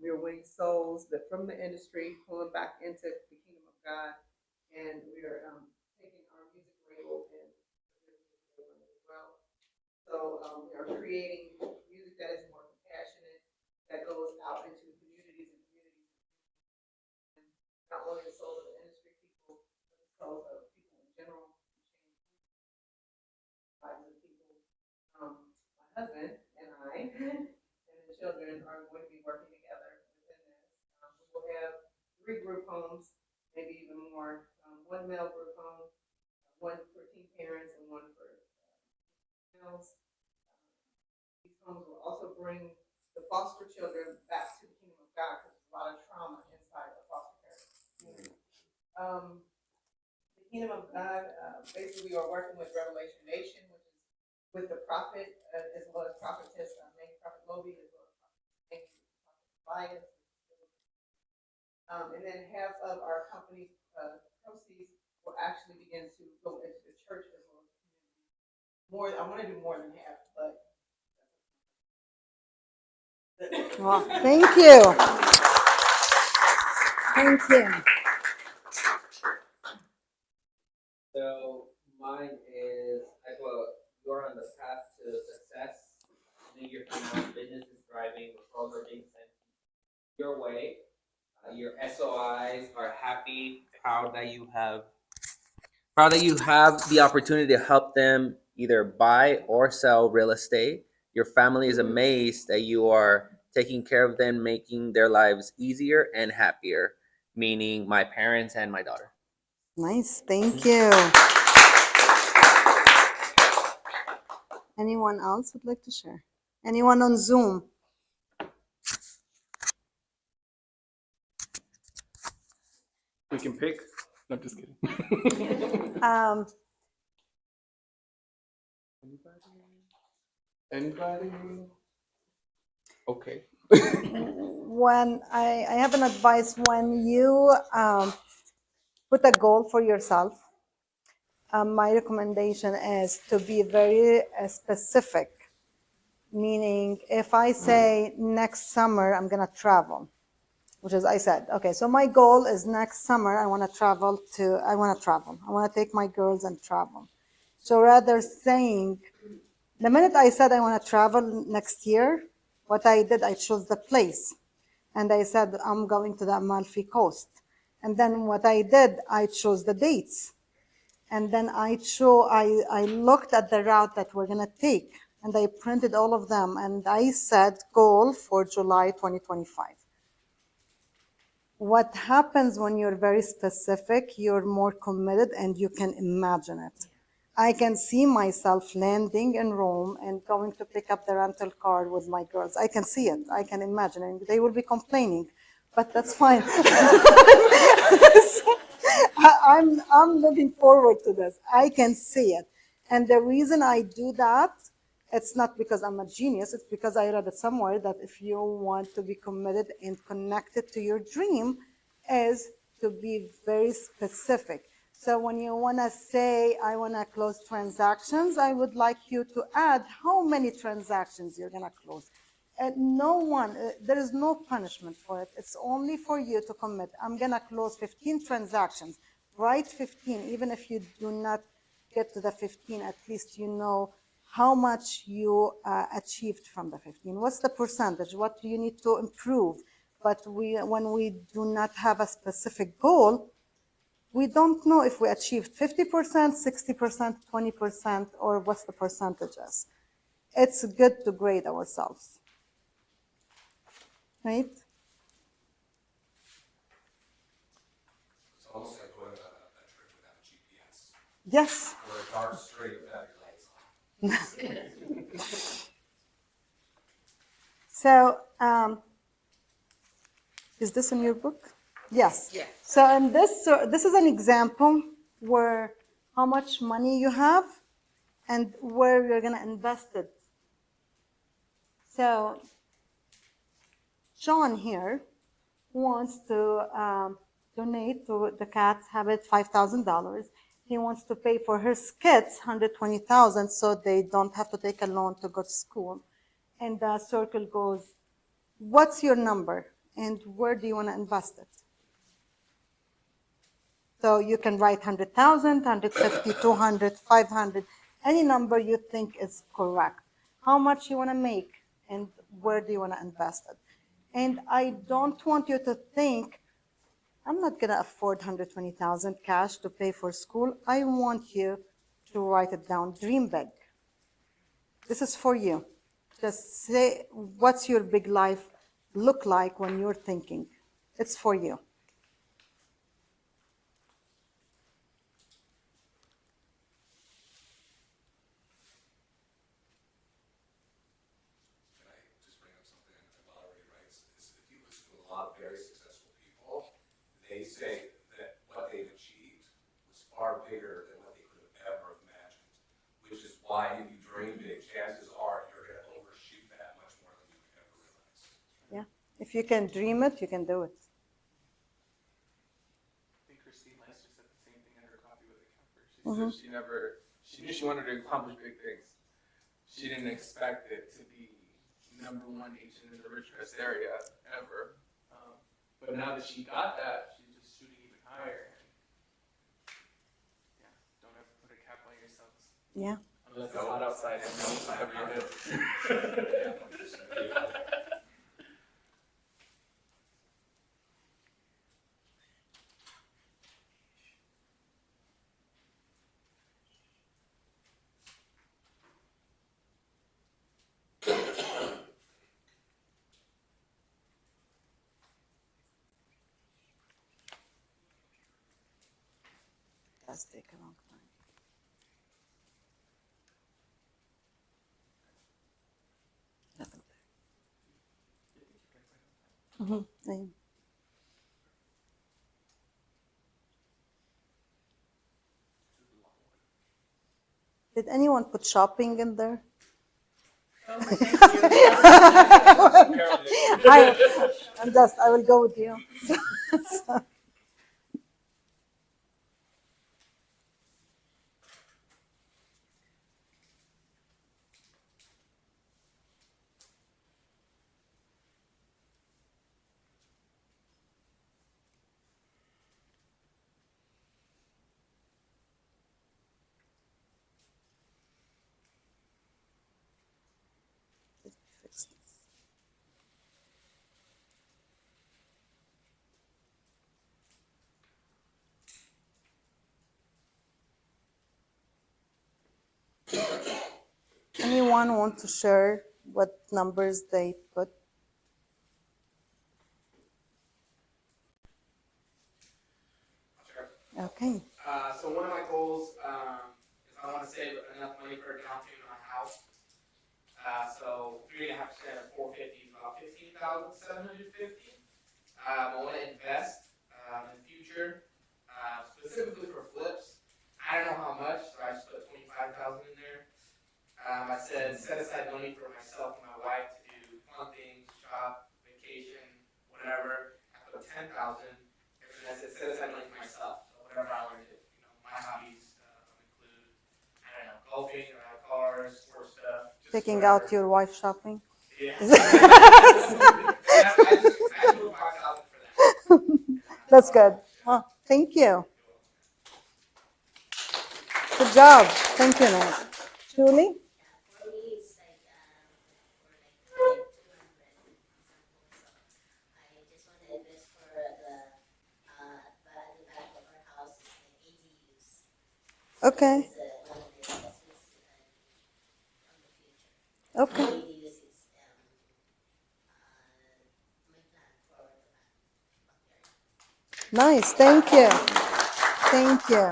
S6: We are winning souls that from the industry, pulling back into the kingdom of God, and we are taking our music label and as well. So we are creating music that is more compassionate, that goes out into communities and communities, and not only the souls of the industry people, but the souls of people in general. Lives of people. My husband and I and the children are going to be working together within this. We will have 3 group homes, maybe even more. One male group home, one for teen parents, and one for males. These homes will also bring the foster children back to the kingdom of God because there's a lot of trauma inside of foster parents. The kingdom of God, basically, we are working with Revelation Nation, which is with the prophet as well as prophetess, Prophet Lobi, as well as Prophet Elias. And then half of our company's proceeds will actually begin to go into the church as well as the community. More, I want to do more than half, but.
S1: Well, thank you. Thank you.
S12: your business is thriving, referrals are being sent your way. Your SOIs are happy, proud that you have the opportunity to help them either buy or sell real estate. Your family is amazed that you are taking care of them, making their lives easier and happier, meaning my parents and my daughter.
S1: Nice, thank you. Anyone else would like to share? Anyone on Zoom?
S18: We can pick. No, I'm just kidding.
S1: Um,
S18: Anybody? Okay.
S1: when I have an advice when you put a goal for yourself, my recommendation is to be very specific. Meaning, if I say next summer I'm gonna travel, which is I said, okay, so my goal is next summer I want to travel. I want to take my girls and travel. So rather saying, the minute I said I want to travel next year, what I did, I chose the place. And I said, I'm going to the Amalfi Coast. And then what I did, I chose the dates. And then I looked at the route that we're going to take. And I printed all of them. And I said, goal for July 2025. What happens when you're very specific, you're more committed and you can imagine it. I can see myself landing in Rome and going to pick up the rental car with my girls. I can see it. I can imagine it. They will be complaining, but that's fine. I'm looking forward to this. I can see it. And the reason I do that, it's not because I'm a genius, it's because I read it somewhere that if you want to be committed and connected to your dream, is to be very specific. So when you want to say, I want to close transactions, I would like you to add how many transactions you're going to close. There is no punishment for it. It's only for you to commit. I'm going to close 15 transactions. Write 15, even if you do not get to the 15, at least you know how much you achieved from the 15. What's the percentage? What do you need to improve? But when we do not have a specific goal, we don't know if we achieved 50%, 60%, 20%, or what's the percentages. It's good to grade ourselves, right?
S14: It's almost like going on a trip without GPS.
S1: Yes.
S14: Or a dark street without your lights on.
S1: So, is this in your book? Yes.
S2: Yes.
S1: So in this is an example where how much money you have and where you're going to invest it. So John here wants to donate to the Cats Habit $5,000. He wants to pay for his kids $120,000 so they don't have to take a loan to go to school. And the circle goes, what's your number and where do you want to invest it? So you can write 100,000, 150, 200, 500, any number you think is correct. How much you want to make and where do you want to invest it? And I don't want you to think, I'm not going to afford 120,000 cash to pay for school. I want you to write it down. Dream big. This is for you. Just say, what's your big life look like when you're thinking? It's for you.
S14: Can I just bring up something that Valerie writes? Is if you listen to a lot of very successful people, they say that what they've achieved was far bigger than what they could have ever imagined. Which is why if you dream big, chances are you're going to overshoot that much more than you could ever realize.
S1: Yeah. If you can dream it, you can do it.
S18: I think Christine Lester said the same thing at her coffee with a camper. She said she knew she wanted to accomplish big things. She didn't expect it to be number one agent in the Ridgecrest area ever. But now that she got that, she's just shooting even higher. And yeah, don't ever put a cap on yourselves.
S1: Yeah.
S18: Unless it's hot outside and you cover your head.
S1: Does take a long time. Yeah. Did anyone put shopping in there? I will go with you. Anyone want to share what numbers they put? Okay.
S11: So one of my goals is I want to save enough money for a down payment on a house. So 3.5% of 450 is about 15,750. I want to invest in the future, specifically for flips. I don't know how much, so I just put 25,000 in there. I said set aside money for myself and my wife to do fun things, shop, vacation, whatever. I put 10,000, and then I said set aside money for myself. So whatever I want to do, my hobbies include I don't know golfing, cars, sports stuff.
S1: Taking out your wife shopping?
S11: Yeah. I just put 5,000 for that.
S1: That's good. Well, thank you. Good job. Thank you, Nat. Julie?
S10: For me, it's like, for like 200, for example. So I just want to invest for the back of our house is like ADUs.
S1: Okay.
S10: It's one of the investments on the future.
S1: Okay.
S10: ADUs is my plan for the backyard.
S1: Nice. Thank you. Thank you.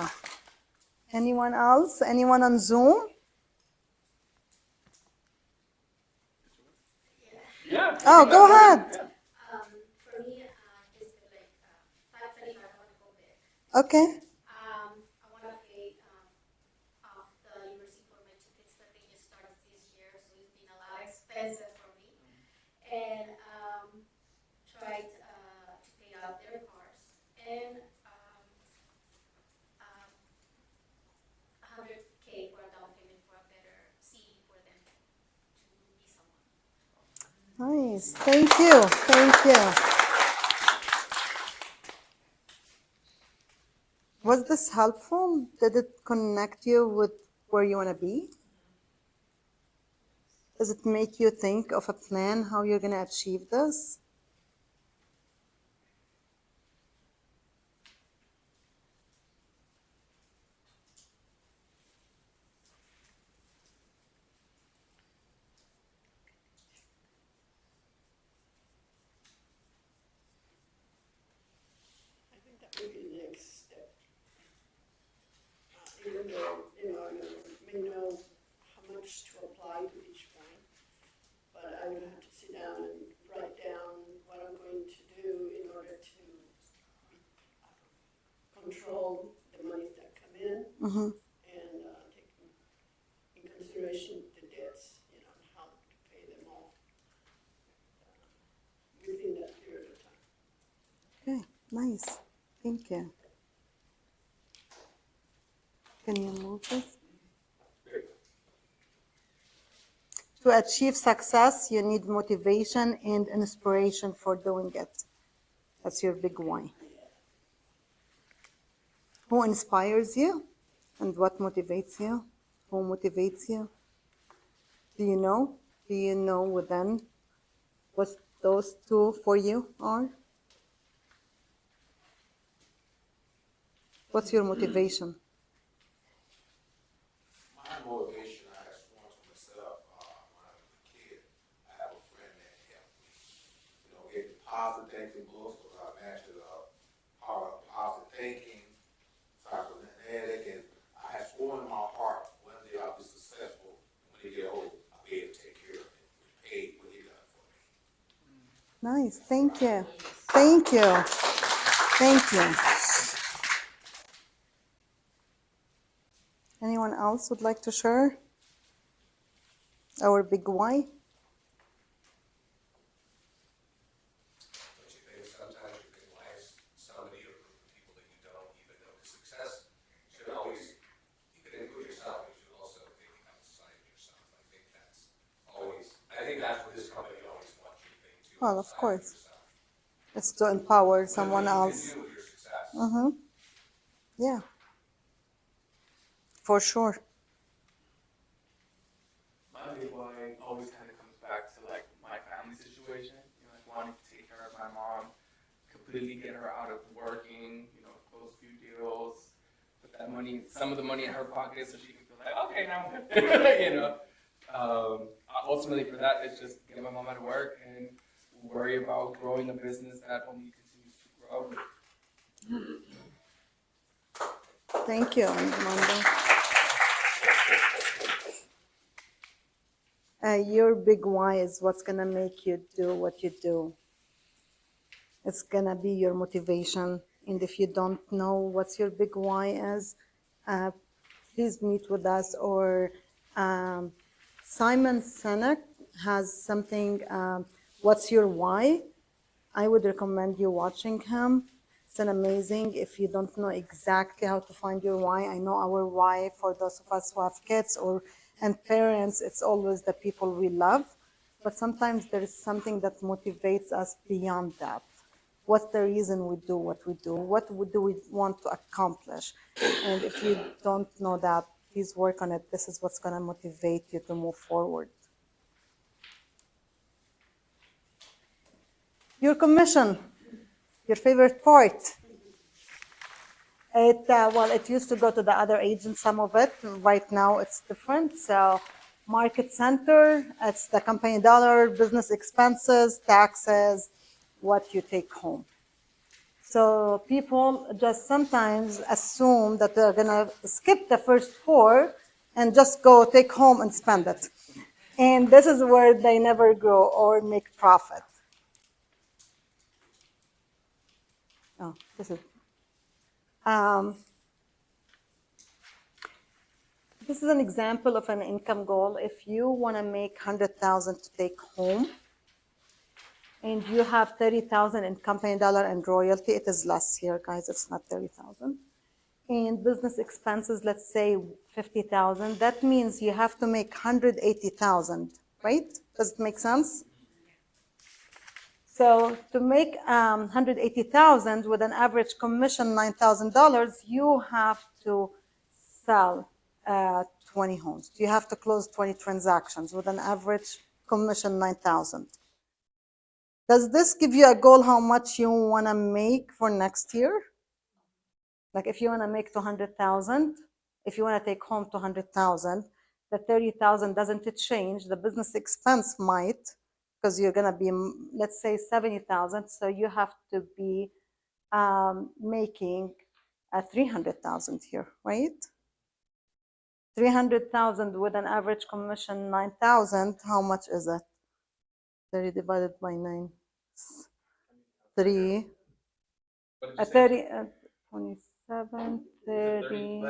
S1: Anyone else? Anyone on Zoom?
S8: Yeah.
S1: Oh, go ahead.
S8: For me, just like 525, I want to go big.
S1: Okay.
S8: I want to pay off the university for my two kids that they just started this year, so it's been a lot expensive for me. And try to pay out their cars and 100K for a down payment for a better seat for them to be someone.
S1: Nice. Thank you. Thank you. Was this helpful? Did it connect you with where you want to be? Does it make you think of a plan how you're going to achieve this?
S3: I think that would be the next step. Even though, I may know how much to apply to each one, but I would have to sit down and write down what I'm going to do in order to control the monies that come in
S1: Mm-hmm.
S3: and take in consideration the debts, how to pay them off within that period of time.
S1: Okay, nice. Thank you. Can you move this? To achieve success, you need motivation and inspiration for doing it. That's your big why. Who inspires you and what motivates you? Who motivates you? Do you know? Do you know within what those two for you are? What's your motivation?
S14: My motivation I had sworn to myself when I was a kid. I have a friend that helped me, get the positive thinking books because I mastered power of positive thinking, cybernetic, and I had sworn in my heart one day I'll be successful. When I get old, I'll be able to take care of it, repay what he done for me.
S1: Nice. Thank you. Thank you. Thank you. Anyone else would like to share our big why?
S14: Don't you think sometimes you can last somebody or a group of people that you don't even know? Because success should always, you can include yourself, but you should also think outside of yourself. I think that's what this company always wants you to think too,
S1: Well, of
S14: outside of
S1: course.
S14: yourself.
S1: It's to empower
S14: What
S1: someone
S14: you can
S1: else.
S14: do with your success.
S1: Mm-hmm. Yeah, for sure.
S18: My big why always kind of comes back to like my family situation, like wanting to take care of my mom, completely get her out of working, close a few deals, put that money, some of the money in her pocket so she can feel like, okay, now I'm good, Ultimately for that, it's just get my mom out of work and worry about growing a business that only continues to grow.
S1: Thank you, Amanda. Your big why is what's gonna make you do what you do. It's gonna be your motivation. And if you don't know what's your big why is, uh, please meet with us. Or Simon Sinek has something, what's your why? I would recommend you watching him. It's an amazing. If you don't know exactly how to find your why, I know our why for those of us who have kids and parents, it's always the people we love. But sometimes there is something that motivates us beyond that. What's the reason we do what we do? What do we want to accomplish? And if you don't know that, please work on it. This is what's going to motivate you to move forward. Your commission, your favorite part. It used to go to the other agents, some of it. Right now, it's different. So, market center, it's the company dollar, business expenses, taxes, what you take home. So, people just sometimes assume that they're going to skip the first four and just go take home and spend it. And this is where they never grow or make profit. Oh, this is. This is an example of an income goal. If you want to make 100,000 to take home, and you have 30,000 in company dollar and royalty, it is less here, guys. It's not 30,000. And business expenses, let's say 50,000. That means you have to make 180,000, right? Does it make sense? So to make 180,000 with an average commission $9,000, you have to sell 20 homes. You have to close 20 transactions with an average commission 9,000. Does this give you a goal how much you want to make for next year? Like if you want to make 200,000, if you want to take home 200,000, the 30,000 doesn't it change? The business expense might, because you're going to be, let's say 70,000. So you have to be making 300,000 here, right? 300,000 with an average commission 9,000. How much is it? 30 divided by 9. 3. 30, 27, 30.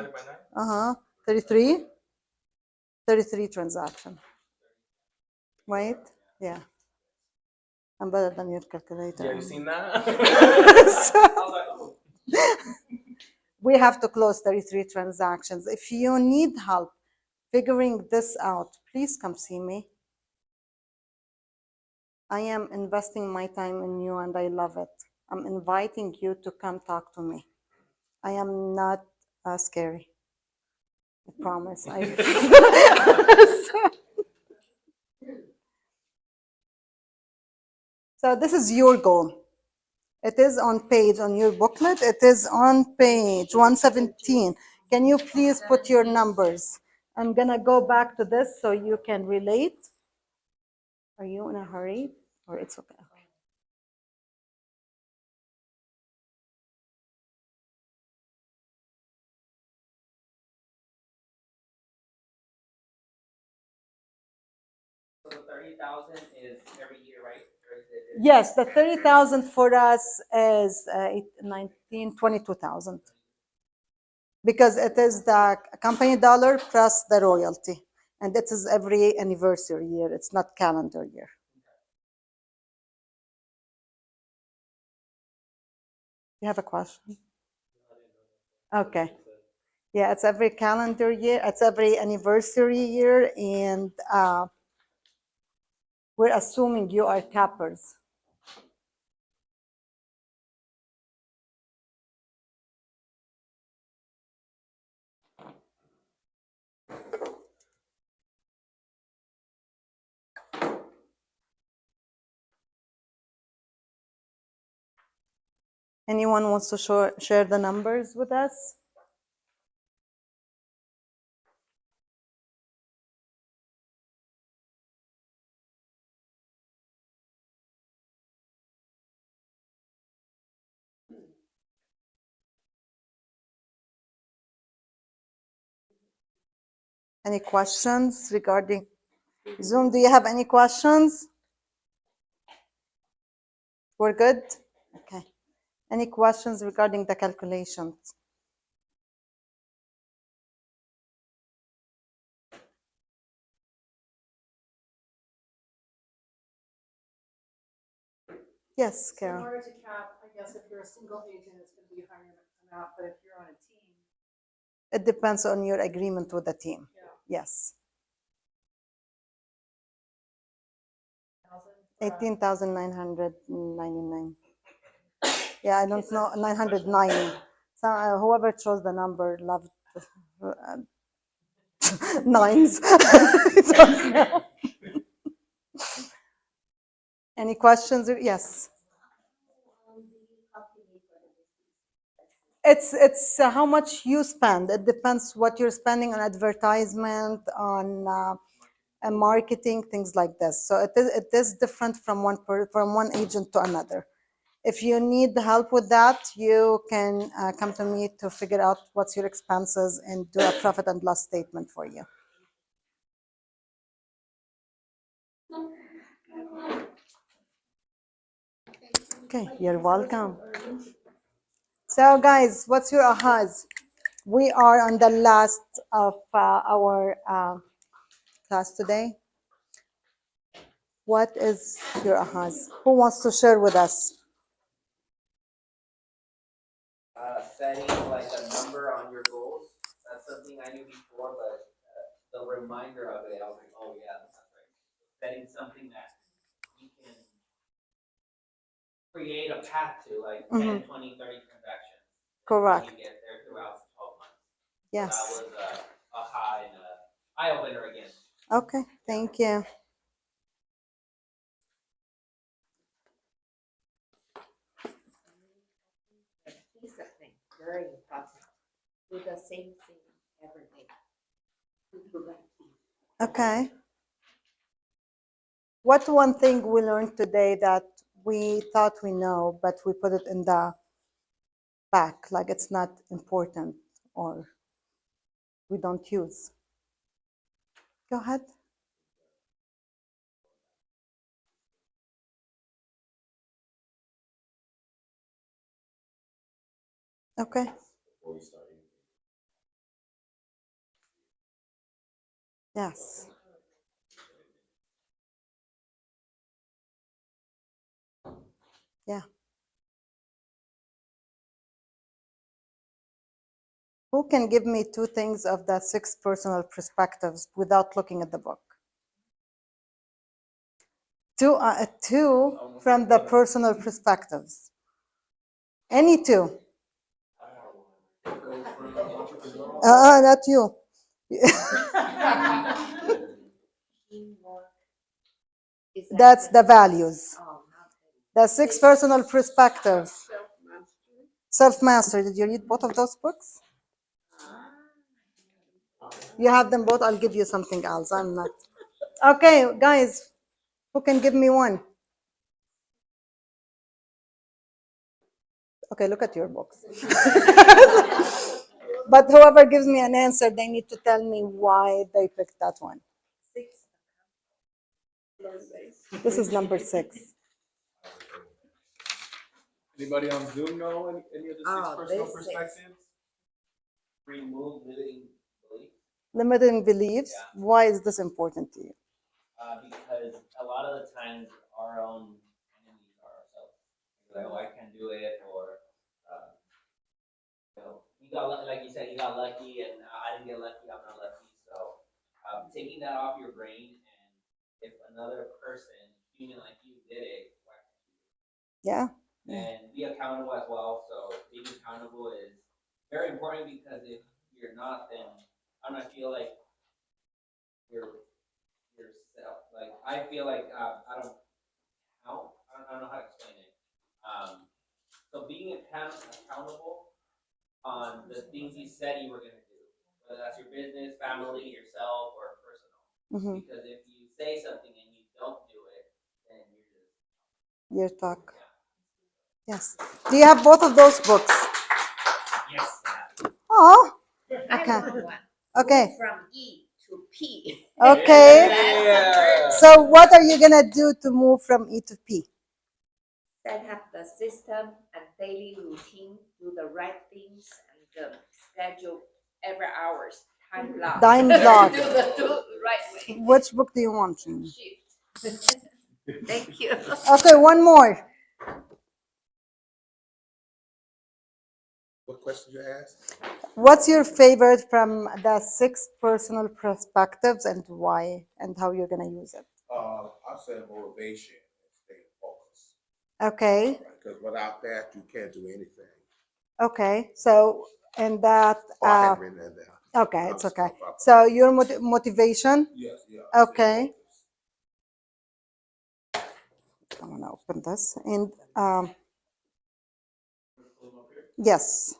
S1: Uh-huh. 33. 33 transaction. Right? Yeah. I'm better than your calculator.
S18: Yeah, you seen that?
S1: So,
S18: I was like, oh.
S1: we have to close 33 transactions. If you need help figuring this out, please come see me. I am investing my time in you and I love it. I'm inviting you to come talk to me. I am not scary. I promise. So this is your goal. It is on your booklet. It is on page 117. Can you please put your numbers? I'm gonna go back to this so you can relate. Are you in a hurry or it's okay?
S12: So the 30,000 is every year, right? Or is it?
S1: Yes, the 30,000 for us is 19, 22,000 because it is the company dollar plus the royalty. And it is every anniversary year. It's not calendar year. You have a question? Okay. Yeah, it's every calendar year. It's every anniversary year. And we're assuming you are cappers. Anyone wants to share the numbers with us? Any questions regarding Zoom? Do you have any questions? We're good? Okay. Any questions regarding the calculations? Yes,
S5: So in
S1: Karen.
S5: order to cap, I guess if you're a single agent, it's gonna be a higher amount, but if you're on a team.
S1: It depends on your agreement with the team.
S5: Yeah.
S1: Yes. 18,999. Yeah, I don't know, 990. So whoever chose the number loved nines. I don't know. Any questions? Yes. It's how much you spend. It depends what you're spending on advertisement, on marketing, things like this. So it is different from one agent to another. If you need help with that, you can come to me to figure out what's your expenses and do a profit and loss statement for you. Okay, you're welcome. So guys, what's your ahas? We are on the last of our class today. What is your ahas? Who wants to share with us?
S12: Setting like a number on your goals. That's something I knew before, but the reminder of it, I was like, oh yeah, that's right. Setting something that you can create a path to, like 10, 20, 30 transactions.
S1: Correct.
S12: And you get there throughout the 12 months.
S1: Yes.
S12: So that was a high and a eye opener again.
S1: Okay, thank you.
S2: Discipline, very important. Do the same thing every day.
S1: Okay. What one thing we learned today that we thought we know, but we put it in the back, like it's not important or we don't use? Go ahead. Okay. Yes. Yeah. Who can give me two things of the 6 personal perspectives without looking at the book? Two from the personal perspectives. Any two. Not you.
S2: Teamwork. Is that
S1: That's the values.
S2: Oh,
S1: The 6 personal perspectives.
S3: Self-mastery.
S1: Self-mastery. Did you read both of those books? You have them both. I'll give you something else. I'm not. Okay, guys, who can give me one? Okay, look at your books. But whoever gives me an answer, they need to tell me why they picked that one. This is number 6.
S14: Anybody on Zoom know any of the 6
S2: Oh,
S14: personal
S2: this six.
S14: perspectives?
S12: Remove limiting beliefs.
S1: Limiting beliefs.
S12: Yeah.
S1: Why is this important to you?
S12: Because a lot of the times our own enemies are ourselves. Like, oh, I can't do it, or you got like you said, you got lucky, and I didn't get lucky. I'm not lucky. So taking that off your brain, and if another person, human like you, did it, why can't you?
S1: Yeah.
S12: And be accountable as well. So being accountable is very important, because if you're not, then I feel like you're yourself. Like I feel like I don't count. I don't know how to explain it. So being accountable on the things you said you were going to do, whether that's your business, family, yourself, or personal.
S1: Mm-hmm.
S12: Because if you say something and you don't do it, then you're just
S1: Your talk. Yes. Do you have both of those books?
S2: Yes.
S1: Oh.
S2: I
S1: Okay.
S2: want one.
S1: Okay.
S2: Move from E to P.
S1: Okay.
S2: That's
S1: So what are you gonna do to move from E to P?
S2: set up the system and daily routine, do the right things, and schedule every hours, time block.
S1: Time block.
S2: do the right way.
S1: Which book do you want? Jeannie?
S2: Shift. Thank you.
S1: Okay, one more.
S14: What question you asked?
S1: What's your favorite from the 6 personal perspectives, and why, and how you're gonna use it?
S14: I said motivation and stay focused.
S1: Okay.
S14: Because without that, you can't do anything.
S1: Okay. So, and that.
S14: I hadn't written that down.
S1: Okay, it's okay. So your motivation.
S14: Yes, yeah.
S1: Okay. I'm gonna open this and yes,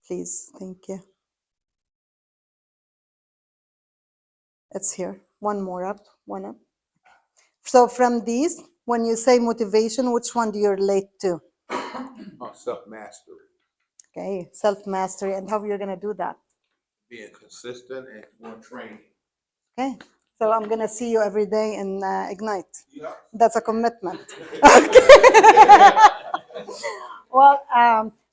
S1: please, thank you. It's here. One more up, one up. So from these, when you say motivation, which one do you relate to?
S14: Self-mastery.
S1: Okay, self-mastery, and how you're gonna do that?
S14: Being consistent and doing training.
S1: Okay, so I'm gonna see you every day in Ignite.
S14: Yeah.
S1: That's a commitment. Well,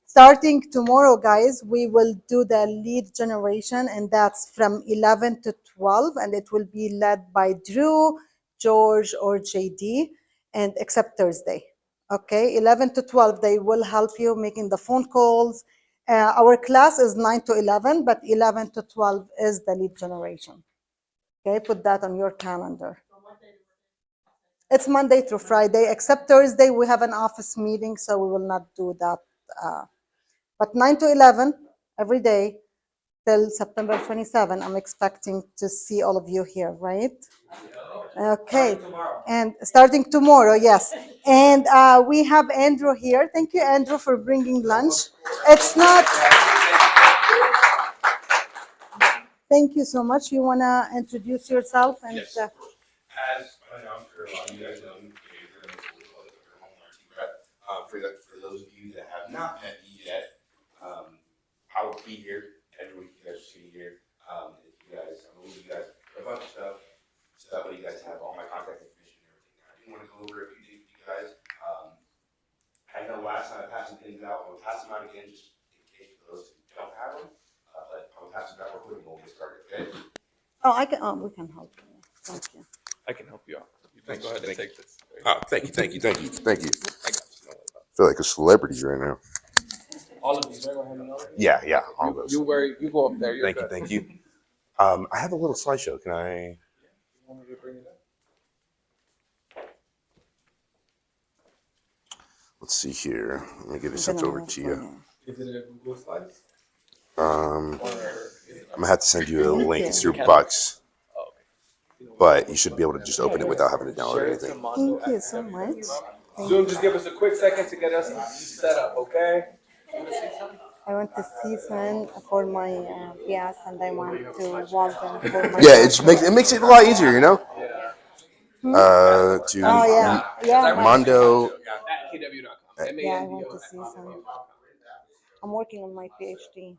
S1: starting tomorrow, guys, we will do the lead generation, and that's from 11 to 12, and it will be led by Drew, George, or JD, and except Thursday. Okay, 11 to 12, they will help you making the phone calls. Our class is 9 to 11, but 11 to 12 is the lead generation. Okay, put that on your calendar. It's Monday through Friday, except Thursday we have an office meeting, so we will not do that. But 9 to 11 every day till September 27, I'm expecting to see all of you here, right? Okay, and starting tomorrow, yes. And we have Andrew here. Thank you, Andrew, for bringing lunch. It's not. Thank you so much. You want to introduce yourself? And
S14: Yes. As I'm sure a lot of you guys know, you're in this school called the Homeland Prep. For those of you that have not met me yet, I will be here every week. You guys will see me here. If you guys, I'm gonna leave you guys a bunch of stuff, so that way you guys have all my contact information and everything. I do want to go over a few things with you guys. I know last time I passed some things out. I'll pass them out again just in case for those who don't have them. But I'll pass them out real quick and we'll get started. Okay?
S1: oh, I can. Oh, we can help you. Thank you.
S14: I can help you out. You just go ahead and take this. Oh, thank you. I got you. I feel like a celebrity right now.
S12: all of these, right? We'll hand it over?
S14: Yeah, all those.
S12: You go up there.
S14: Thank you. I have a little slideshow. Can I?
S12: You want me to bring it up?
S14: Let's see here. Let me get it
S1: I'm
S14: sent
S1: gonna
S14: over
S1: move
S14: to
S1: for
S14: you.
S11: Is it a Google Slides?
S14: I'm
S11: Or is it
S14: gonna have to send you a
S1: Thank
S14: link.
S1: you.
S14: It's through Bucks,
S11: Oh, okay.
S14: but you should be able to just open it without having to download anything.
S1: Thank you so much. Thank
S11: Zoom,
S1: you.
S11: just give us a quick second to get us set up, okay?
S1: I want to season for my PS, and I want to Walden for my
S14: Yeah, it makes it a lot easier, you know. To
S1: Oh yeah, yeah.
S14: Mondo.
S11: At KW.com.
S1: Yeah, I want to season. I'm working on my PhD.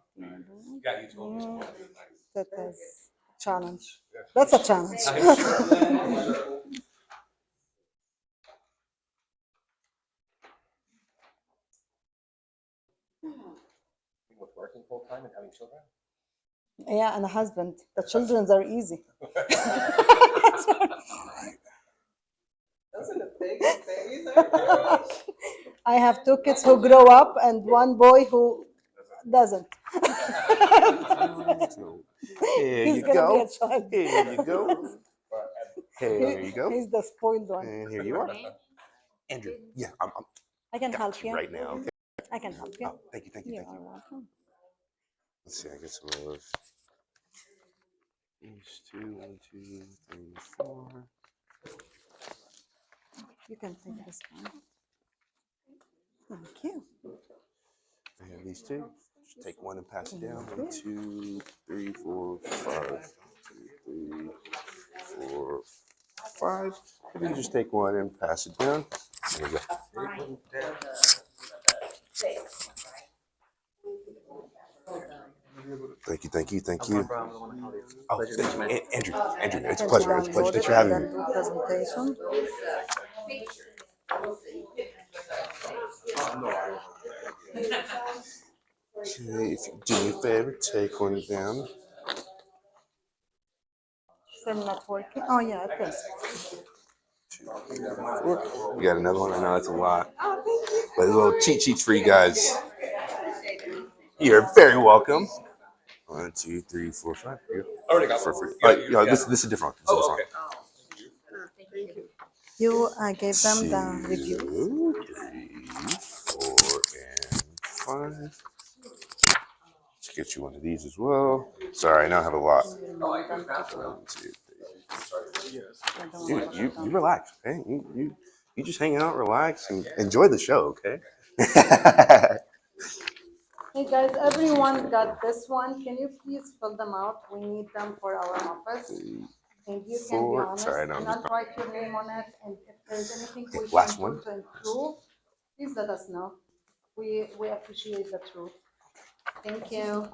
S1: That is a challenge. That's a challenge.
S14: With working full time and having children.
S1: Yeah, and a husband. The children's are easy.
S6: Those are the biggest babies I
S1: I have two kids who grow up and one boy who doesn't.
S14: Here
S1: He's
S14: you
S1: gonna be
S14: go.
S1: a child.
S14: Here you go. Here you go.
S1: He's the spoiled one.
S14: And here you are. Andrew. Yeah, I'm
S1: I can
S14: got
S1: help
S14: you
S1: you.
S14: right now. Okay.
S1: I can help you.
S14: Oh, thank you, thank you,
S1: You
S14: thank you.
S1: are welcome.
S14: Let's see, I get some of these 2, 1, 2, 3, 4.
S1: You can take this one. Thank you.
S14: I have these 2. Just take one and pass it down. 1, 2, 3, 4, 5. 2, 3, 4, 5. If you can just take one and pass it down. There you go. Thank you, thank you, thank you. Oh, thank you, Andrew. Andrew, it's a pleasure. It's a pleasure. Thanks for having me.
S1: Presentation.
S14: Okay, if you do me a favor, take one down.
S1: Still not working. Oh yeah, it is.
S14: 2, 3, 4. You got another one? I know that's a lot. But a little cheat sheets for you guys. You're very welcome. 1, 2, 3, 4, 5.
S11: Already got
S14: For
S11: one.
S14: free. Oh, yeah, this is a different one.
S11: Oh, okay.
S1: You gave them the review.
S14: 2, 3, 4, and 5. Let's get you one of these as well. Sorry, I now have a lot. 1, 2, 3. Dude, you relax, okay? You just hang out, relax, and enjoy the show, okay?
S1: Hey guys, everyone got this one. Can you please fill them out? We need them for our office. And you can be
S14: 4.
S1: honest,
S14: Sorry, no,
S1: and
S14: I'm just
S1: I'll write your name on it. And if there's anything we can
S14: last
S1: do
S14: one.
S1: to improve, please let us know. We appreciate the truth. Thank you.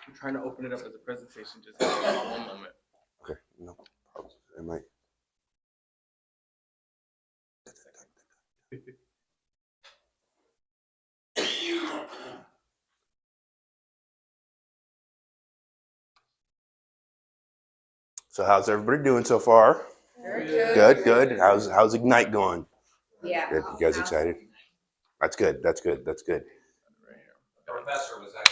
S11: I'm trying to open it up as a presentation. Just one moment.
S14: Okay, no problem. I might. So how's everybody doing so far?
S2: Very
S14: Good, good. How's Ignite going?
S2: Yeah.
S14: Good. You guys excited? That's good. That's good. That's good.
S12: The professor was excellent.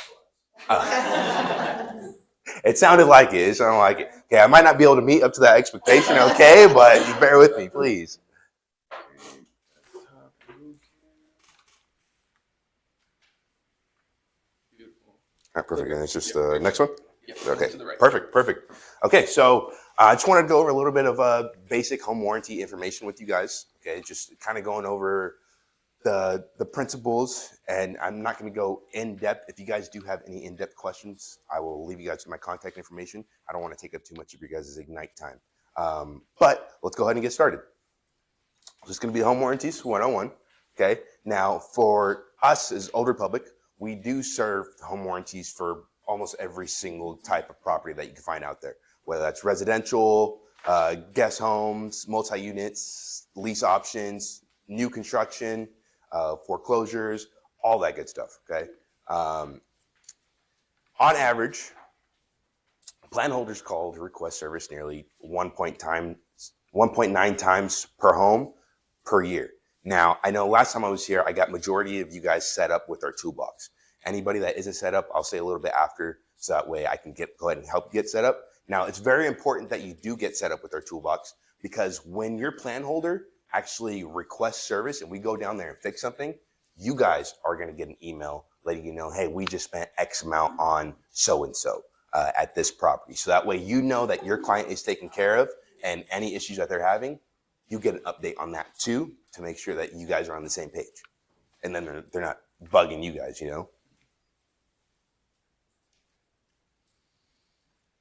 S14: It sounded like it. It sounded like it. Okay, I might not be able to meet up to that expectation, okay, but just bear with me, please. All right, perfect. And it's just the next one? Okay, perfect, perfect. Okay, so I just wanted to go over a little bit of basic home warranty information with you guys. Okay, just kind of going over the principles, and I'm not going to go in depth. If you guys do have any in-depth questions, I will leave you guys with my contact information. I don't want to take up too much of your guys' Ignite time. But let's go ahead and get started. This is going to be home warranties 101. Okay. Now, for us as Old Republic, we do serve home warranties for almost every single type of property that you can find out there, whether that's residential, guest homes, multi-units, lease options, new construction, foreclosures, all that good stuff. Okay. On average, plan holders call to request service nearly 1.9 times per home per year. Now, I know last time I was here, I got majority of you guys set up with our toolbox. Anybody that isn't set up, I'll say a little bit after, so that way I can go ahead and help get set up.
S19: Now, it's very important that you do get set up with our toolbox, because when your plan holder actually requests service and we go down there and fix something, you guys are going to get an email letting you know, hey, we just spent X amount on so-and-so at this property. So that way you know that your client is taken care of, and any issues that they're having, you get an update on that too, to make sure that you guys are on the same page. And then they're not bugging you guys, you know?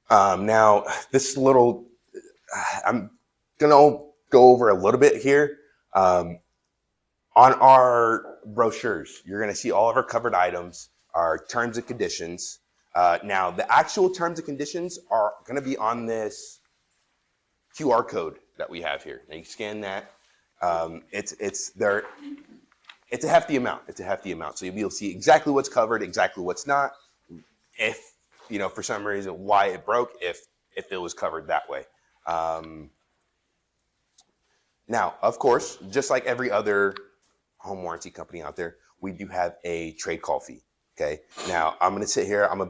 S19: Now, this little, I'm gonna go over a little bit here. On our brochures, you're gonna see all of our covered items, our terms and conditions. Now, the actual terms and conditions are gonna be on this QR code that we have here. Now you scan that. It's a hefty amount. It's a hefty amount. So you'll be able to see exactly what's covered, exactly what's not. If, you know, for some reason why it broke, if it was covered that way. Now, of course, just like every other home warranty company out there, we do have a trade call fee. Okay. Now I'm gonna sit here. I'm gonna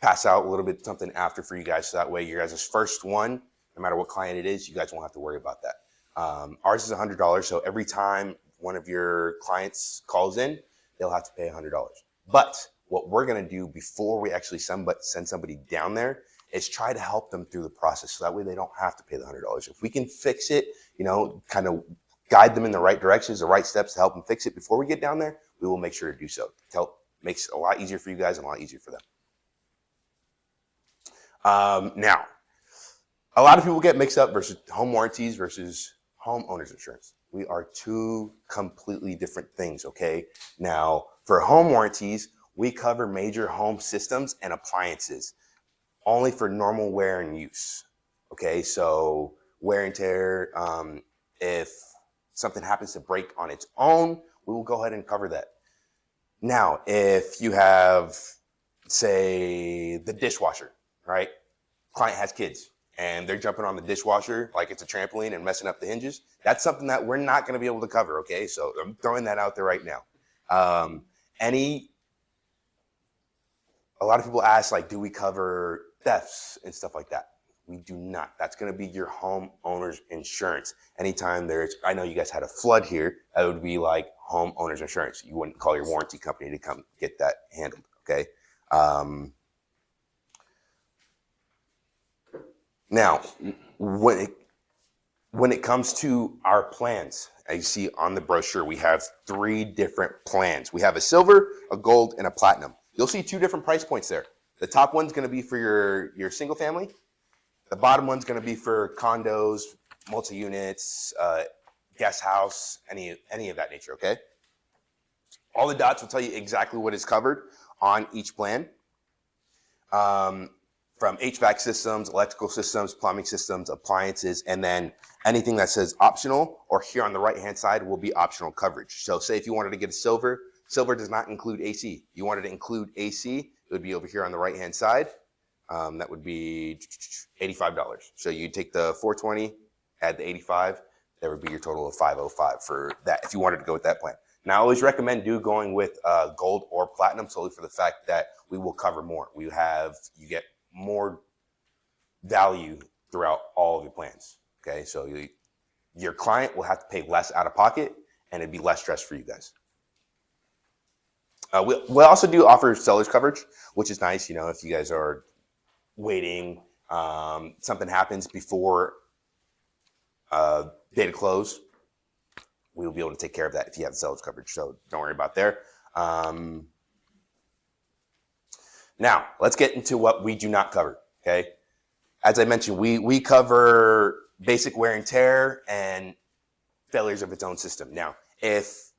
S19: pass out a little bit something after for you guys, so that way your guys' first one, no matter what client it is, you guys won't have to worry about that. Ours is $100, so every time one of your clients calls in, they'll have to pay $100. But what we're gonna do before we actually send somebody down there is try to help them through the process, so that way they don't have to pay the $100. If we can fix it, you know, kind of guide them in the right directions, the right steps to help them fix it before we get down there, we will make sure to do so. Makes it a lot easier for you guys and a lot easier for them. Now, a lot of people get mixed up versus home warranties versus homeowners insurance. We are two completely different things, okay? Now, for home warranties, we cover major home systems and appliances only for normal wear and use, okay? So wear and tear, if something happens to break on its own, we will go ahead and cover that. Now, if you have, say, the dishwasher, right? Client has kids and they're jumping on the dishwasher like it's a trampoline and messing up the hinges. That's something that we're not going to be able to cover, okay? So I'm throwing that out there right now. A lot of people ask, like, do we cover thefts and stuff like that? We do not. That's going to be your homeowner's insurance. Anytime I know you guys had a flood here, that would be like homeowner's insurance. You wouldn't call your warranty company to come get that handled, okay? Now, when it comes to our plans, as you see on the brochure, we have 3 different plans. We have a silver, a gold, and a platinum. You'll see 2 different price points there. The top one's going to be for your single family. The bottom one's going to be for condos, multi-units, guest house, any of that nature, okay? All the dots will tell you exactly what is covered on each plan. From HVAC systems, electrical systems, plumbing systems, appliances, and then anything that says optional or here on the right-hand side will be optional coverage. So say if you wanted to get a silver does not include AC. You wanted to include AC, it would be over here on the right-hand side. That would be $85. So you take the $420, add the $85, that would be your total of $505 for that if you wanted to go with that plan. Now, I always recommend going with gold or platinum solely for the fact that we will cover more. You get more value throughout all of your plans, okay? So your client will have to pay less out of pocket, and it'd be less stress for you guys. We also do offer seller's coverage, which is nice, you know, if you guys are waiting, something happens before date of close, we will be able to take care of that if you have the seller's coverage, so don't worry about there. Now, let's get into what we do not cover, okay? As I mentioned, we cover basic wear and tear and failures of its own system. Now, as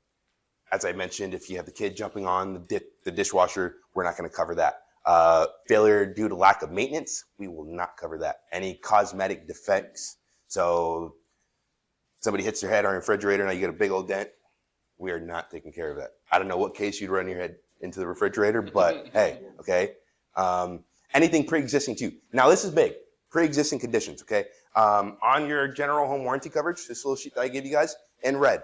S19: I mentioned, if you have the kid jumping on the dishwasher, we're not going to cover that. Failure due to lack of maintenance, we will not cover that. Any cosmetic defects, so somebody hits their head on your refrigerator, now you get a big old dent, we are not taking care of that. I don't know what case you'd run your head into the refrigerator, but hey, okay? Anything pre-existing too. Now this is big, pre-existing conditions, okay? On your general home warranty coverage, this little sheet that I gave you guys, in red,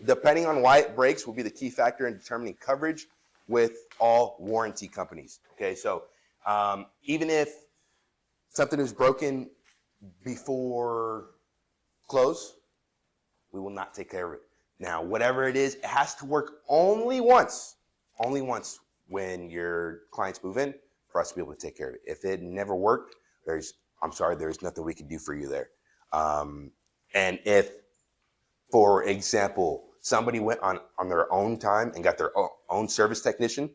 S19: depending on why it breaks will be the key factor in determining coverage with all warranty companies, okay? So even if something is broken before close, we will not take care of it. Now, whatever it is, it has to work only once when your clients move in for us to be able to take care of it. If it never worked, I'm sorry, there's nothing we can do for you there. And if, for example, somebody went on their own time and got their own service technician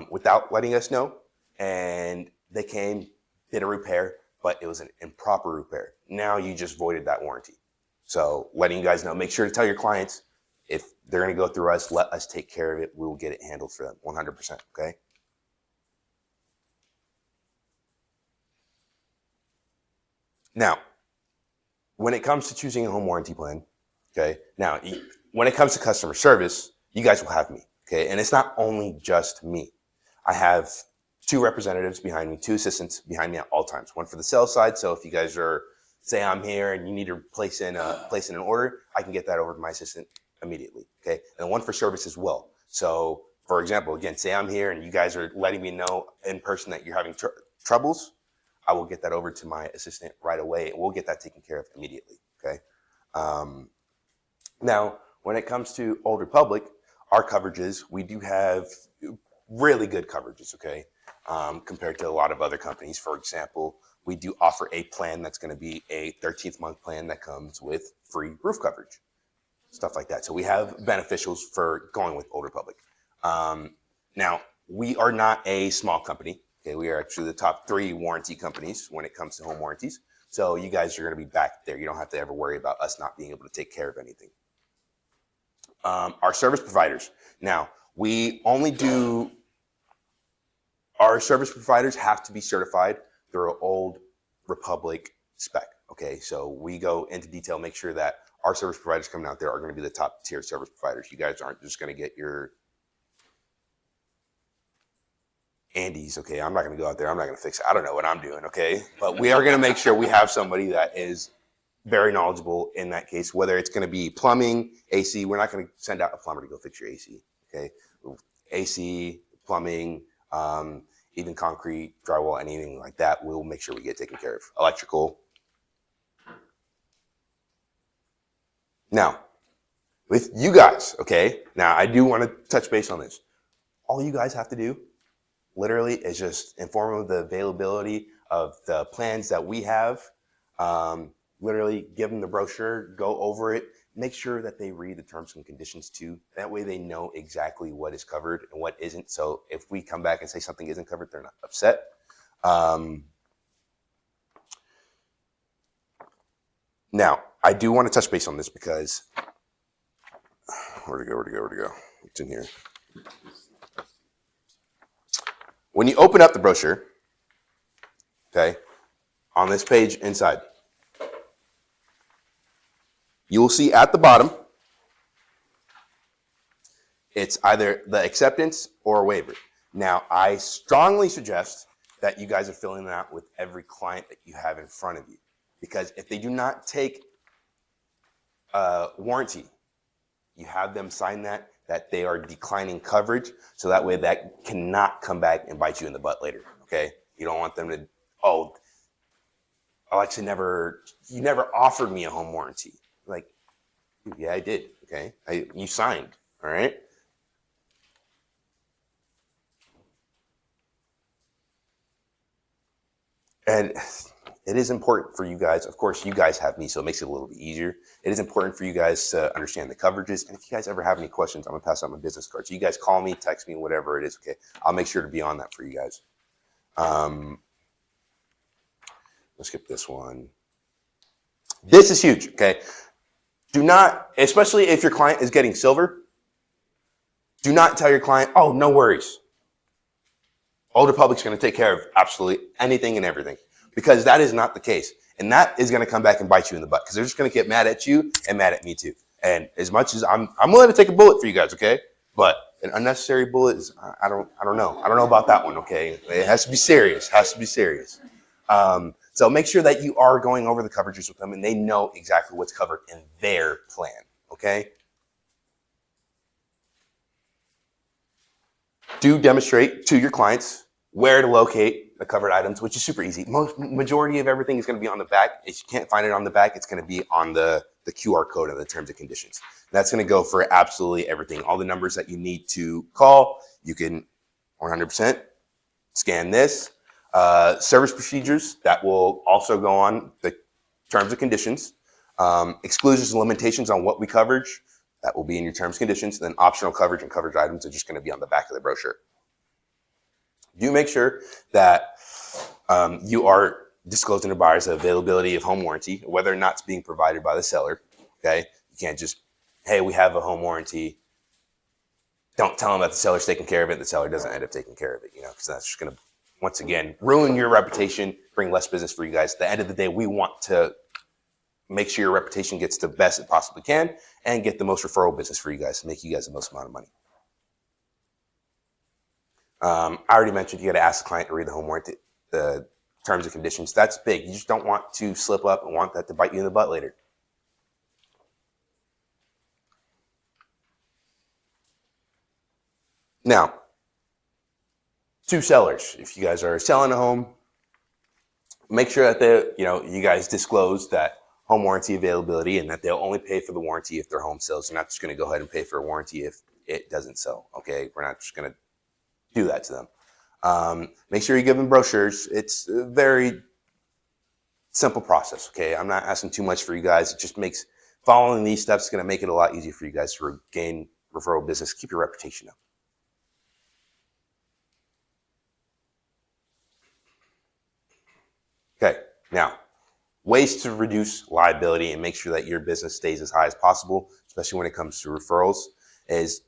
S19: without letting us know, and they came, did a repair, but it was an improper repair. Now you just voided that warranty. So letting you guys know, make sure to tell your clients if they're going to go through us, let us take care of it. We will get it handled for them 100%. Okay. Now, when it comes to choosing a home warranty plan, okay, now when it comes to customer service, you guys will have me. Okay. And it's not only just me. I have 2 representatives behind me, 2 assistants behind me at all times. One for the sales side. So if you guys are, say I'm here and you need to place in an order, I can get that over to my assistant immediately. Okay. And one for service as well. So for example, again, say I'm here and you guys are letting me know in person that you're having troubles, I will get that over to my assistant right away and we'll get that taken care of immediately. Okay. Now, when it comes to Old Republic, our coverages, we do have really good coverages, okay, compared to a lot of other companies. For example, we do offer a plan that's going to be a 13th month plan that comes with free roof coverage, stuff like that. So we have beneficials for going with Old Republic. Now, we are not a small company. Okay, we are actually the top 3 warranty companies when it comes to home warranties. So you guys are going to be back there. You don't have to ever worry about us not being able to take care of anything. Our service providers. Now, we only do, our service providers have to be certified through Old Republic spec. Okay, so we go into detail, make sure that our service providers coming out there are going to be the top tier service providers. You guys aren't just going to get your Andes. Okay, I'm not going to go out there. I'm not going to fix it. I don't know what I'm doing. Okay, but we are going to make sure we have somebody that is very knowledgeable in that case, whether it's going to be plumbing, AC. We're not going to send out a plumber to go fix your AC. Okay, AC, plumbing, even concrete, drywall, anything like that, we'll make sure we get taken care of. Electrical. Now, with you guys, okay, now I do want to touch base on this. All you guys have to do, literally, is just inform them of the availability of the plans that we have. Literally, give them the brochure, go over it, make sure that they read the terms and conditions too. That way they know exactly what is covered and what isn't. So if we come back and say something isn't covered, they're not upset. Now, I do want to touch base on this because, where'd it go? It's in here. When you open up the brochure, okay, on this page inside, you will see at the bottom, it's either the acceptance or a waiver. Now, I strongly suggest that you guys are filling that out with every client that you have in front of you. Because if they do not take a warranty, you have them sign that they are declining coverage. So that way that cannot come back and bite you in the butt later, okay? You don't want them to, oh, Alexa you never offered me a home warranty. Like, yeah, I did, okay? You signed, all right? And it is important for you guys. Of course, you guys have me, so it makes it a little bit easier. It is important for you guys to understand the coverages. And if you guys ever have any questions, I'm going to pass out my business card. So you guys call me, text me, whatever it is, okay? I'll make sure to be on that for you guys. Let's skip this one. This is huge, okay? Do not, especially if your client is getting silver, do not tell your client, oh, no worries. Old Republic's going to take care of absolutely anything and everything, because that is not the case. And that is going to come back and bite you in the butt, because they're just going to get mad at you and mad at me too. And as much as I'm willing to take a bullet for you guys, okay? But an unnecessary bullet is, I don't know. I don't know about that one, okay? It has to be serious. So make sure that you are going over the coverages with them and they know exactly what's covered in their plan, okay? Do demonstrate to your clients where to locate the covered items, which is super easy. Majority of everything is going to be on the back. If you can't find it on the back, it's going to be on the QR code of the terms and conditions. That's going to go for absolutely everything. All the numbers that you need to call, you can 100% scan this. Service procedures, that will also go on the terms and conditions. Exclusions and limitations on what we coverage, that will be in your terms and conditions. Then optional coverage and coverage items are just going to be on the back of the brochure. Do make sure that you are disclosing to buyers the availability of home warranty, whether or not it's being provided by the seller. Okay, you can't just, hey, we have a home warranty. Don't tell them that the seller's taking care of it. The seller doesn't end up taking care of it, because that's just going to, once again, ruin your reputation, bring less business for you guys. At the end of the day, we want to make sure your reputation gets the best it possibly can and get the most referral business for you guys to make you guys the most amount of money. I already mentioned you got to ask the client to read the home warranty, the terms and conditions. That's big. You just don't want to slip up and want that to bite you in the butt later. Now, to sellers, if you guys are selling a home, make sure that you guys disclose that home warranty availability and that they'll only pay for the warranty if their home sells. They're not just going to go ahead and pay for a warranty if it doesn't sell. Okay, we're not just going to do that to them. Make sure you give them brochures. It's a very simple process. Okay, I'm not asking too much for you guys. It just makes following these steps going to make it a lot easier for you guys to gain referral business, keep your reputation up. Okay, now, ways to reduce liability and make sure that your business stays as high as possible, especially when it comes to referrals, is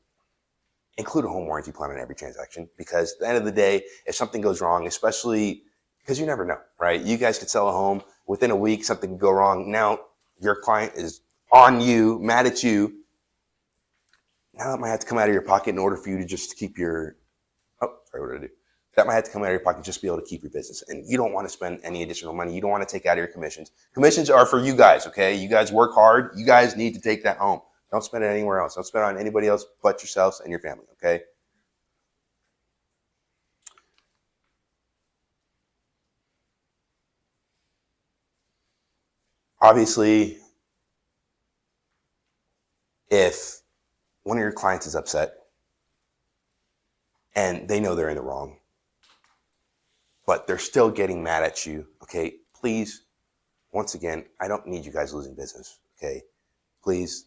S19: include a home warranty plan on every transaction. Because at the end of the day, if something goes wrong, especially because you never know, right? You guys could sell a home within a week, something could go wrong. Now your client is on you, mad at you. Now that might have to come out of your pocket in order for you to just keep your, what did I do? That might have to come out of your pocket just to be able to keep your business. And you don't want to spend any additional money. You don't want to take out of your commissions. Commissions are for you guys, okay? You guys work hard. You guys need to take that home. Don't spend it anywhere else. Don't spend it on anybody else but yourselves and your family, okay? Obviously, if one of your clients is upset and they know they're in the wrong, but they're still getting mad at you, okay, please, once again, I don't need you guys losing business, okay? Please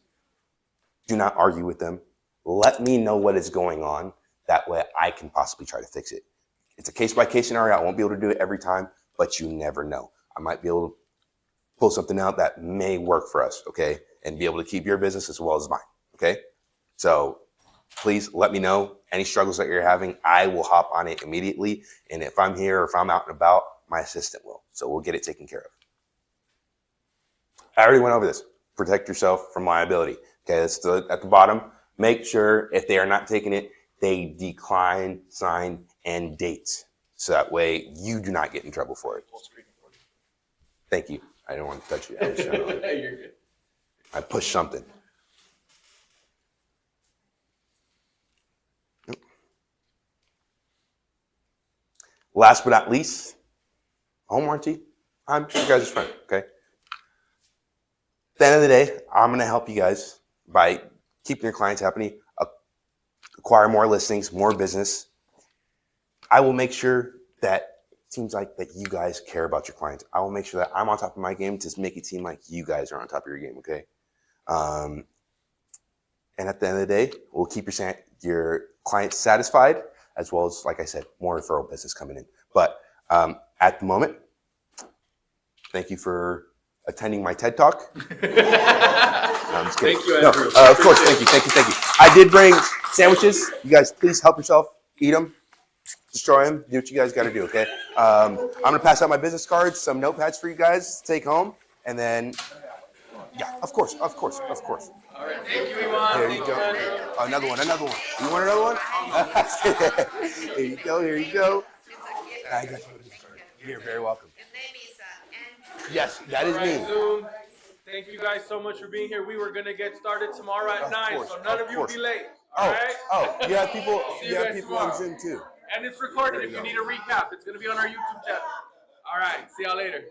S19: do not argue with them. Let me know what is going on. That way I can possibly try to fix it. It's a case-by-case scenario. I won't be able to do it every time, but you never know. I might be able to pull something out that may work for us, okay? And be able to keep your business as well as mine, okay? So please let me know any struggles that you're having. I will hop on it immediately. And if I'm here or if I'm out and about, my assistant will. So we'll get it taken care of. I already went over this. Protect yourself from liability. Okay, that's at the bottom. Make sure if they are not taking it, they decline, sign, and date. So that way you do not get in trouble for it. Thank you. I didn't want to touch you.
S11: You're good.
S19: I pushed something. Last but not least, home warranty. I'm your guys' friend, okay? At the end of the day, I'm going to help you guys by keeping your clients happy, acquire more listings, more business. I will make sure that it seems like that you guys care about your clients. I will make sure that I'm on top of my game to make it seem like you guys are on top of your game, okay? And at the end of the day, we'll keep your clients satisfied, as well as, like I said, more referral business coming in. But at the moment, thank you for attending my TED Talk. No, I'm just kidding.
S11: Thank you,
S19: No,
S11: Andrew.
S19: of course, thank you. I did bring sandwiches. You guys, please help yourself. Eat them. Destroy them. Do what you guys got to do, okay? I'm going to pass out my business cards, some notepads for you guys to take home. And then, yeah, of course.
S11: All right, thank you, Eman.
S19: Here you go. Another one. You want another one? Here you go. I got you. You're very welcome.
S2: Your name is Andrew.
S19: Yes, that is me.
S11: Zoom. Thank you guys so much for being here. We were gonna get started tomorrow at 9, so none of you will be late. All right?
S19: You have people
S11: See you guys
S19: on
S11: tomorrow.
S19: Zoom too.
S11: And it's recorded if you need a recap. It's going to be on our YouTube channel. All right. See y'all later.